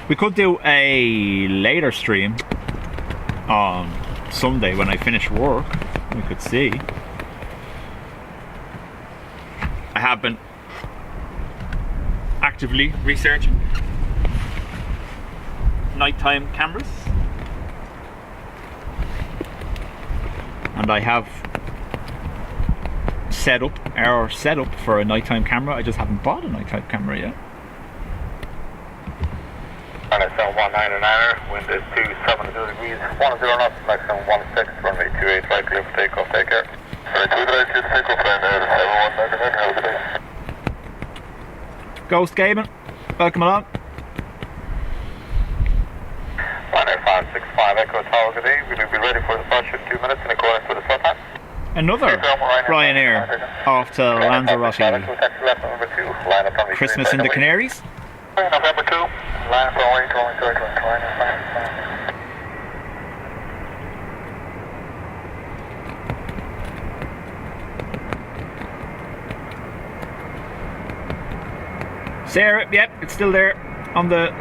We could do a later stream on Sunday when I finish work. We could see. I have been actively researching nighttime cameras, and I have set up our setup for a nighttime camera. I just haven't bought a nighttime camera yet. NSL 199er, wind is 270 degrees, 10 knots, maximum 16, runway 28 right, clear for takeoff, take care. Alright, 2 right, clear for takeoff, and 7199, have a good day. Ghost Gaming, welcome along. Ryanair 565 Echo Tower, good day. Will you be ready for departure in 2 minutes in accordance with the slot time? Another Ryanair off to Lanzarote. Christmas in the Canaries. November 2, line runway, going direct line. Sarah, yep, it's still there on the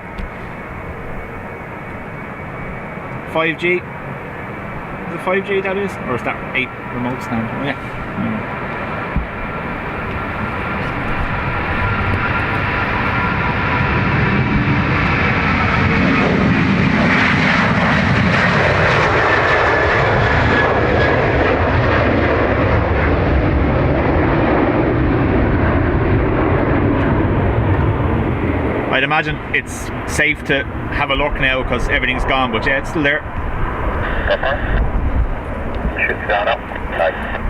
5G. Is it 5G that is? Or is that 8 remote stand? Oh, yeah. I'd imagine it's safe to have a look now because everything's gone, but yeah, it's still there. Should down up. Nice.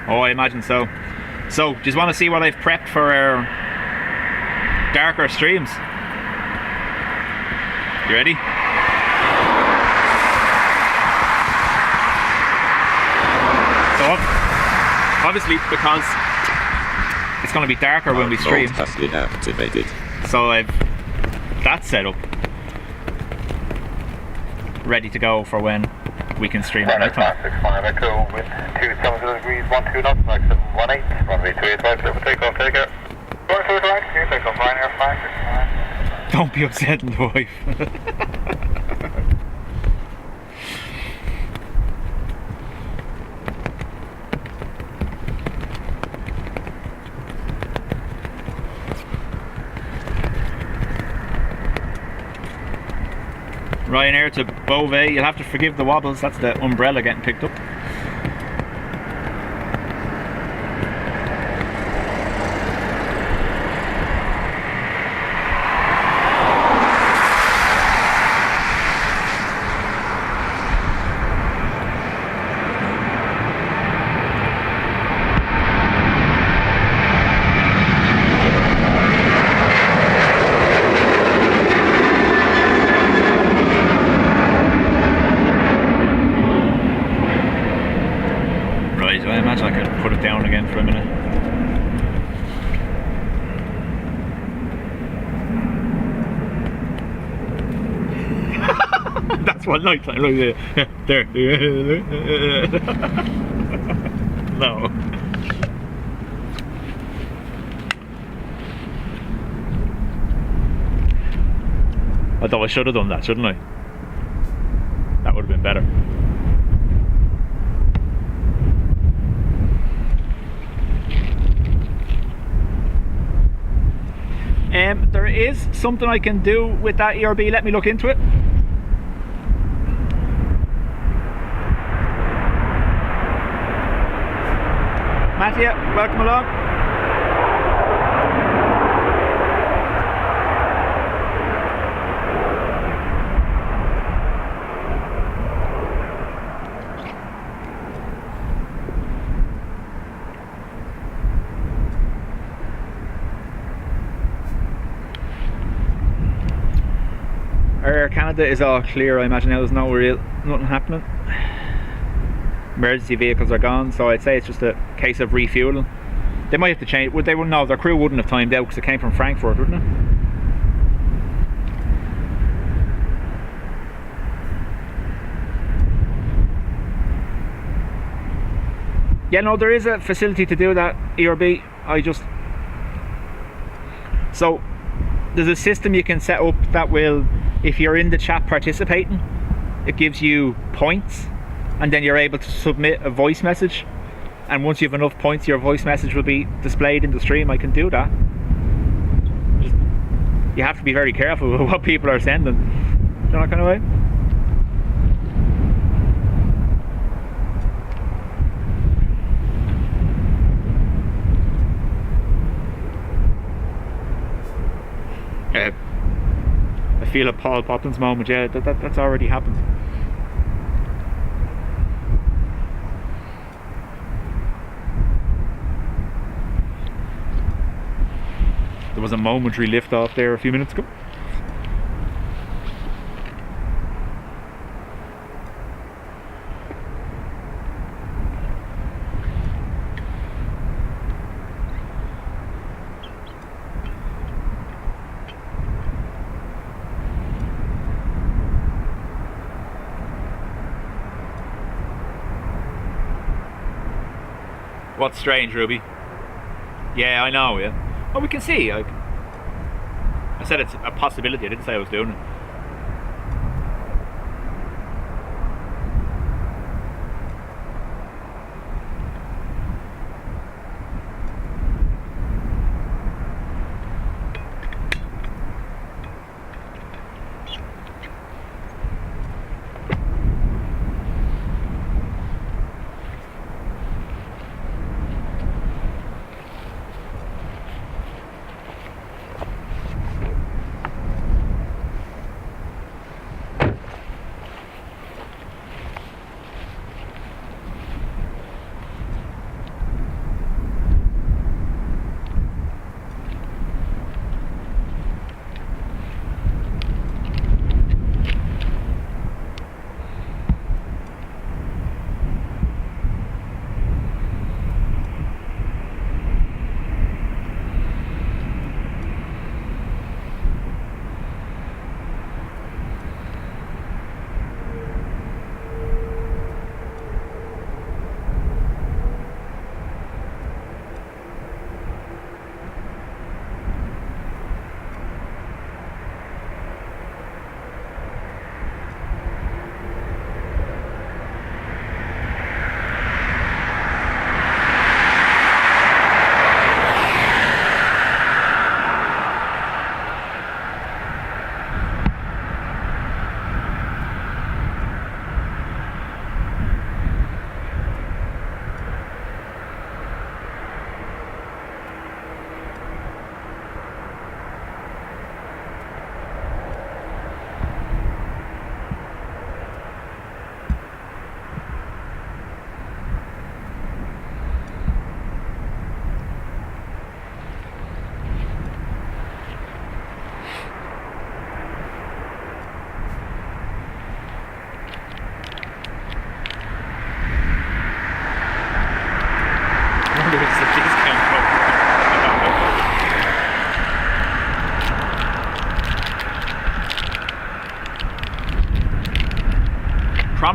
Oh, I imagine so. So, just want to see what I've prepped for our darker streams. You ready? So, obviously, because it's going to be darker when we stream. Activated. So I've that set up, ready to go for when we can stream at night time. 6-5 Echo, wind 270 degrees, 12 knots, maximum 18, runway 285, clear for takeoff, take care. Going through the right, clear takeoff, Ryanair 569. Don't be upsetting the wife. Ryanair to Beauvais, you'll have to forgive the wobbles, that's the umbrella getting picked up. I imagine I could put it down again for a minute. That's what nighttime looks like. There. No. I thought I should have done that, shouldn't I? That would have been better. There is something I can do with that ERB. Let me look into it. Mattia, welcome along. Air Canada is all clear. I imagine now there's nothing happening. Emergency vehicles are gone, so I'd say it's just a case of refueling. They might have to change. They wouldn't know. Their crew wouldn't have timed out because it came from Frankfurt, wouldn't it? Yeah, no, there is a facility to do that, ERB. So there's a system you can set up that will, if you're in the chat participating, it gives you points, and then you're able to submit a voice message, and once you have enough points your voice message will be displayed in the stream. I can do that. You have to be very careful with what people are sending. You know that kind of way? I feel a Paul Poppins moment. Yeah, that's already happened. There was a momentary lift off there a few minutes ago. What's strange, Ruby? Yeah, I know, yeah. Well, we can see. I said it's a possibility. I didn't say I was doing it.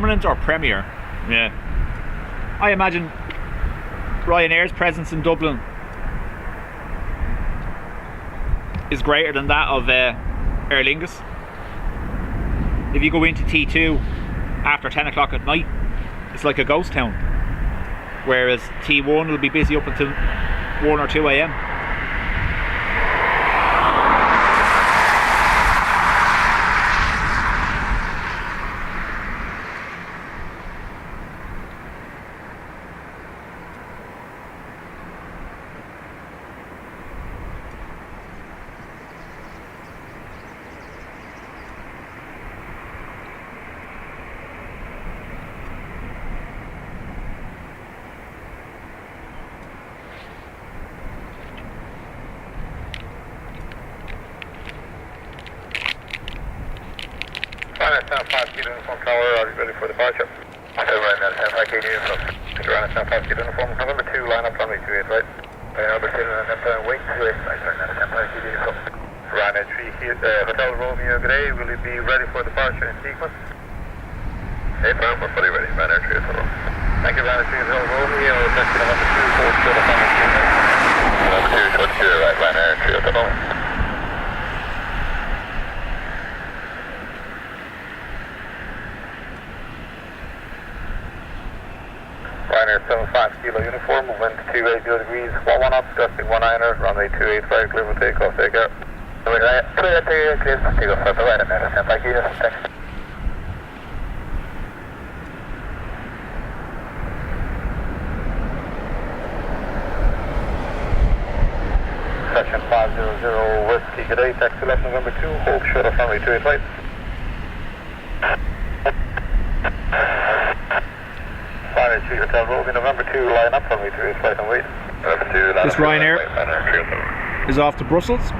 prominent or premier? Yeah. I imagine Ryanair's presence in Dublin is greater than that of Aer Lingus. If you go into T2 after 10 o'clock at night, it's like a ghost town. Whereas T1 will be busy up until 1 or 2 a.m. Stand 5 kilo uniform tower, are you ready for departure? So right now, stand 5 kilo uniform. Around stand 5 kilo uniform, November 2, line up runway 28 right. Number 2, and then wait 28 right, sorry, now stand 5 kilo uniform. Ryanair 3 Hotel Romeo, good day, will you be ready for departure in sequence? Hey, firm, we're fully ready, Ryanair 3 Hotel Romeo. Thank you, Ryanair 3 Hotel Romeo, taxi November 2, hold short of November 2, short to right, Ryanair 3 Hotel Romeo. Ryanair 75 kilo uniform, wind 280 degrees, 11 knots, gusting 19er, runway 285, clear for takeoff, take care. Clear, take off, Ryanair 75 kilo, thanks. Section 500 Whiskey, good day, taxi left November 2, hold short of runway 285. Ryanair 3 Hotel Romeo, November 2, line up runway 285 and wait. November 2, line This up. Ryanair is off to Brussels.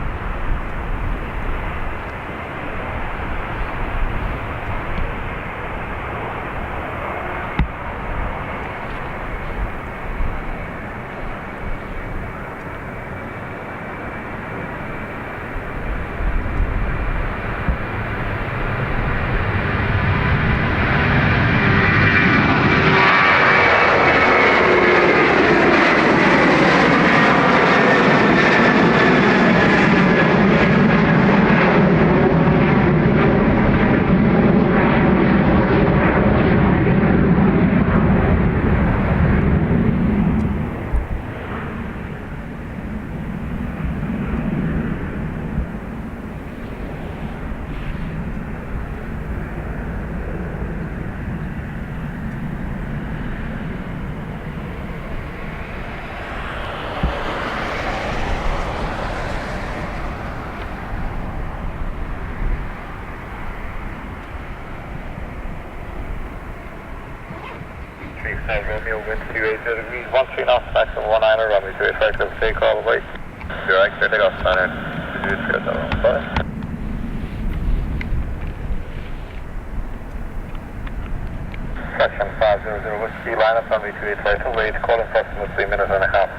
Romeo, wind 280 degrees, 13 knots, maximum 19er, runway 285, clear for takeoff, wait. You're right, clear takeoff, Ryanair 3 Hotel Romeo, bye. Section 500 Whiskey, line up runway 285 to wait, call in approximately 3 minutes and a half.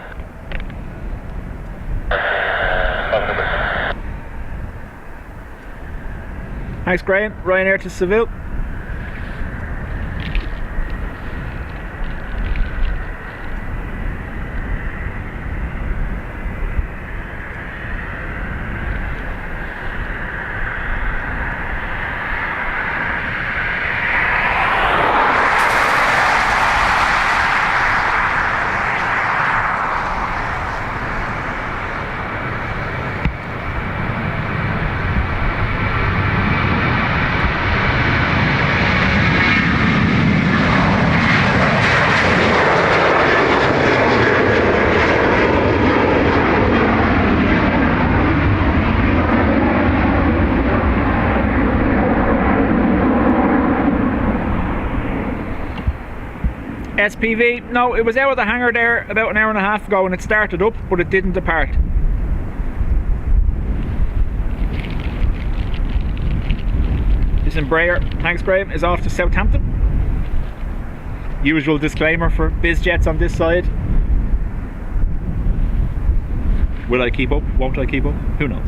Thanks, Graham. Ryanair to Seville. SPV, no, it was out of the hangar there about an hour and a half ago and it started up, but it didn't depart. This Embraer, thanks Graham, is off to Southampton. Usual disclaimer for biz jets on this side. Will I keep up? Won't I keep up? Who knows?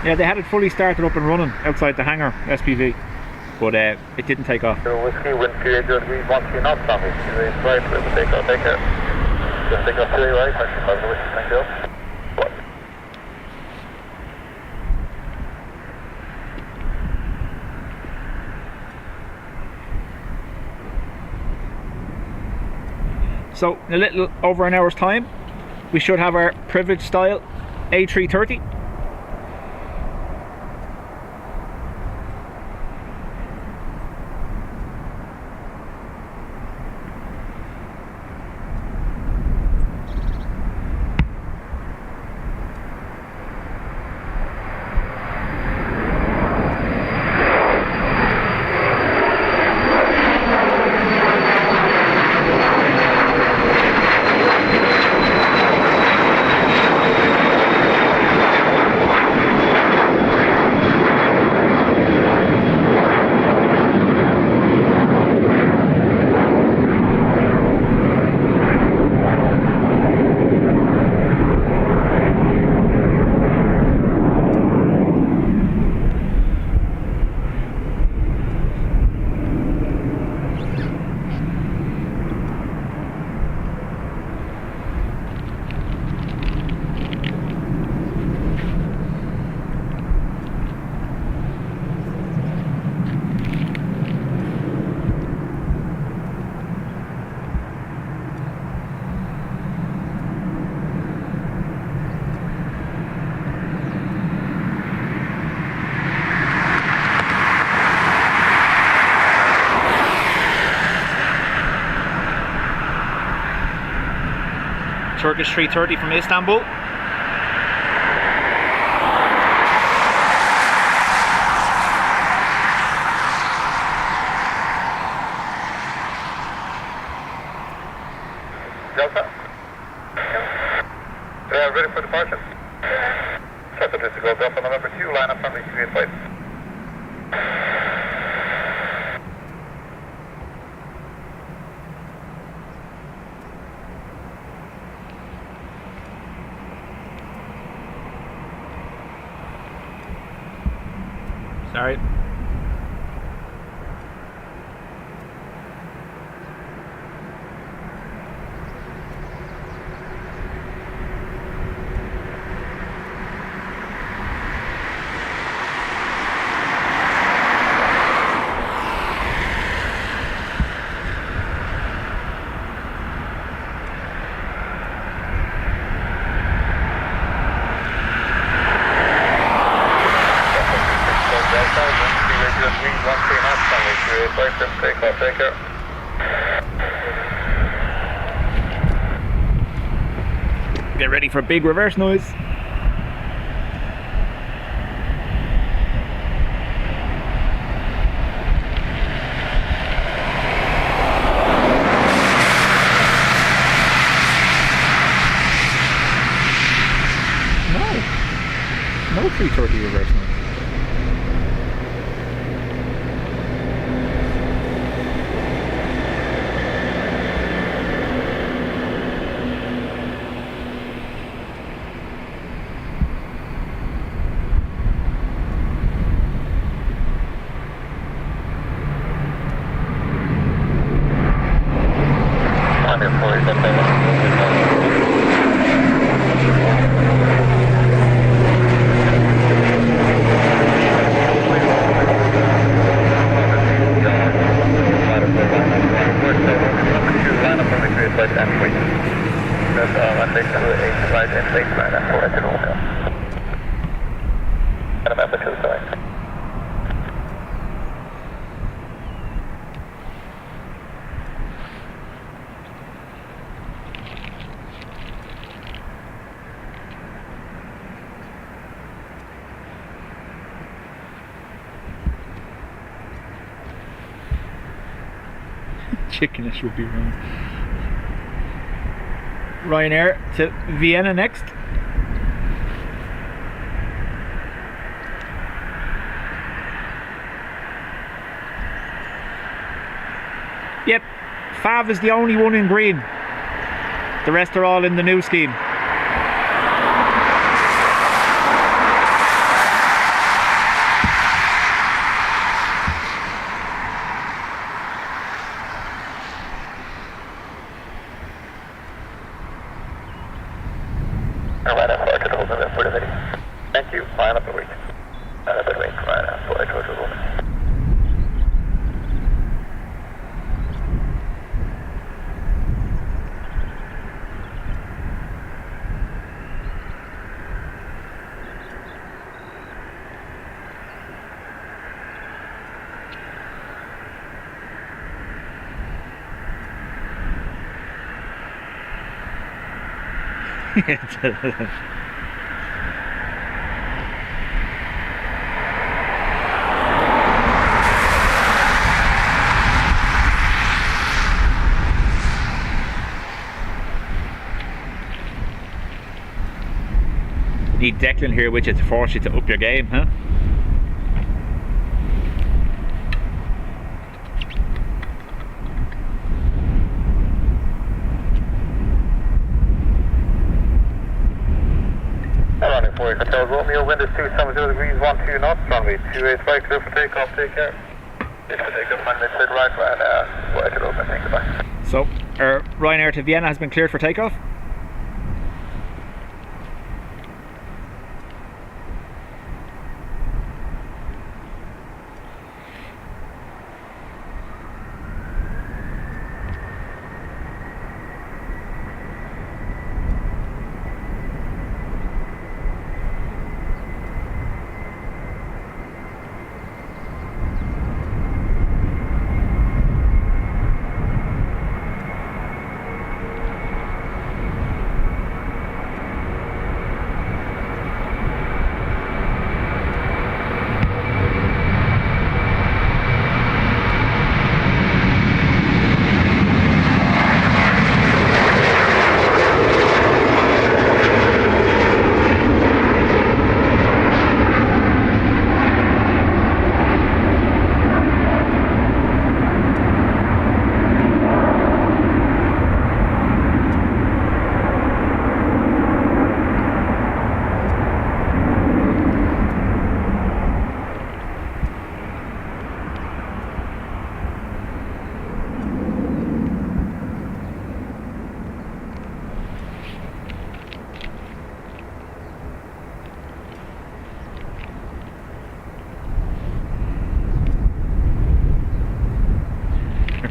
Yeah, they had it fully started up and running outside the hangar, SPV, but it didn't take off. Whiskey, wind speed 80 degrees, 1 knots, Tommy. Right, take off, take care. Just take off to the right, actually, by the way, thank you. So in a little over an hour's time, we should have our privilege style A330. Turkish 330 from Istanbul. Delta? Yeah, ready for departure. Delta to go Delta November 2, line up friendly 385. Sorry. Take care. Get ready for a big reverse noise. No 330 reverse noise. Chickenish would be wrong. Ryanair to Vienna next. Yep, Fav is the only one in green. The rest are all in the new scheme. Need Declan here with you to force you to up your game, huh? Runway 4 Hotel Romeo, wind is 270 degrees, 12 knots, runway 285, clear for takeoff, take care. Clear for takeoff, man, let's right, and we'll exit open, thank you, bye. So, Ryanair to Vienna has been cleared for takeoff.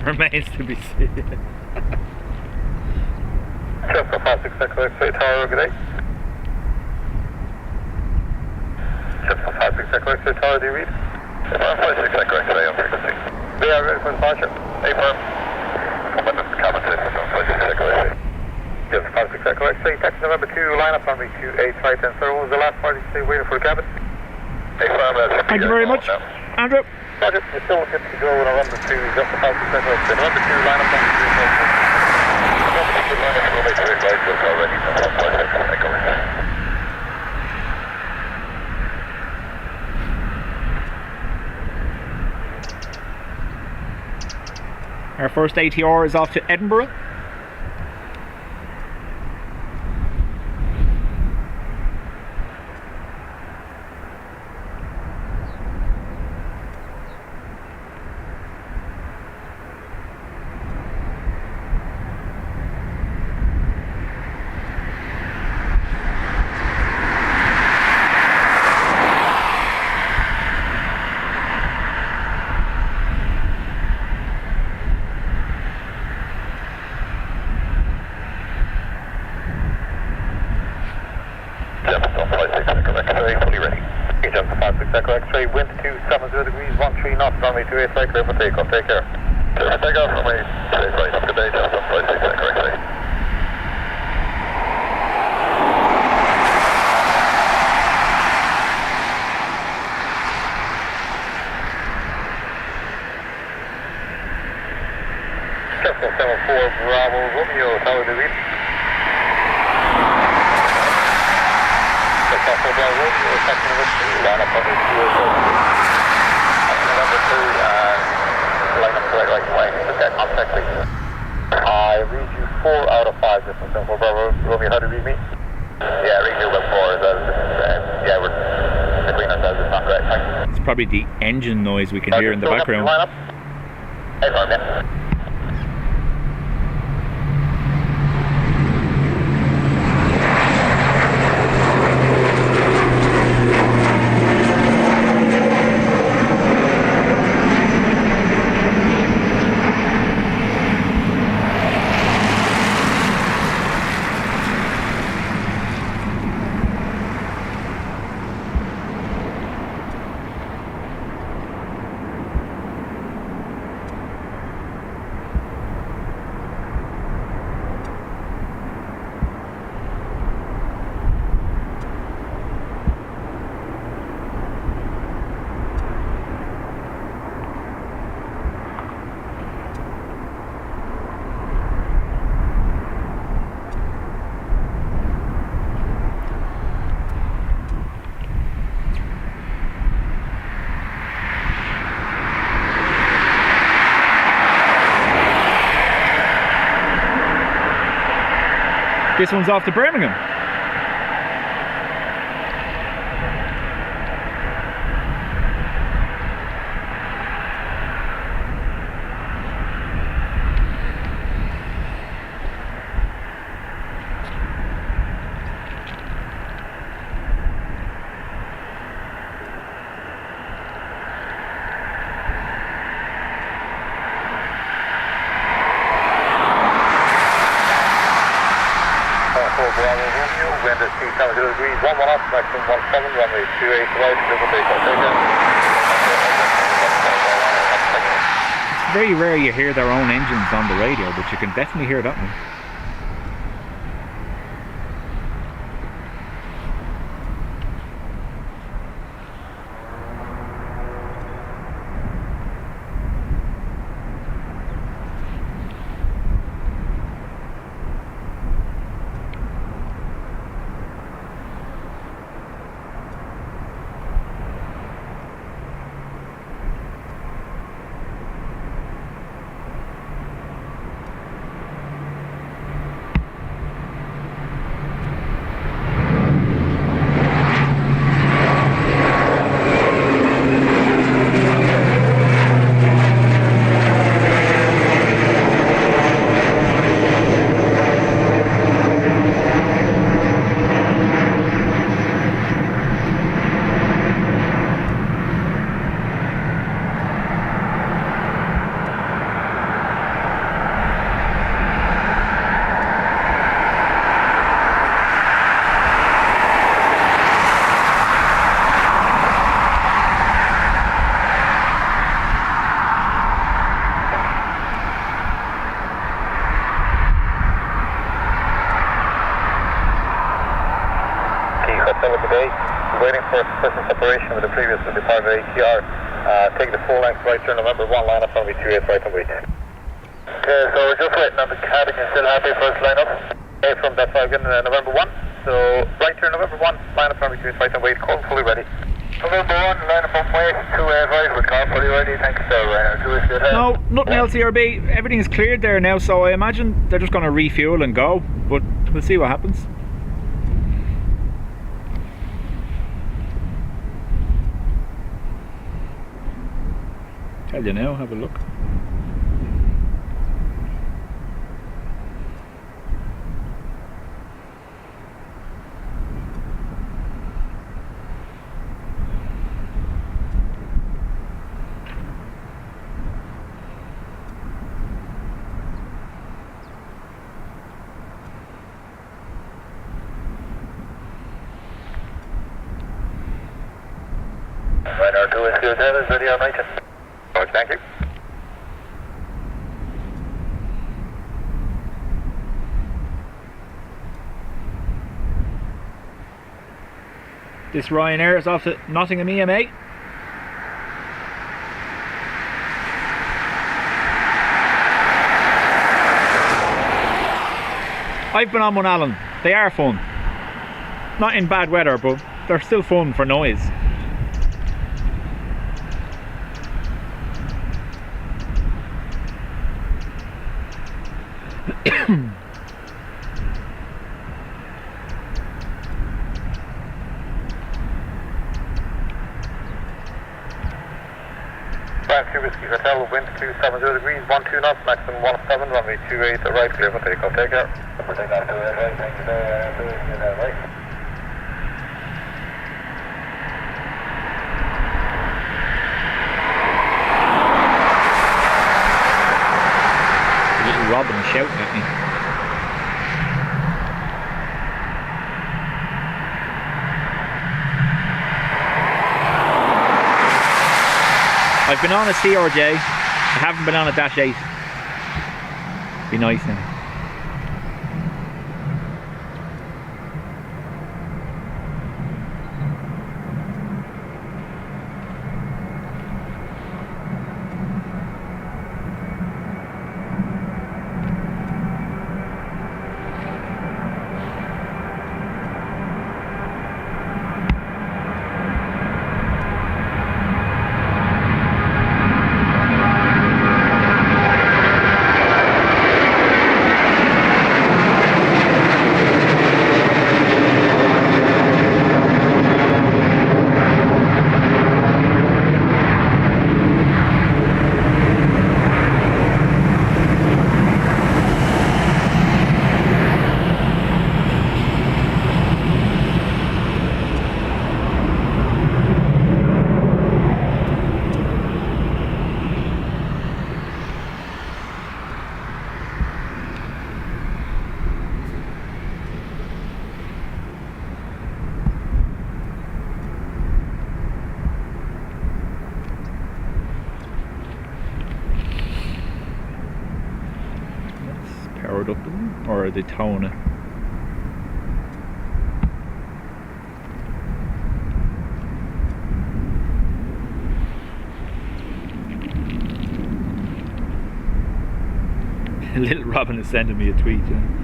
Remains to be seen. Just for 56 X-ray tower, good day. Just for 56 X-ray tower, do you read? 56 X-ray on frequency. They are ready for departure. Affirm. Momentum cabin system on 56 X-ray. Just for 56 X-ray, taxi November 2, line up runway 28 right, and sir, what was the last party stay waiting for the cabin? Affirm, that's Thank you very much, Andrew. Roger, we're still good to go on November 2, just for 56 X-ray. November 2, line up runway 28 right. Runway 28 right, just already. 156 X-ray. Our first ATR is off to Edinburgh. X-ray, wind 270 degrees, 13 knots, runway 28 right, clear for takeoff, take care. Clear for takeoff, runway 28 right, have a good day, just on 56 X-ray. Just on 74 Bravo, Romeo, tower to read. Just on 4 Bravo, Romeo, taxi number 2, line up runway 207. Number 2, line up correct right away, just get contact please. I read you 4 out of 5, just on 4 Bravo, Romeo, how do you read me? Yeah, read you about 4 as well, yeah, we're agreeing ourselves, it's not correct, thanks. It's probably the engine noise we can hear in the background. Line up. Hey, yeah. This one's off to Birmingham. Wind at 270 degrees, 11 up, maximum 17, runway 28 right, double takeoff, take care. It's very rare you hear their own engines on the radio, but you can definitely hear that one. Waiting for person separation with the previous with the part of ATR. Take the full length right turn November 1, line up runway 28 right and wait. Okay, so we're just waiting on the cabin. You're still happy for us to line up? Okay, from that wagon November 1. So right turn November 1, line up runway 28 right and wait. Call fully ready. November 1, line up on way 28 right with car fully ready. Thanks, sir. Right, 2 is good. No, nothing else, ERB. Everything's cleared there now, so I imagine they're just going to refuel and go. But we'll see what happens. Tell you now, have a look. Right, our 2 is good. Is ready on right. Thank you. This Ryanair is off at Nottingham EMA. I've been on one, Alan. They are fun. Not in bad weather, but they're still fun for noise. Whiskey Hotel, wind 270 degrees, 12 knots, maximum 17, runway 28 right, clear for takeoff, take care. For takeoff to right, thank you very much, right. Little Robin shouting at me. I've been on a CRJ, I haven't been on a Dash 8. Be nice now. or are they towing it? Little Robin is sending me a tweet. Yeah.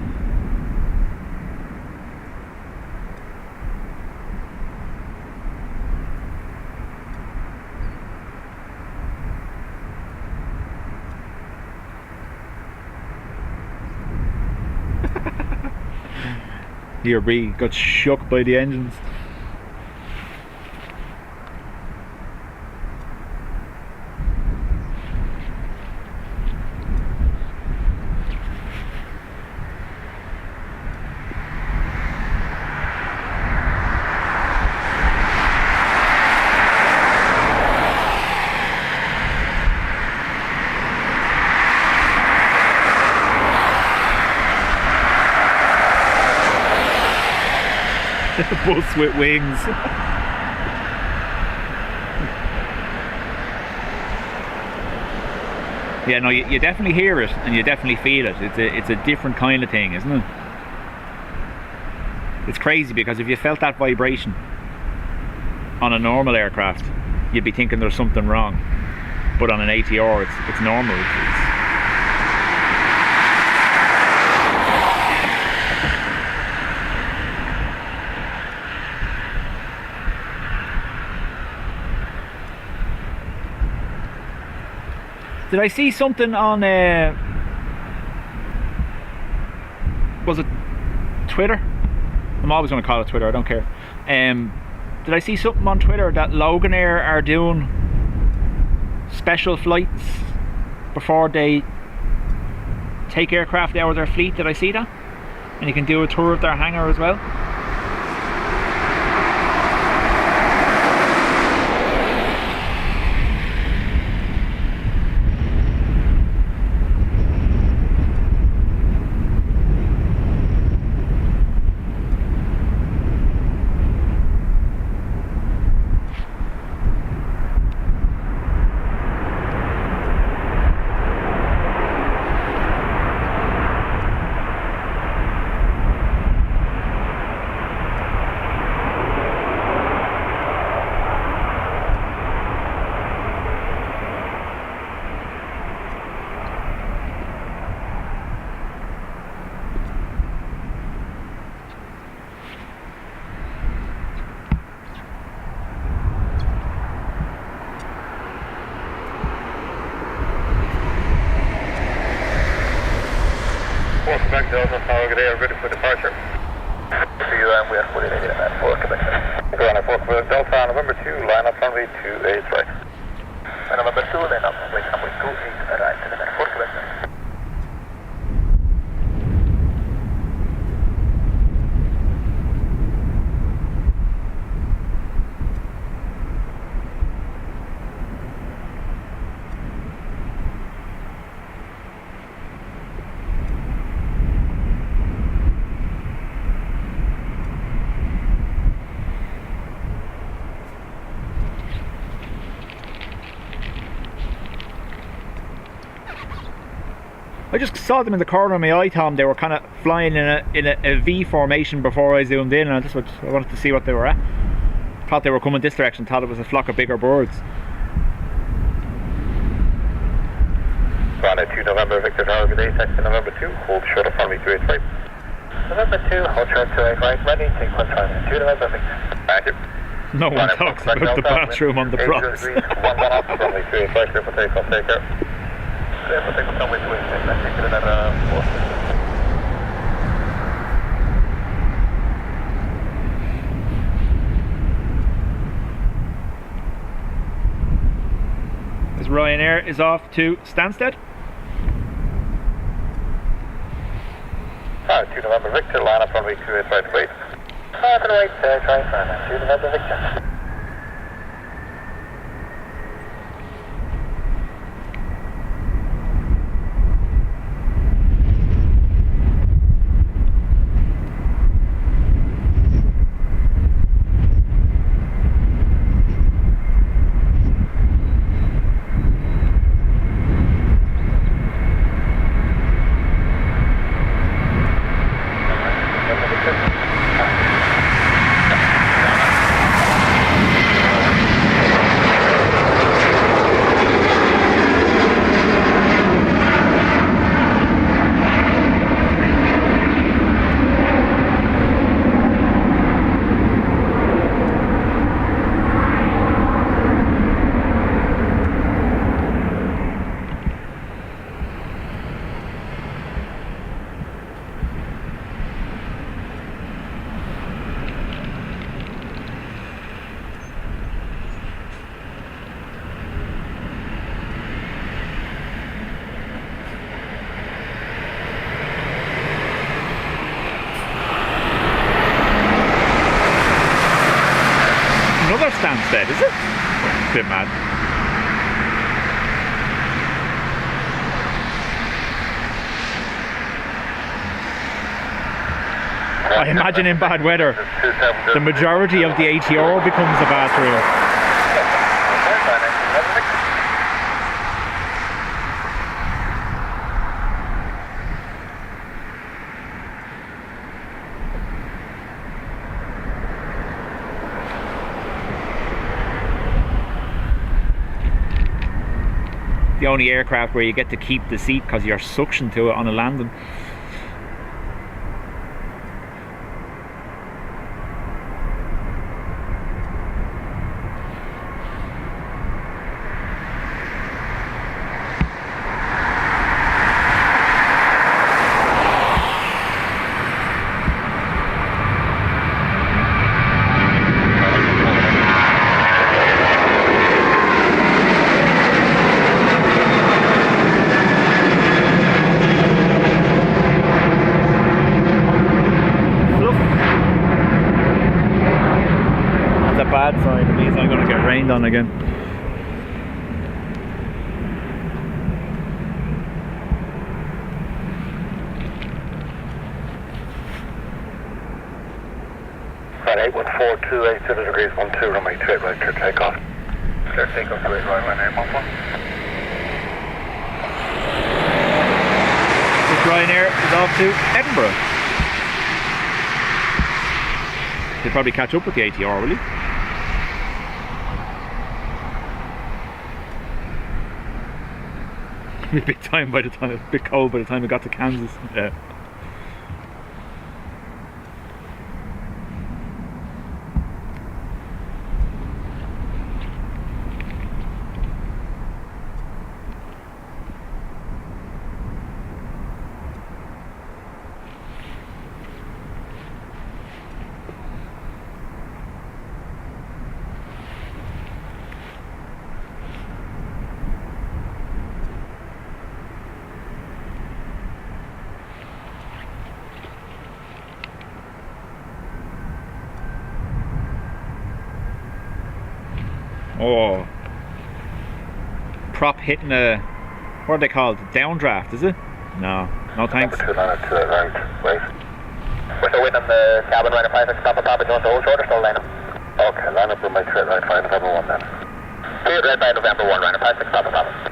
Here, B got shook by the engines. Bus with wings. Yeah, no, you definitely hear it and you definitely feel it. It's a different kind of thing, isn't it? It's crazy because if you felt that vibration on a normal aircraft, you'd be thinking there's something wrong. But on an ATR, it's normal. Did I see something on, was it Twitter? I'm always going to call it Twitter, I don't care. Did I see something on Twitter that Logan Air are doing special flights before they take aircraft out of their fleet? Did I see that? And you can do a tour of their hangar as well. Quebec Delta, Tower, good day, ready for departure. See you, we are fully negative at 4 Quebec. Go on at 4 Quebec Delta, November 2, line up runway 28 right. November 2, line up runway 28 right, to the 4 Quebec. I just saw them in the corner of my eye, Tom. They were kind of flying in a V formation before I zoomed in, and I wanted to see what they were at. Thought they were coming this direction, thought it was a flock of bigger birds. Ground at 2 November, Victor Tower, good day, taxi November 2, hold short of runway 285. November 2, hold short 285, ready, take 1 time, 2 November, Victor. Thank you. No one talks about the bathroom on the props. 1 off, runway 285, clear for takeoff, take care. Clear for takeoff, runway 285, let's take it another 4. Ryanair is off to Stansted. 2 November Victor, line up runway 285 wait. To the right, try and 2 November Victor. Is it? It's a bit mad. I imagine in bad weather, the majority of the ATR becomes a bathroom. The only aircraft where you get to keep the seat because you're suctioned to it on a landing. Bad sign, it means I'm going to get rained on again. Right, 81428 degrees 12, runway 28 right, clear takeoff. Clear takeoff to 8 right, runway 811. This Ryanair is off to Edinburgh. He'll probably catch up with the ATR, will he? A bit time by the time, a bit cold by the time we got to Kansas. Yeah. Oh, prop hitting a, what are they called? Downdraft, is it? No, no thanks. Number 2 line to the right, wait. We're still waiting on the cabin line of 5 stop at Papa. Do you want to hold short or still line up? Okay, line up with my straight right, 5 November 1 then. 2 red by November 1, line of 5 stop at Papa.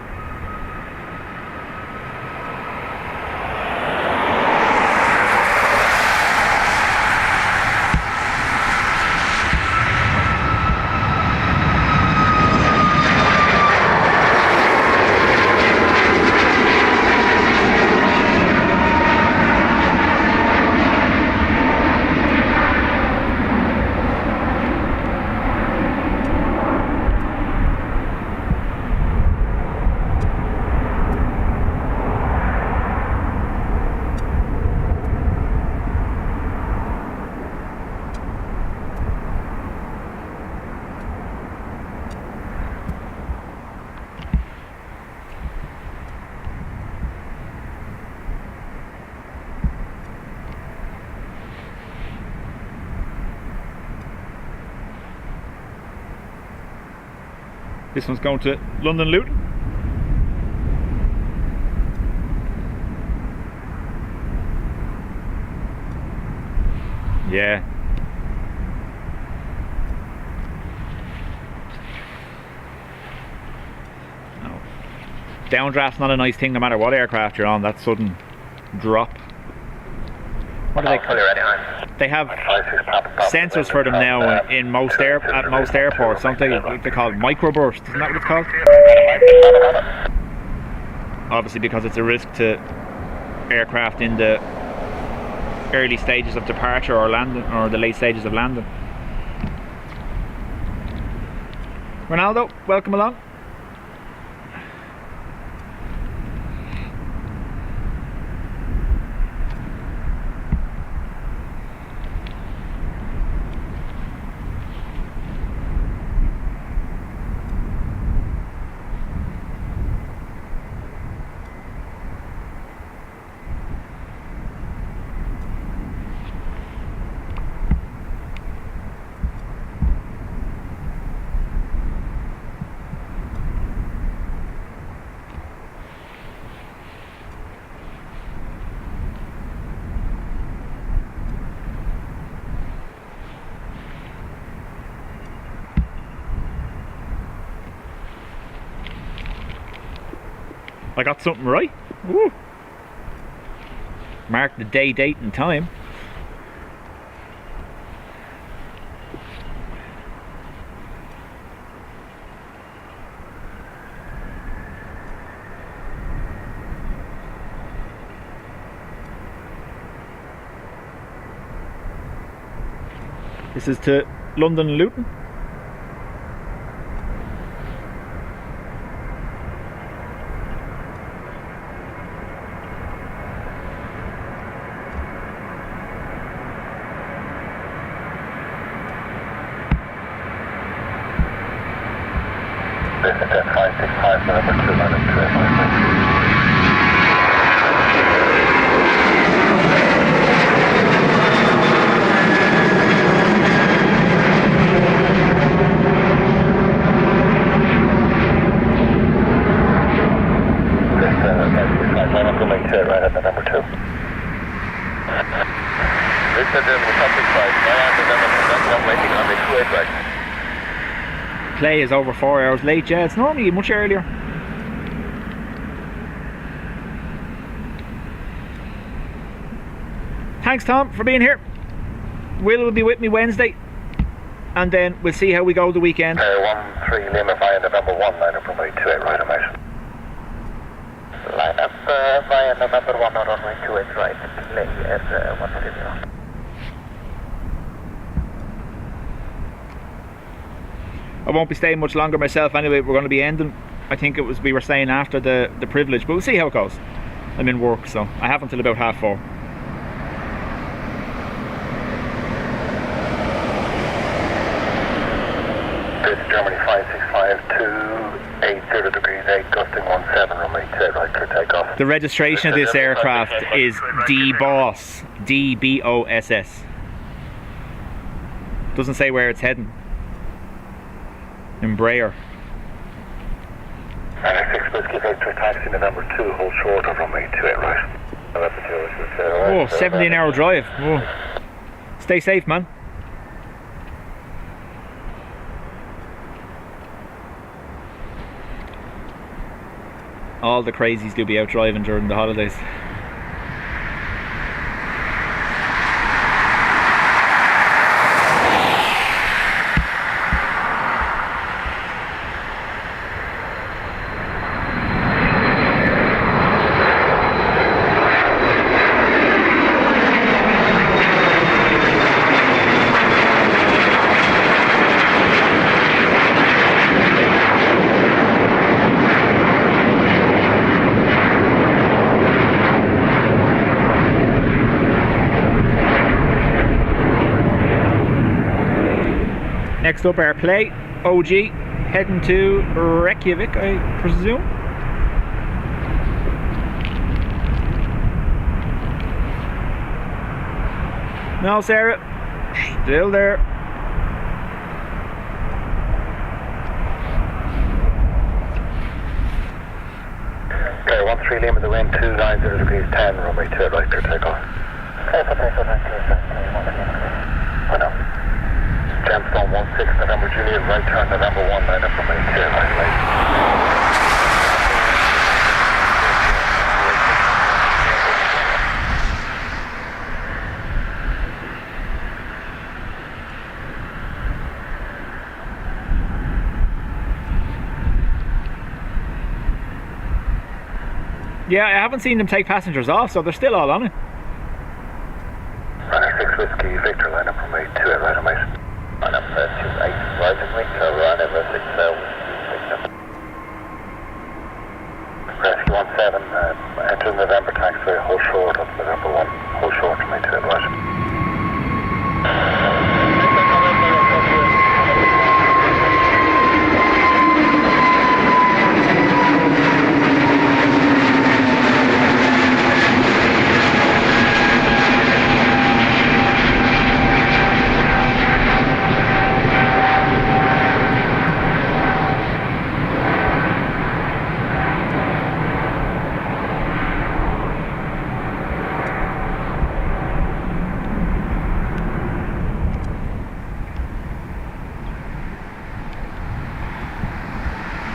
This one's going to London Luton. Yeah. No. Downdraft's not a nice thing no matter what aircraft you're on, that sudden drop. What do they call it? They have sensors for them now in most at most airports, don't they? They're called microburst, isn't that what it's called? Obviously because it's a risk to aircraft in the early stages of departure or landing, or the late stages of landing. Ronaldo, welcome along. I got something right. Woo. Mark the day, date and time. This is to London and Luton. This is 565, number 2, running 285. Right at the number 2. This is Germany, traffic flight. I'm waiting on the 28 right. Play is over 4 hours late, yeah, it's normally much earlier. Thanks Tom for being here. Will be with me Wednesday and then we'll see how we go the weekend. 13 Lima via November 1, line up runway 28 right, amazing. Line up via November 1 on runway 28 right, play at 130. I won't be staying much longer myself anyway. We're going to be ending, I think it was, we were saying after the privilege, but we'll see how it goes. I'm in work, so I have until about 4:30. This is Germany 565 280 degrees 8, gusting 17, runway 28 right, clear takeoff. The registration of this aircraft is DBOSS, D-B-O-S-S. Doesn't say where it's heading. Embraer. 96 Whiskey Victor, taxi November 2, hold short of runway 28 right. Oh, 17-hour drive. Oh. Stay safe, man. All the crazies do be out driving during the holidays. Next up our play, OG, heading to Reykjavik, I presume. No, Sarah, still there. Okay, 13 Lima, the wind 290 degrees 10, runway 28 right, clear takeoff. I know. Gemstone 16 November Juliet, right turn November 1, line up from 28 right. Yeah, I haven't seen them take passengers off, so they're still all on it. 96 Whiskey Victor, line up from 28 right, amazing. Line up 28 right, Victor, line up 6 Rescue 17, enter November taxiway, hold short of November 1, hold short from 28 right.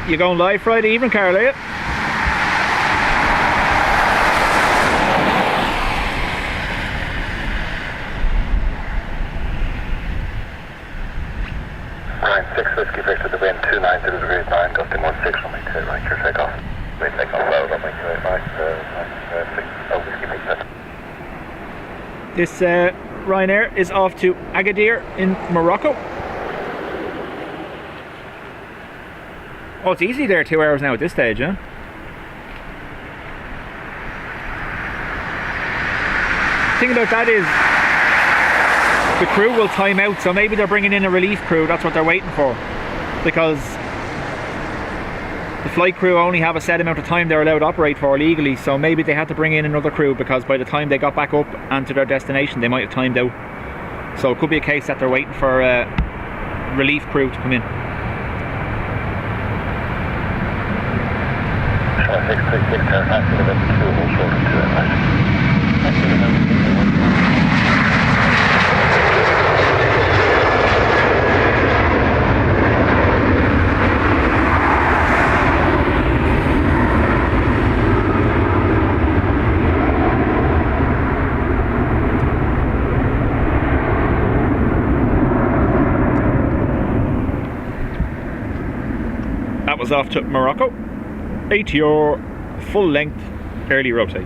You going live Friday evening, Carl, are you? 6, runway 28 right, clear takeoff. Clear takeoff, runway 28 right, whiskey pizza. This Ryanair is off to Agadir in Morocco. Oh, it's easy there, 2 hours now at this stage, huh? The thing about that is the crew will time out, so maybe they're bringing in a relief crew. That's what they're waiting for, because the flight crew only have a set amount of time they're allowed to operate for legally, so maybe they had to bring in another crew because by the time they got back up and to their destination they might have timed out. So it could be a case that they're waiting for a relief crew to come in. 636, turn back to the 2, hold short of 2 at right. That was off to Morocco. ATR, full length, early rotate.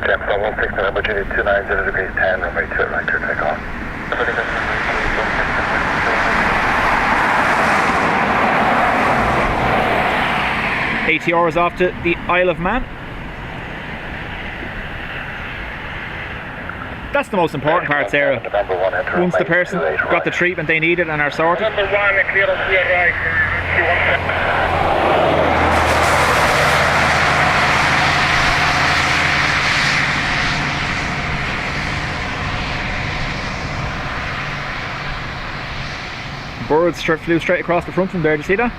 Jam 16 November, Judy 290 degrees 10, runway 28 right, clear takeoff. ATR is off to the Isle of Man. That's the most important part, Sarah. Once the person got the treatment they needed and are sorted. Number 1, clear on clear right. Birds flew straight across the front from there. Did you see that?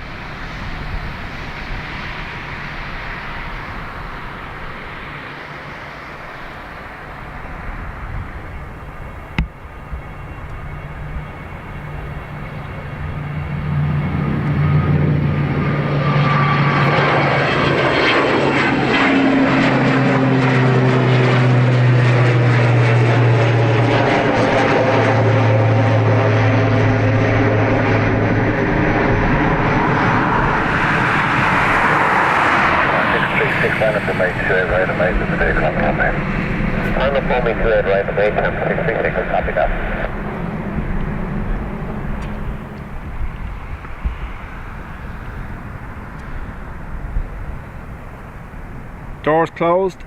Doors closed,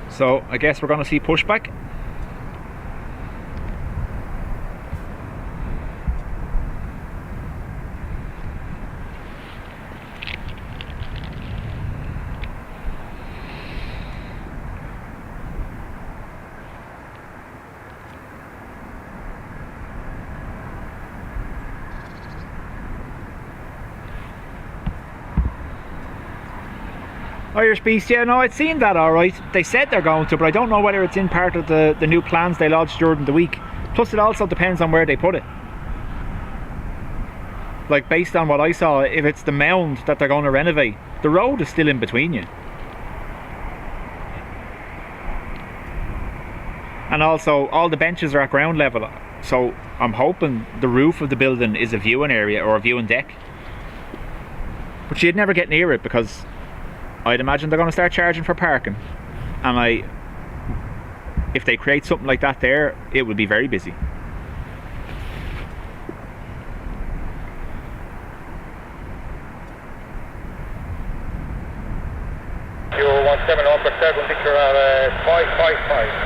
so I guess we're going to see pushback. Irish Beast, yeah, no, I'd seen that alright. They said they're going to, but I don't know whether it's in part of the new plans they lodged during the week. Plus it also depends on where they put it. Like, based on what I saw, if it's the mound that they're going to renovate, the road is still in between you. And also, all the benches are at ground level, so I'm hoping the roof of the building is a viewing area or a viewing deck. But you'd never get near it because I'd imagine they're going to start charging for parking, and if they create something like that there, it would be very busy.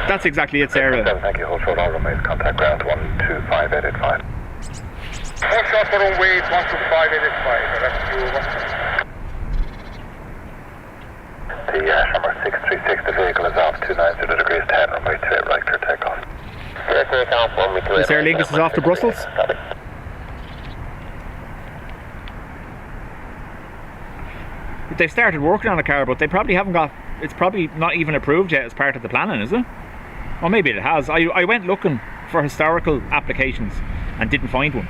That's exactly it, Sarah. Thank you, hold short, all remains contact ground 12585. Hold short for runway 12585, that's you. The number 636, the vehicle is off 290 degrees 10, runway 28 right, clear takeoff. Clear takeoff, runway 28 This Aer Lingus is off to Brussels. They've started working on a car, but they probably haven't got, it's probably not even approved yet as part of the planning, is it? Or maybe it has. I went looking for historical applications and didn't find one.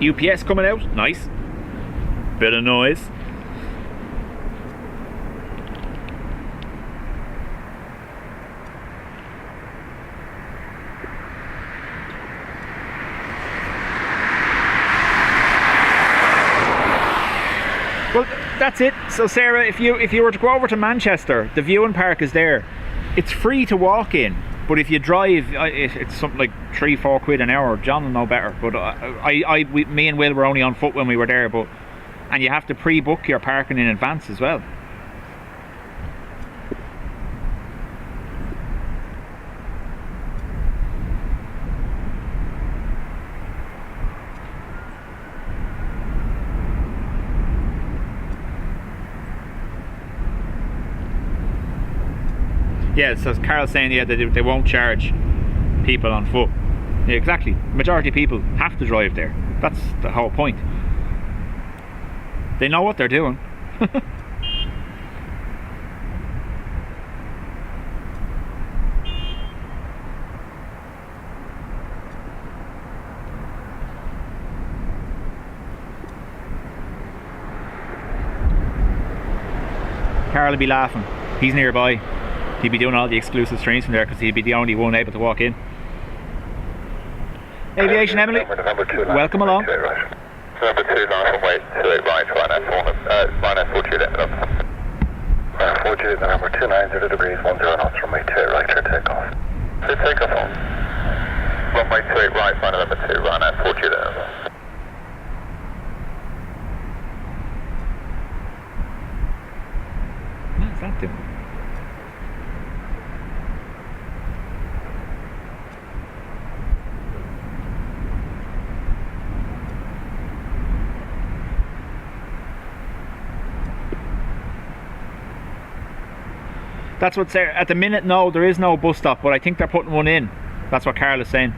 UPS coming out, nice. Bit of noise. Well, that's it. So Sarah, if you were to go over to Manchester, the viewing park is there. It's free to walk in, but if you drive, it's something like 3-4 quid an hour. John will know better. But me and Will were only on foot when we were there. And you have to pre-book your parking in advance as well. Yeah, so Carol's saying, yeah, they won't charge people on foot. Yeah, exactly. Majority of people have to drive there. That's the whole point. They know what they're doing. Carol will be laughing. He's nearby. He'd be doing all the exclusive streams from there because he'd be the only one able to walk in. Aviation Emily, welcome along. Number 2, line from weight 28 right, minus 48 ended up. 48, number 290 degrees, 10 knots from weight 28 right, clear takeoff. Clear takeoff on. Runway 28 right, final number 2, minus 48 ended up. What is that doing? That's what's there. At the minute, no, there is no bus stop, but I think they're putting one in. That's what Carl is saying.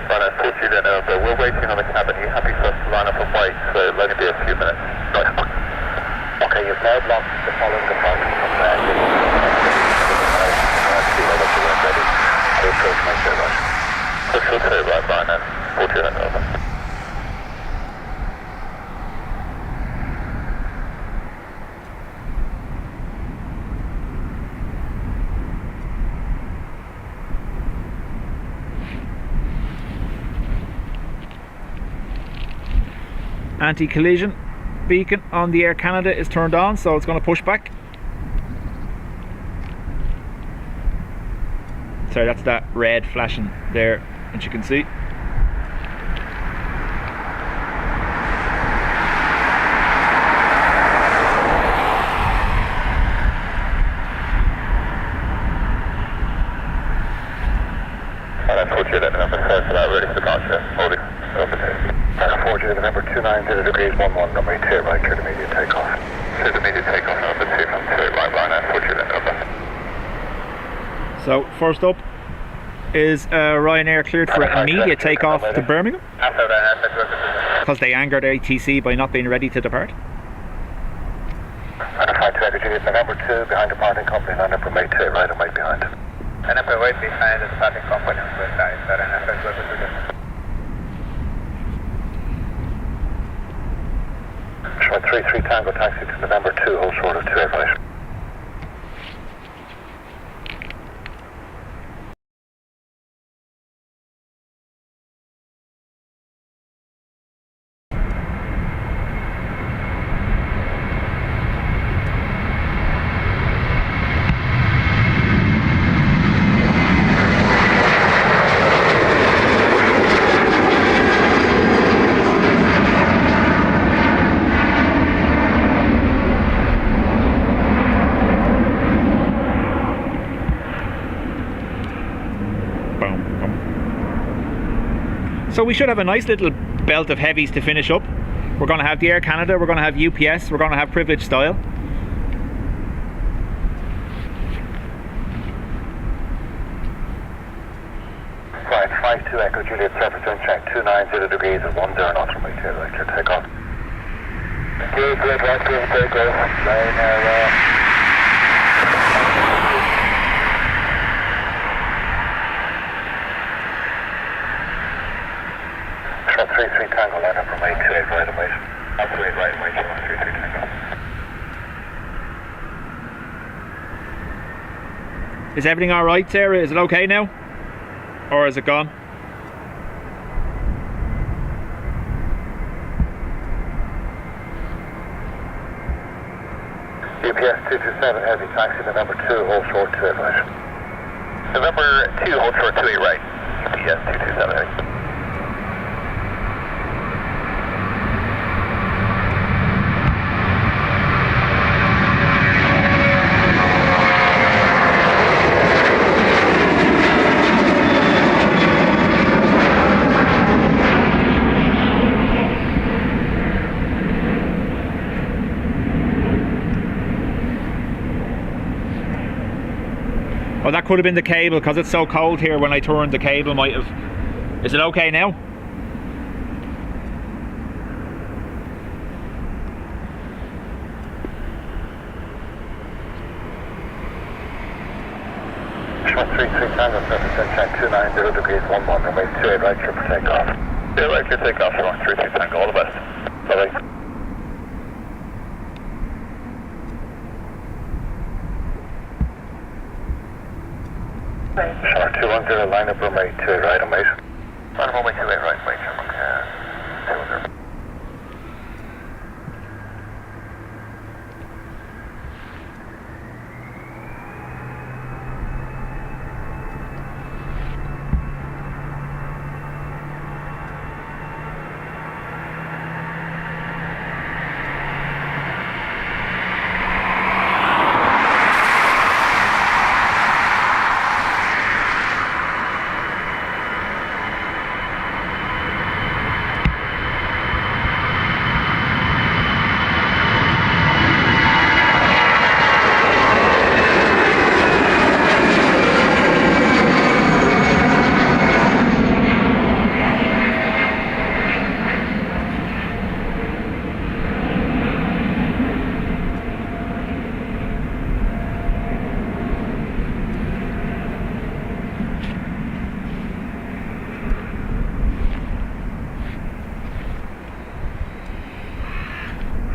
Right, I you then over. We're waiting on the cabin. Are you happy for us to line up and wait? So it'll only be a few minutes. Right. Okay, you've now blocked the following departure from there. Push for 2 right, minus 48 ended up. Anti-collision beacon on the Air Canada is turned on, so it's going to push back. Sorry, that's that red flashing there, as you can see. Ready for departure. Holding. Over to. 48, number 290 degrees, 11, runway 2 right, clear to immediate takeoff. Clear to immediate takeoff, number 2 from 2 right, minus 48 over. So first up is Ryanair cleared for immediate takeoff to Birmingham because they angered ATC by not being ready to depart. Flight to Juliet, November 2 behind departing company, line up from 8 2 right and right behind. And up right behind the departing company on the side, that NFS Short 33 Tango taxi to November 2, hold short of 2 right. So we should have a nice little belt of heavies to finish up. We're going to have the Air Canada, we're going to have UPS, we're going to have Privilege Style. Right, 52 Echo Juliet, surface wind check 290 degrees and 10 knots from right here, right clear takeoff. Good, right clear takeoff, line 33 Tango, line up from 828 right and wait. Up to 8 right and wait, 33 Tango. Is everything alright, Sarah? Is it okay now? Or is it gone? GPS 227 heavy, taxi November 2, hold short 28 right. November 2, hold short 28 right. GPS 227 heavy. Oh, that could have been the cable because it's so cold here. When I turned, the cable might have. Is it okay now? Short 33 Tango, surface check 290 degrees 11, runway 28 right, clear for takeoff. 28 right, clear takeoff, short 33 Tango, all the best. Bye-bye. Short 210, line up runway 28 right and wait. Line up runway 28 right, wait, Sherman. 210.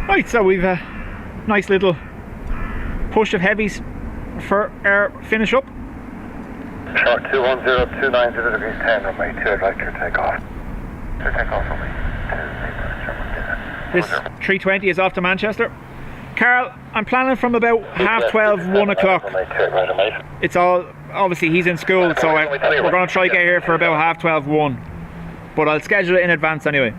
Right, so we've a nice little push of heavies for our finish up. Short 210, 290 degrees 10, runway 28 right, clear takeoff. Clear takeoff for me. This 320 is off to Manchester. Carl, I'm planning from about half 12, 1 o'clock. Runway 28 right and wait. It's all, obviously he's in school, so we're going to try to get here for about half 12, 1. But I'll schedule it in advance anyway.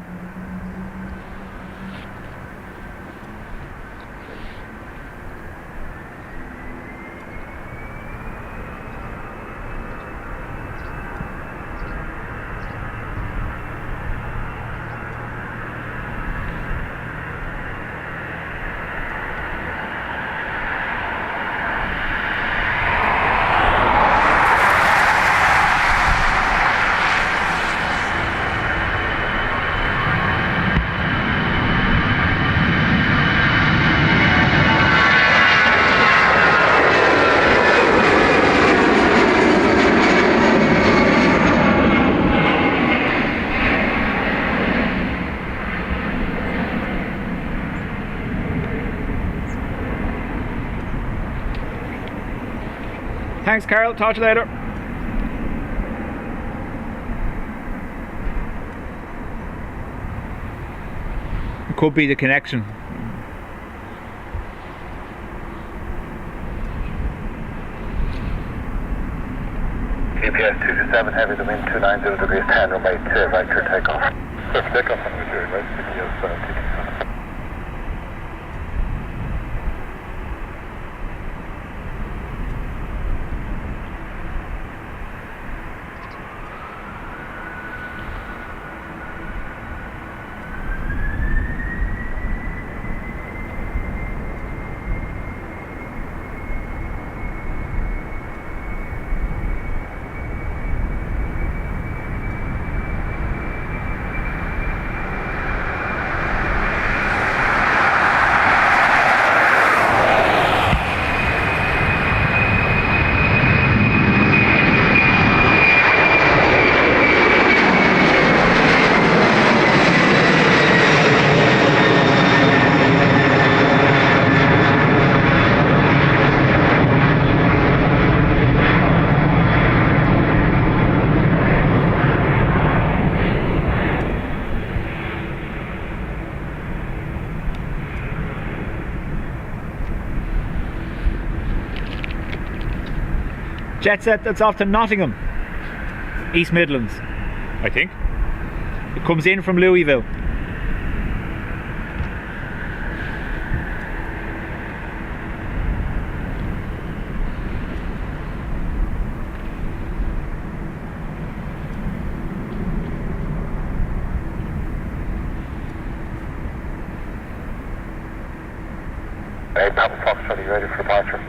Thanks, Carl. Talk to you later. It could be the connection. GPS 227 heavy, the wind 290 degrees 10, runway 28 right, clear takeoff. Clear for takeoff, runway 28 right, GPS 7. Jet set that's off to Nottingham, East Midlands, I think. It comes in from Louisville. Hey, Papa Fox, are you ready for departure?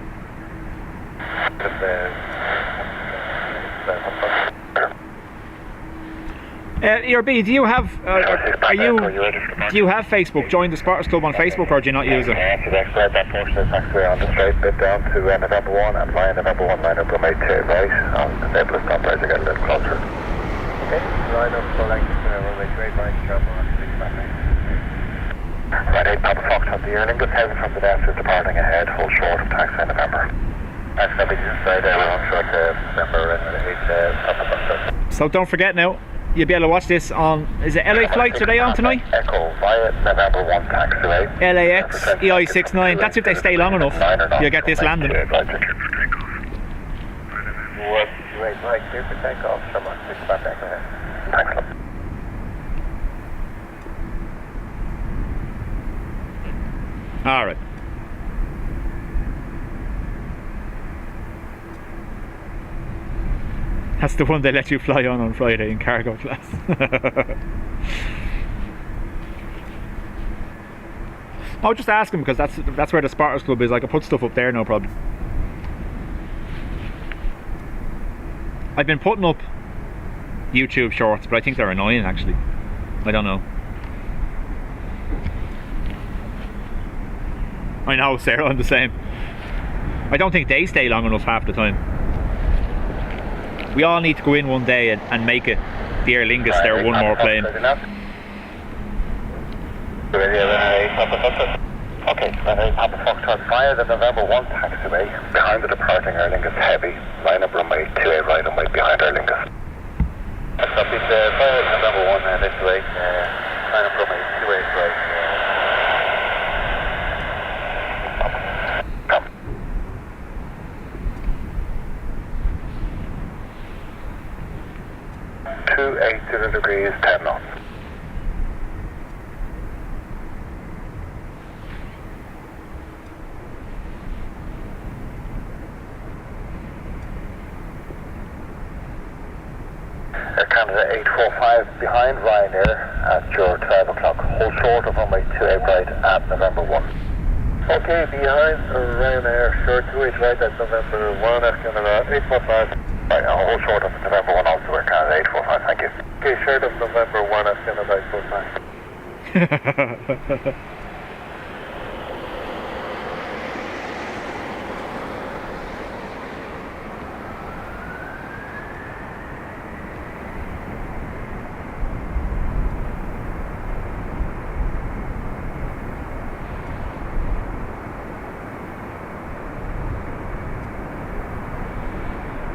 ERB, do you have do you have Facebook? Join the Spartans Club on Facebook, or do you not use it? That portion is actually on the straight bit down to November 1 and flying November 1 liner from 8 to right, and able to stop as I get a little closer. Okay, line up for length runway 28 right, travel on 6 Right, 8 Papa Fox on the Aer Lingus heading from the desk is departing ahead, hold short of taxi in November. That's going to be inside there, we're on short November 8 Papa Fox. So don't forget now, you'll be able to watch this on, is it LA flights, are they on tonight? Echo via November 1 taxiway. LAX, EI69, that's if they stay long enough, you'll get this landing. Right, clear for takeoff, come on, 6 back ahead. Thanks, love. Alright. That's the one they let you fly on Friday in cargo class. I'll just ask him, because that's where the Spartans Club is. I can put stuff up there, no problem. I've been putting up YouTube shorts, but I think they're annoying actually. I don't know. I know, Sarah, I'm the same. I don't think they stay long enough half the time. We all need to go in one day and make it the Aer Lingus there one more plane. Okay, Papa Foxtrot via the November 1 taxiway behind the departing Aer Lingus Heavy, line up runway 28 right and wait behind Aer Lingus. Stop it via November 1 this way, line up runway 28 right. 280 degrees, 10 knots. Air Canada 845 behind Ryanair at your 12 o'clock. Hold short of runway 28 right at November 1. Okay, behind Ryanair, short 28 right at November 1 at Canada 845. Right, I'll hold short of November 1 also Air Canada 845, thank you. Okay, short of November 1 at Canada 845.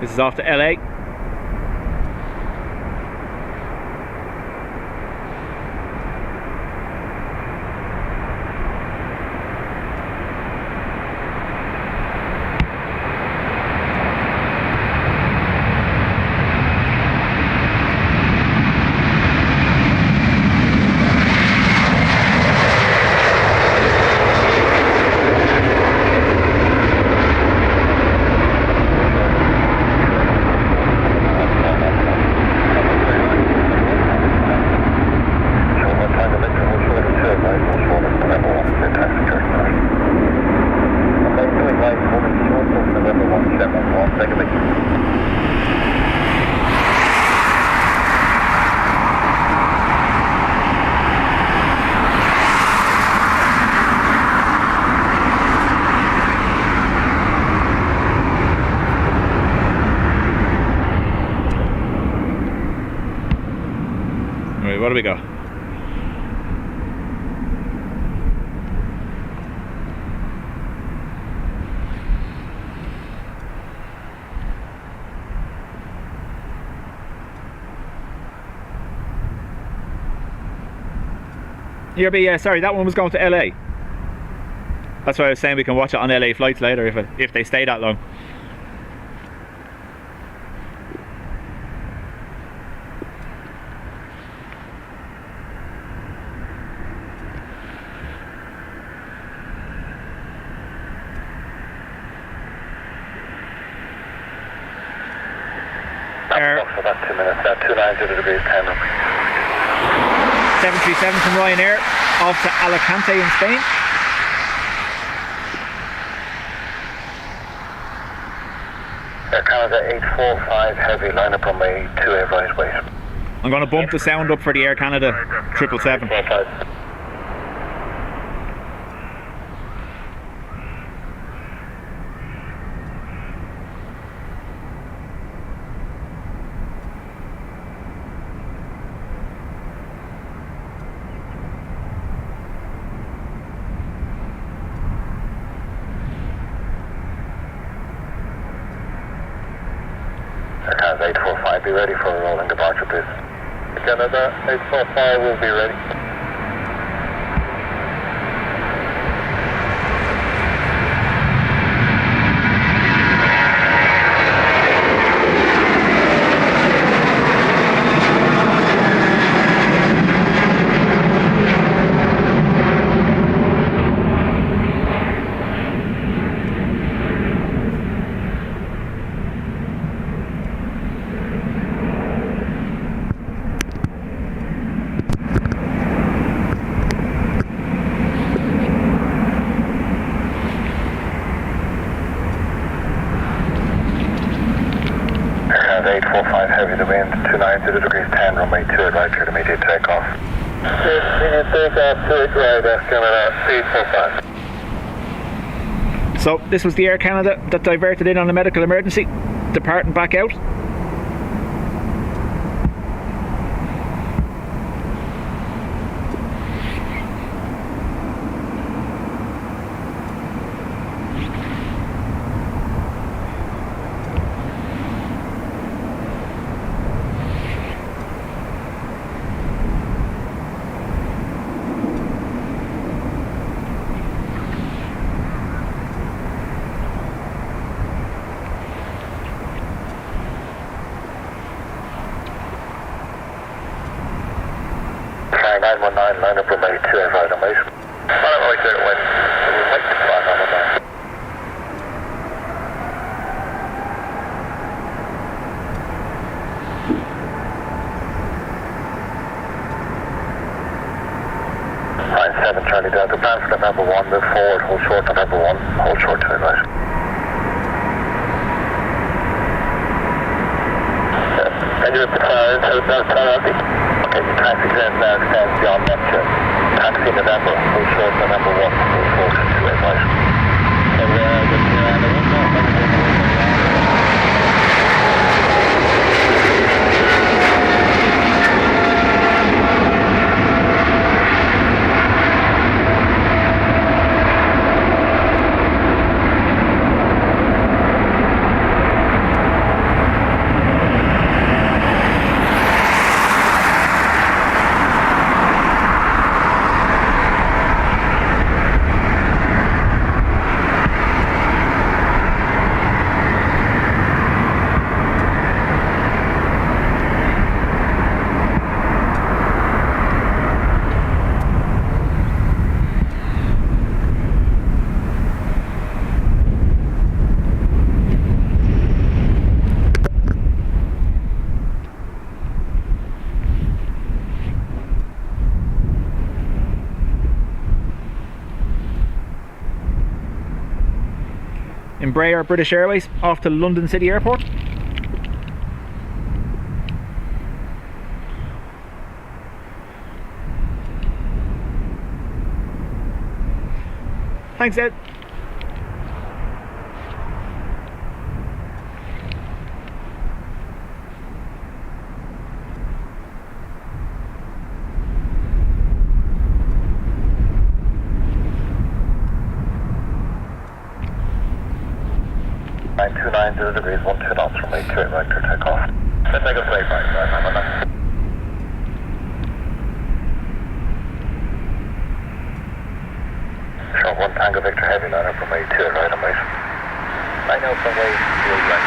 This is off to LA. What do we got? ERB, sorry, that one was going to LA. That's why I was saying we can watch it on LA flights later if they stay that long. are For about 2 minutes, 290 degrees, 10 runway. 737 from Ryanair off to Alicante in Spain. Air Canada 845 heavy, line up runway 28 right, wait. I'm going to bump the sound up for the Air Canada 777. 45. Air Canada 845, be ready for a rolling departure, please. Canada 845 will be ready. Air 845 heavy, the wind 290 degrees 10, runway 2 right, clear to immediate takeoff. Immediate takeoff, 2 right, Air Canada 845. So this was the Air Canada that diverted in on a medical emergency, departing back out. Flying 919, line up runway 2 right, mate. Line up runway 2 right, we'll wait to fly 919. Line 7 Charlie Delta, plan for November 1, move forward, hold short November 1, hold short 2 right. Engine at the fire, southbound priority. Okay, the taxi extends now extends beyond Neptune. Taxi November, hold short November 1, hold short 2 right. So we're just around the window. Embraer British Airways off to London City Airport. Thanks, Ed. Line 290 degrees, 12 knots from 8 to 8 right, clear takeoff. Then make a straight right, I'm on that. Short 1 Tango Victor Heavy, line up from 8 to 8 right, I'm right. Line out from 8 to 8 right.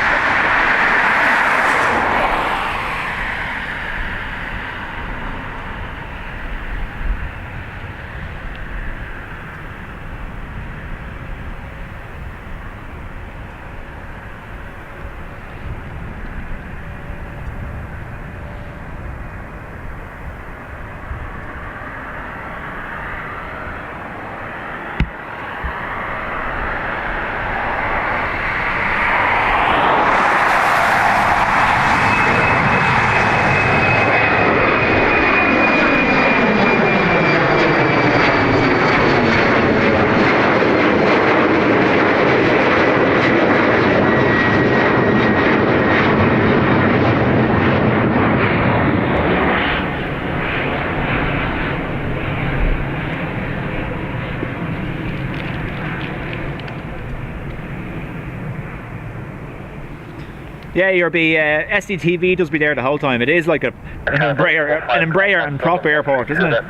Yeah, your SDTV does be there the whole time. It is like an Embraer and prop airport, isn't it?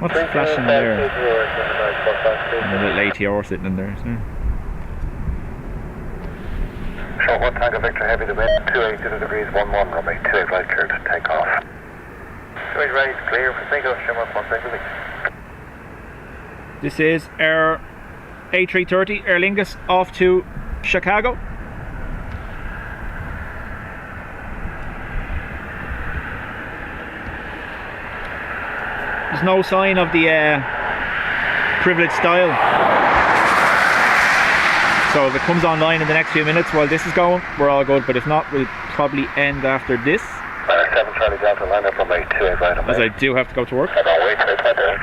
What's flashing there? A little ATR sitting in there. So. Short 1 Tango Victor Heavy to wind, 280 degrees 11, runway 28 right, clear to take off. 28 right, clear for takeoff, shimmer 160. This is our A330 Aer Lingus off to Chicago. There's no sign of the privileged style. So if it comes online in the next few minutes while this is going, we're all good. But if not, we'll probably end after this. 7 Charlie Delta, line up from 28 right. As I do have to go to work. I don't wait till it's right there.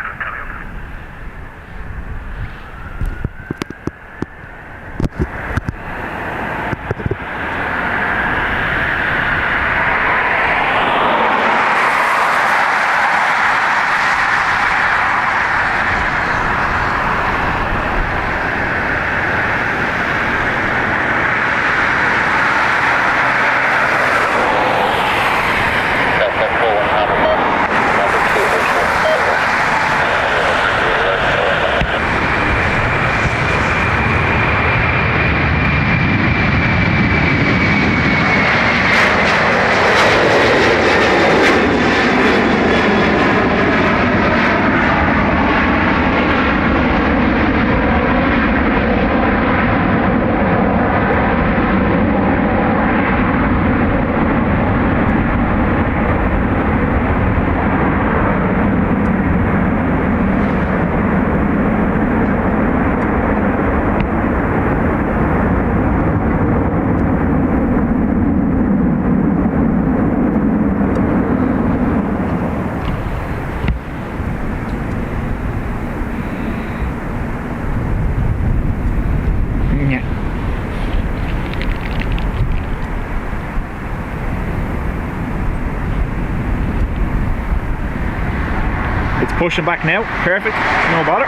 Pushing back now, perfect, no bother.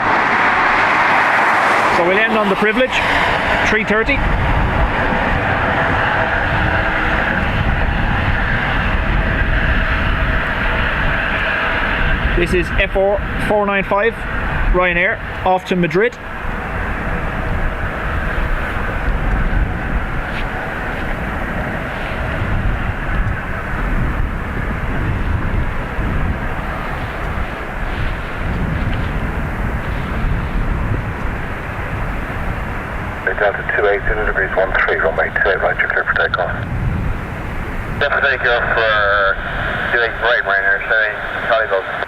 So we'll end on the privilege, 330. This is FR 495 Ryanair off to Madrid. Delta 280 degrees 13, runway 28 right, you're clear for takeoff. Clear for takeoff for 28 right, Ryanair, saying Charlie Delta.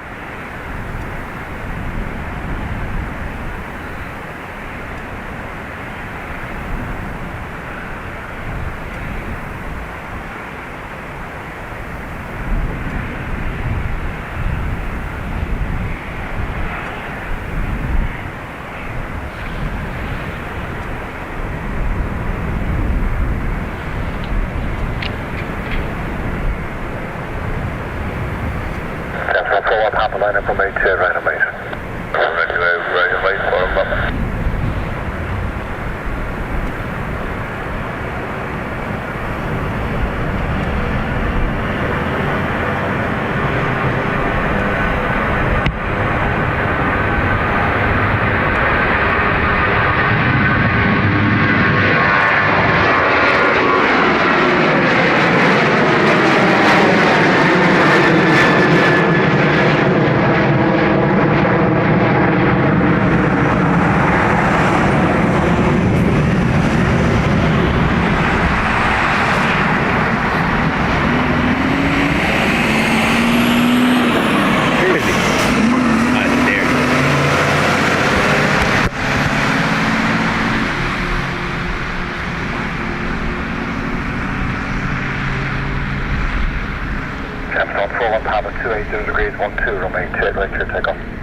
Line up from 8 right and wait. Ready and wait for him up.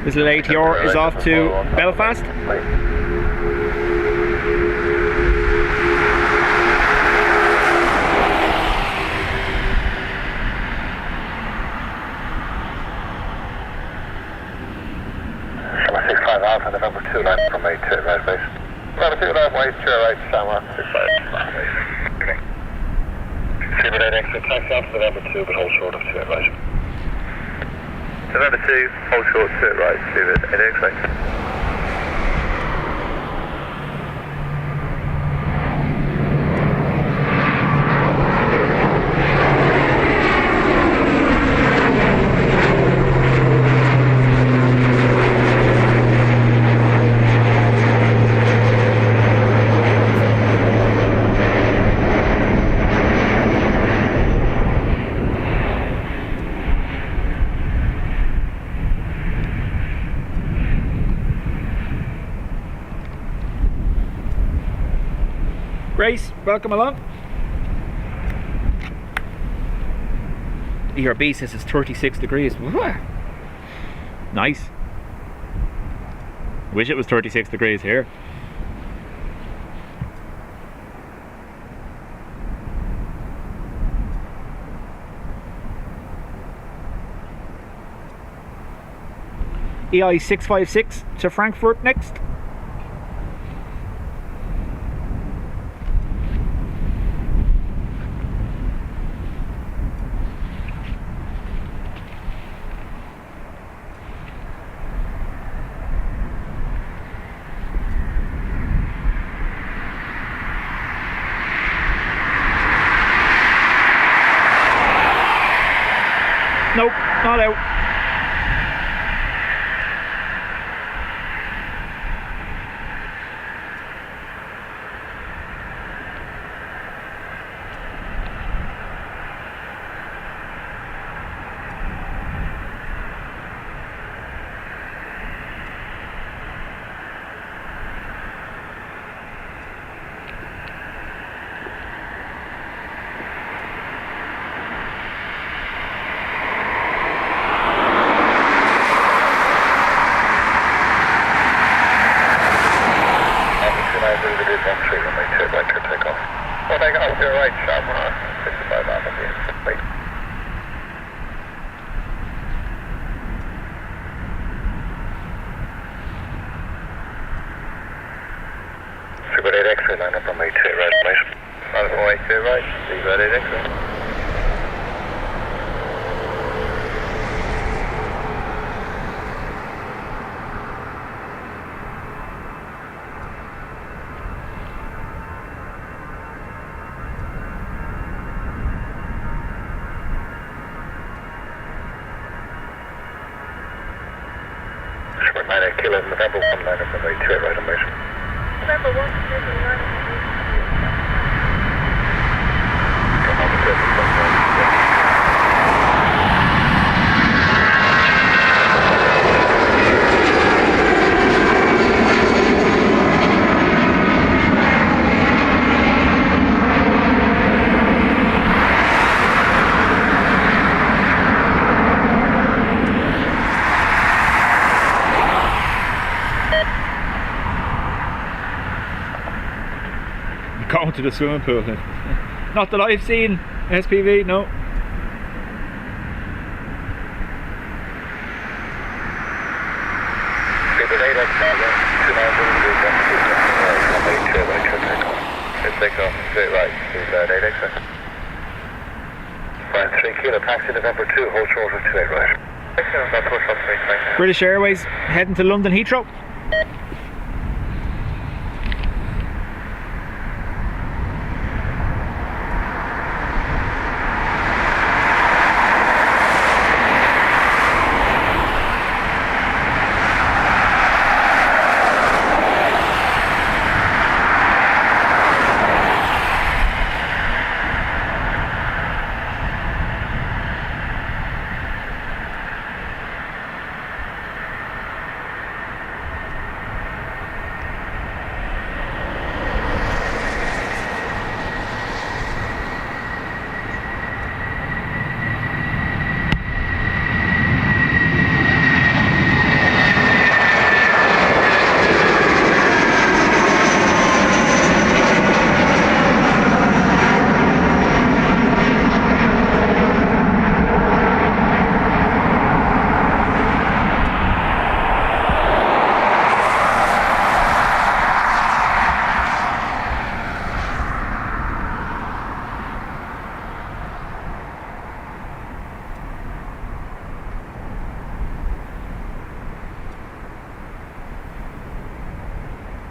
This little ATR is off to Belfast. Summer 65 Alpha, November 2 line from 8 to right base. November 2 line, 8 to right, Summer 65 base. Okay. Super 8 extra, taxi off November 2, but hold short of 28 right. November 2, hold short to it right, Super 8 extra. Grace, welcome along. ERB says it's 36 degrees. Nice. Wish it was 36 degrees here. EI656 to Frankfurt next. Nope, not out. Super 8 extra, line up on my 2 right, mate. On the way to right, Super 8 extra. Super 9 kilo, November 1, line up on my 2 right, mate. November 1, November 9. Come on, the Going to the swimming pool. Not that I've seen SPV, no. Super 8 extra, 2 Take off straight right, Super 8 extra. Fine, 3 kilo, taxi November 2, hold short of 28 right. Not push up, thanks. British Airways heading to London Heathrow.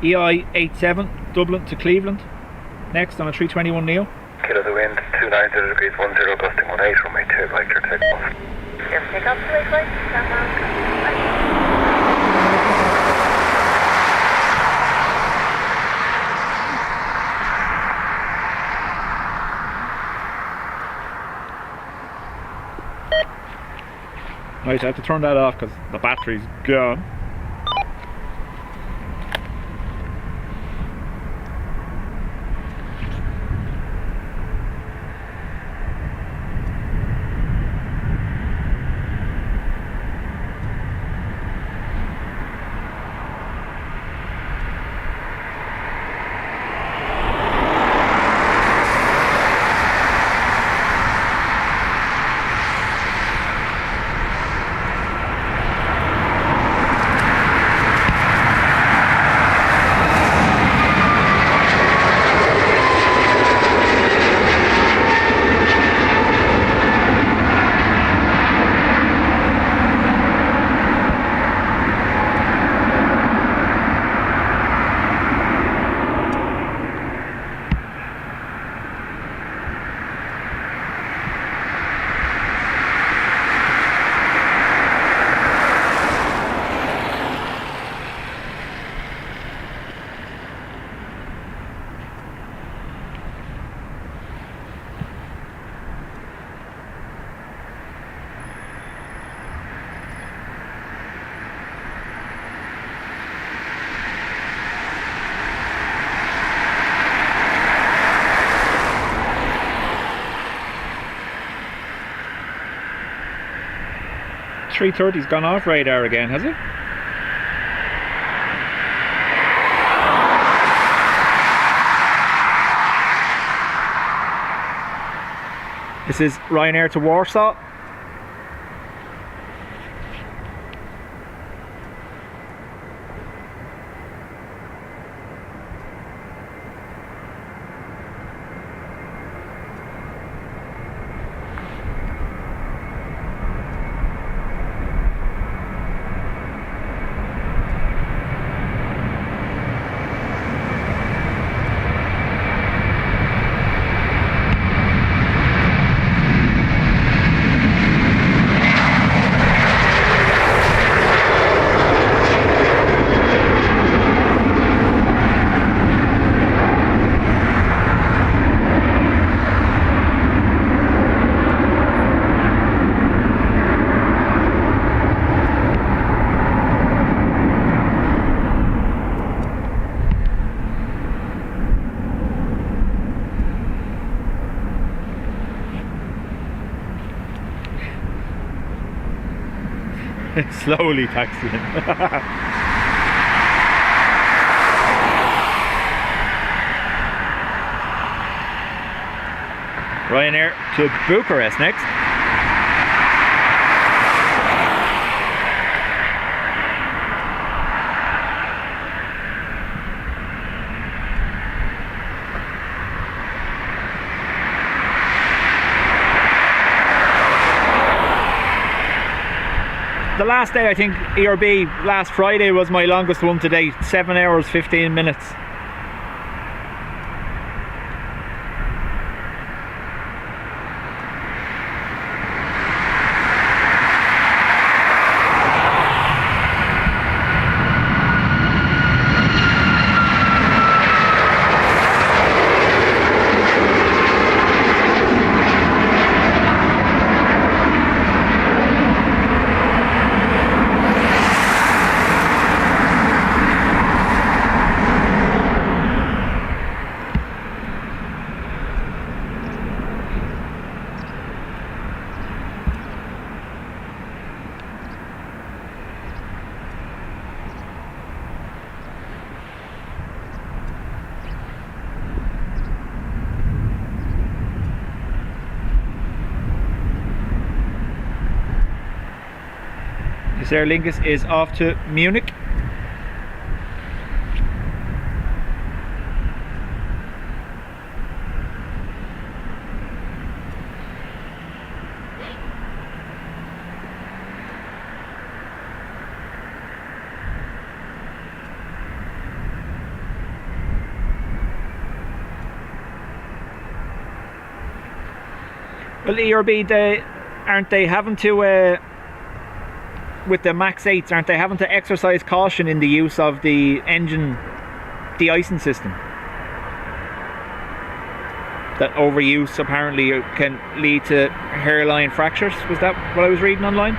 EI87 Dublin to Cleveland. Next on a 321 Neo. Kilo the wind, 290 degrees 10, gusting 18, runway 28 right, clear takeoff. Clear for takeoff, 28 right, stand by. Right, I have to turn that off because the battery's gone. A330's gone off radar again, has it? This is Ryanair to Warsaw. Slowly taxiing. Ryanair to Bucharest next. The last day, I think ERB last Friday was my longest one to date, 7 hours 15 minutes. This Aer Lingus is off to Munich. Well, ERB, aren't they having to, with the Max 8s, aren't they having to exercise caution in the use of the engine de-icing system? That overuse apparently can lead to hairline fractures. Was that what I was reading online?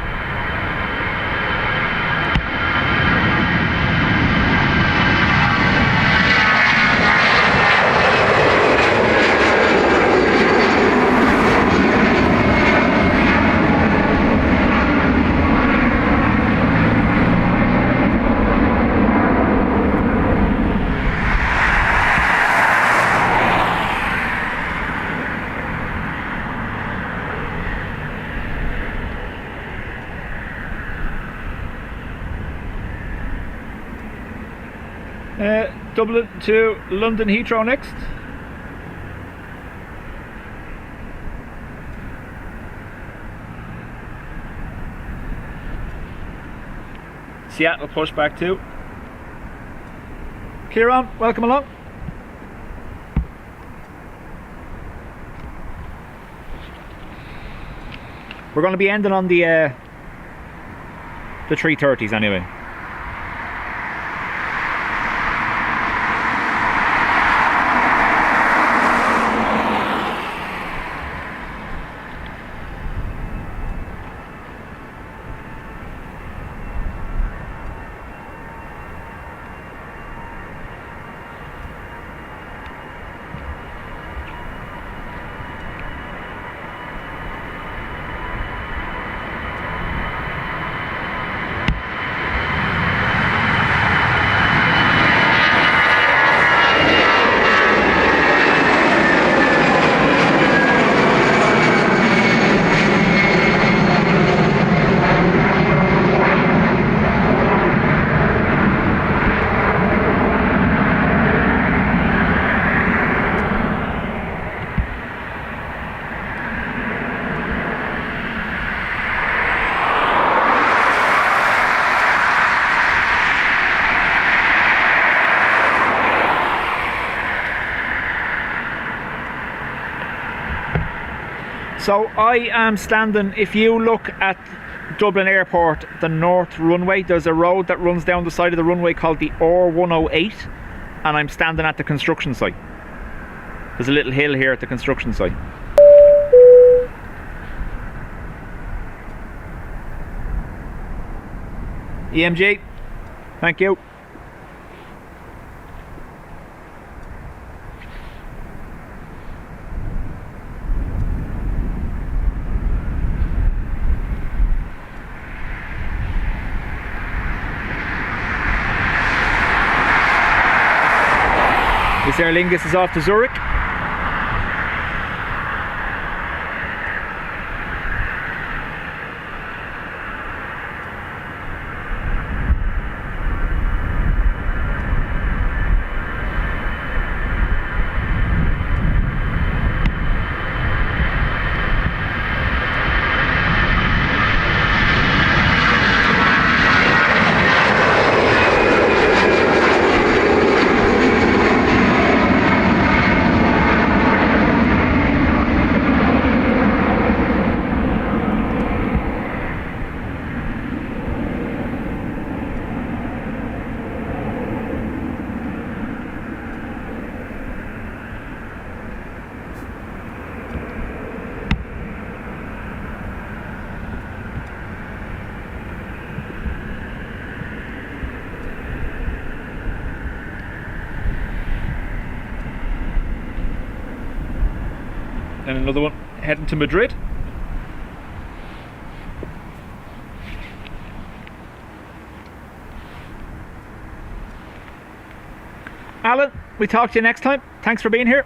Dublin to London Heathrow next. Seattle push back 2. Kieran, welcome along. We're going to be ending on the 330s anyway. So I am standing, if you look at Dublin Airport, the north runway, there's a road that runs down the side of the runway called the R108, and I'm standing at the construction site. There's a little hill here at the construction site. EMG, thank you. This Aer Lingus is off to Zurich. And another one heading to Madrid. Alan, we talk to you next time. Thanks for being here.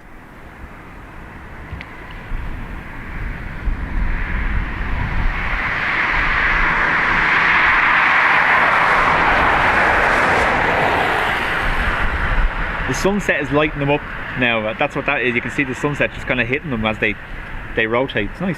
The sunset is lighting them up now. That's what that is. You can see the sunset just kind of hitting them as they rotate. It's nice.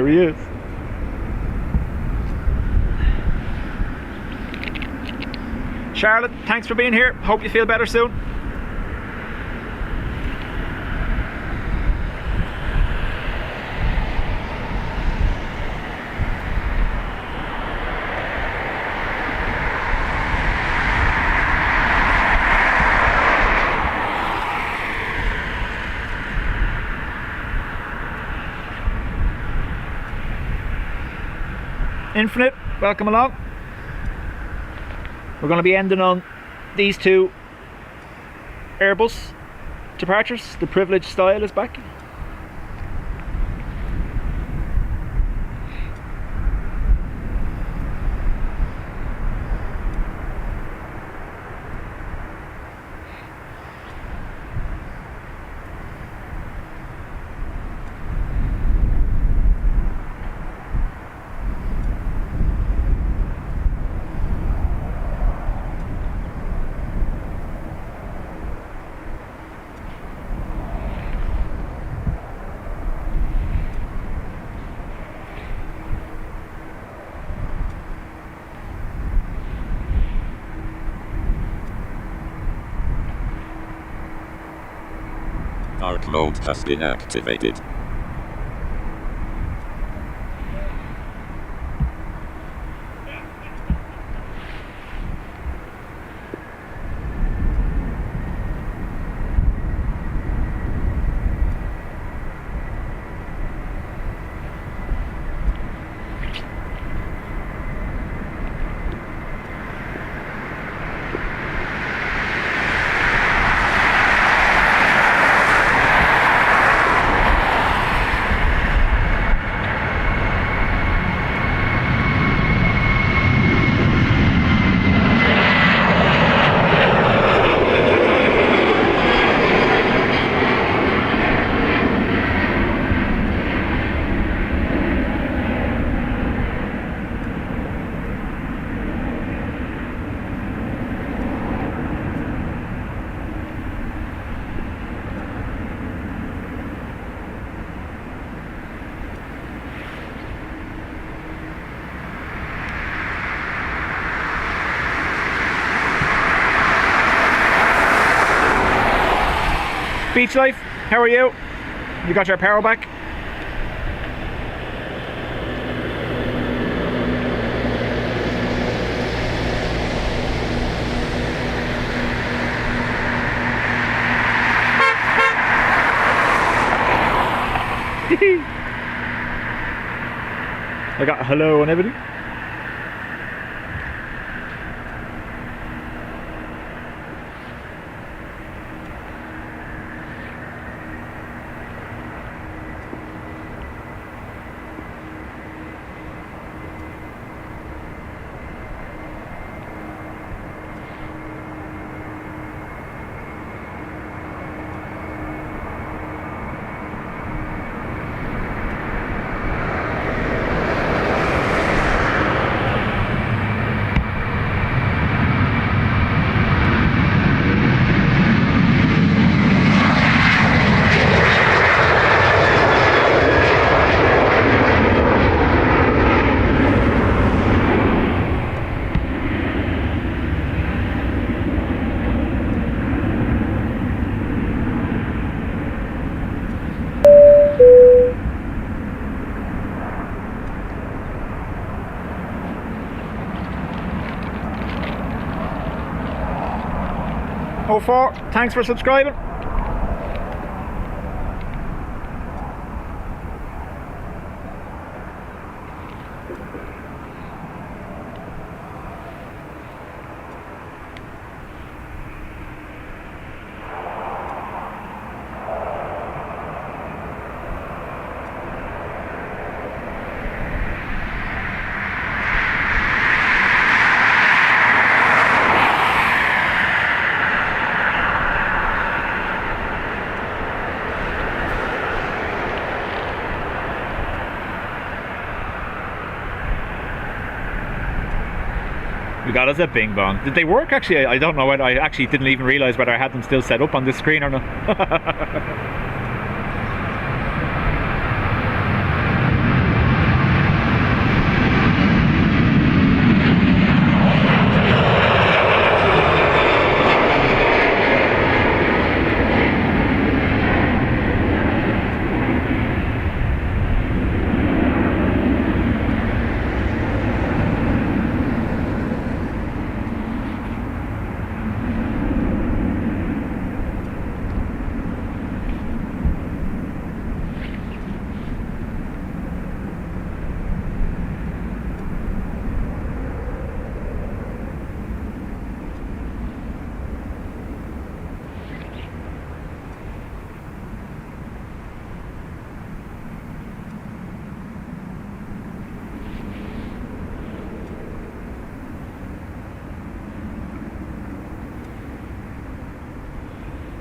he is. Charlotte, thanks for being here. Hope you feel better soon. Infinite, welcome along. We're going to be ending on these two Airbus departures. The privileged style is back. Dark mode has been activated. Beach Life, how are you? You got your power back? I got a hello and everything. Thanks for subscribing. We got us a bing bong. Did they work actually? I don't know whether I actually didn't even realise whether I had them still set up on this screen or not.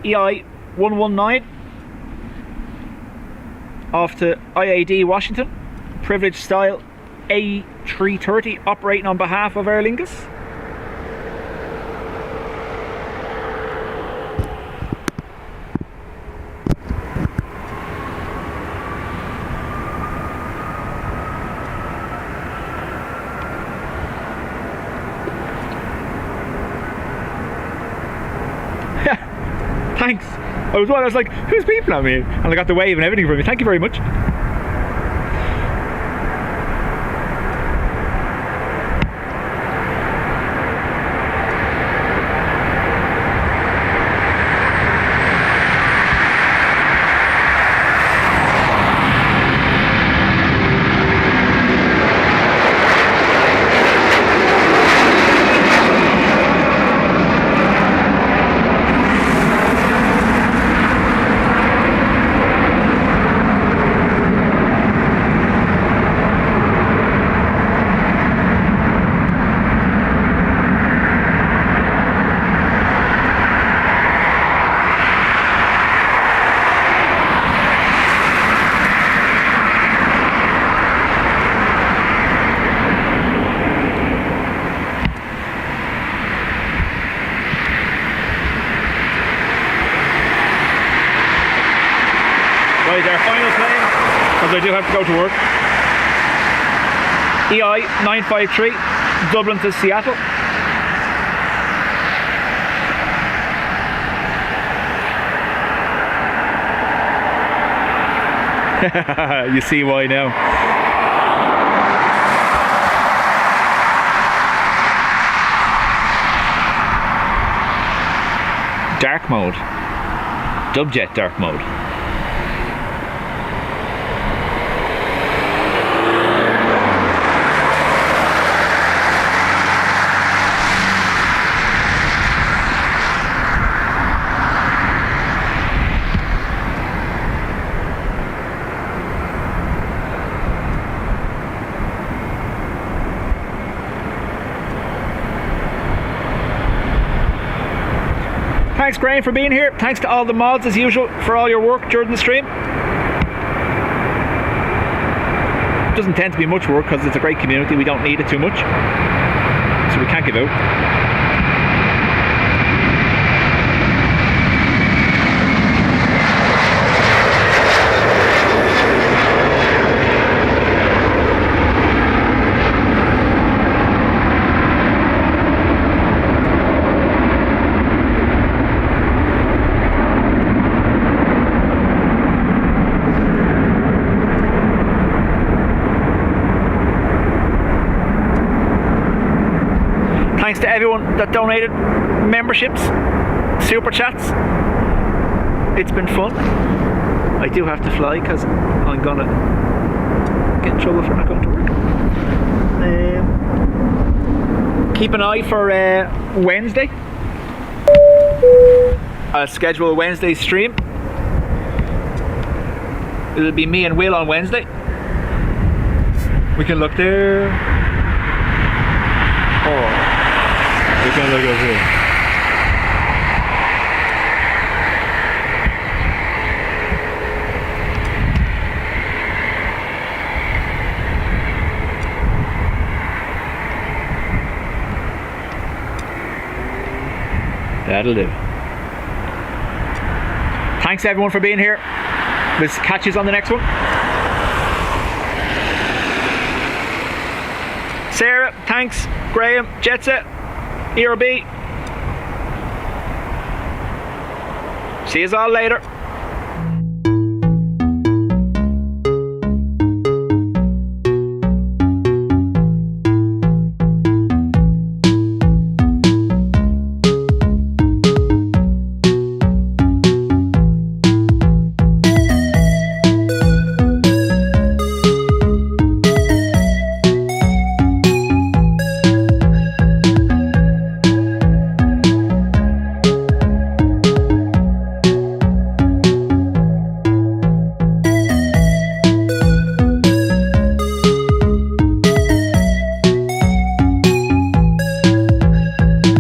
EI 119 off to IAD Washington, privileged style A330 operating on behalf of Aer Lingus. Thanks. I was like, who's beeping at me? And I got the wave and everything from you. Thank you very much. Right, our final plane, because I do have to go to work. EI 953, Dublin to Seattle. You see why now. Dark mode. Dubjet dark mode. Thanks Graham for being here. Thanks to all the mods as usual for all your work during the stream. Doesn't tend to be much work because it's a great community. We don't need it too much, so we can't give out. Thanks to everyone that donated memberships, super chats. It's been fun. I do have to fly because I'm gonna get in trouble for not going to work. Keep an eye for Wednesday. I'll schedule a Wednesday stream. It'll be me and Will on Wednesday. We can look there. Oh. We can look over here. That'll do. Thanks everyone for being here. We'll catch you on the next one. Sarah, thanks. Graham, Jet Set. ERB. See you all later.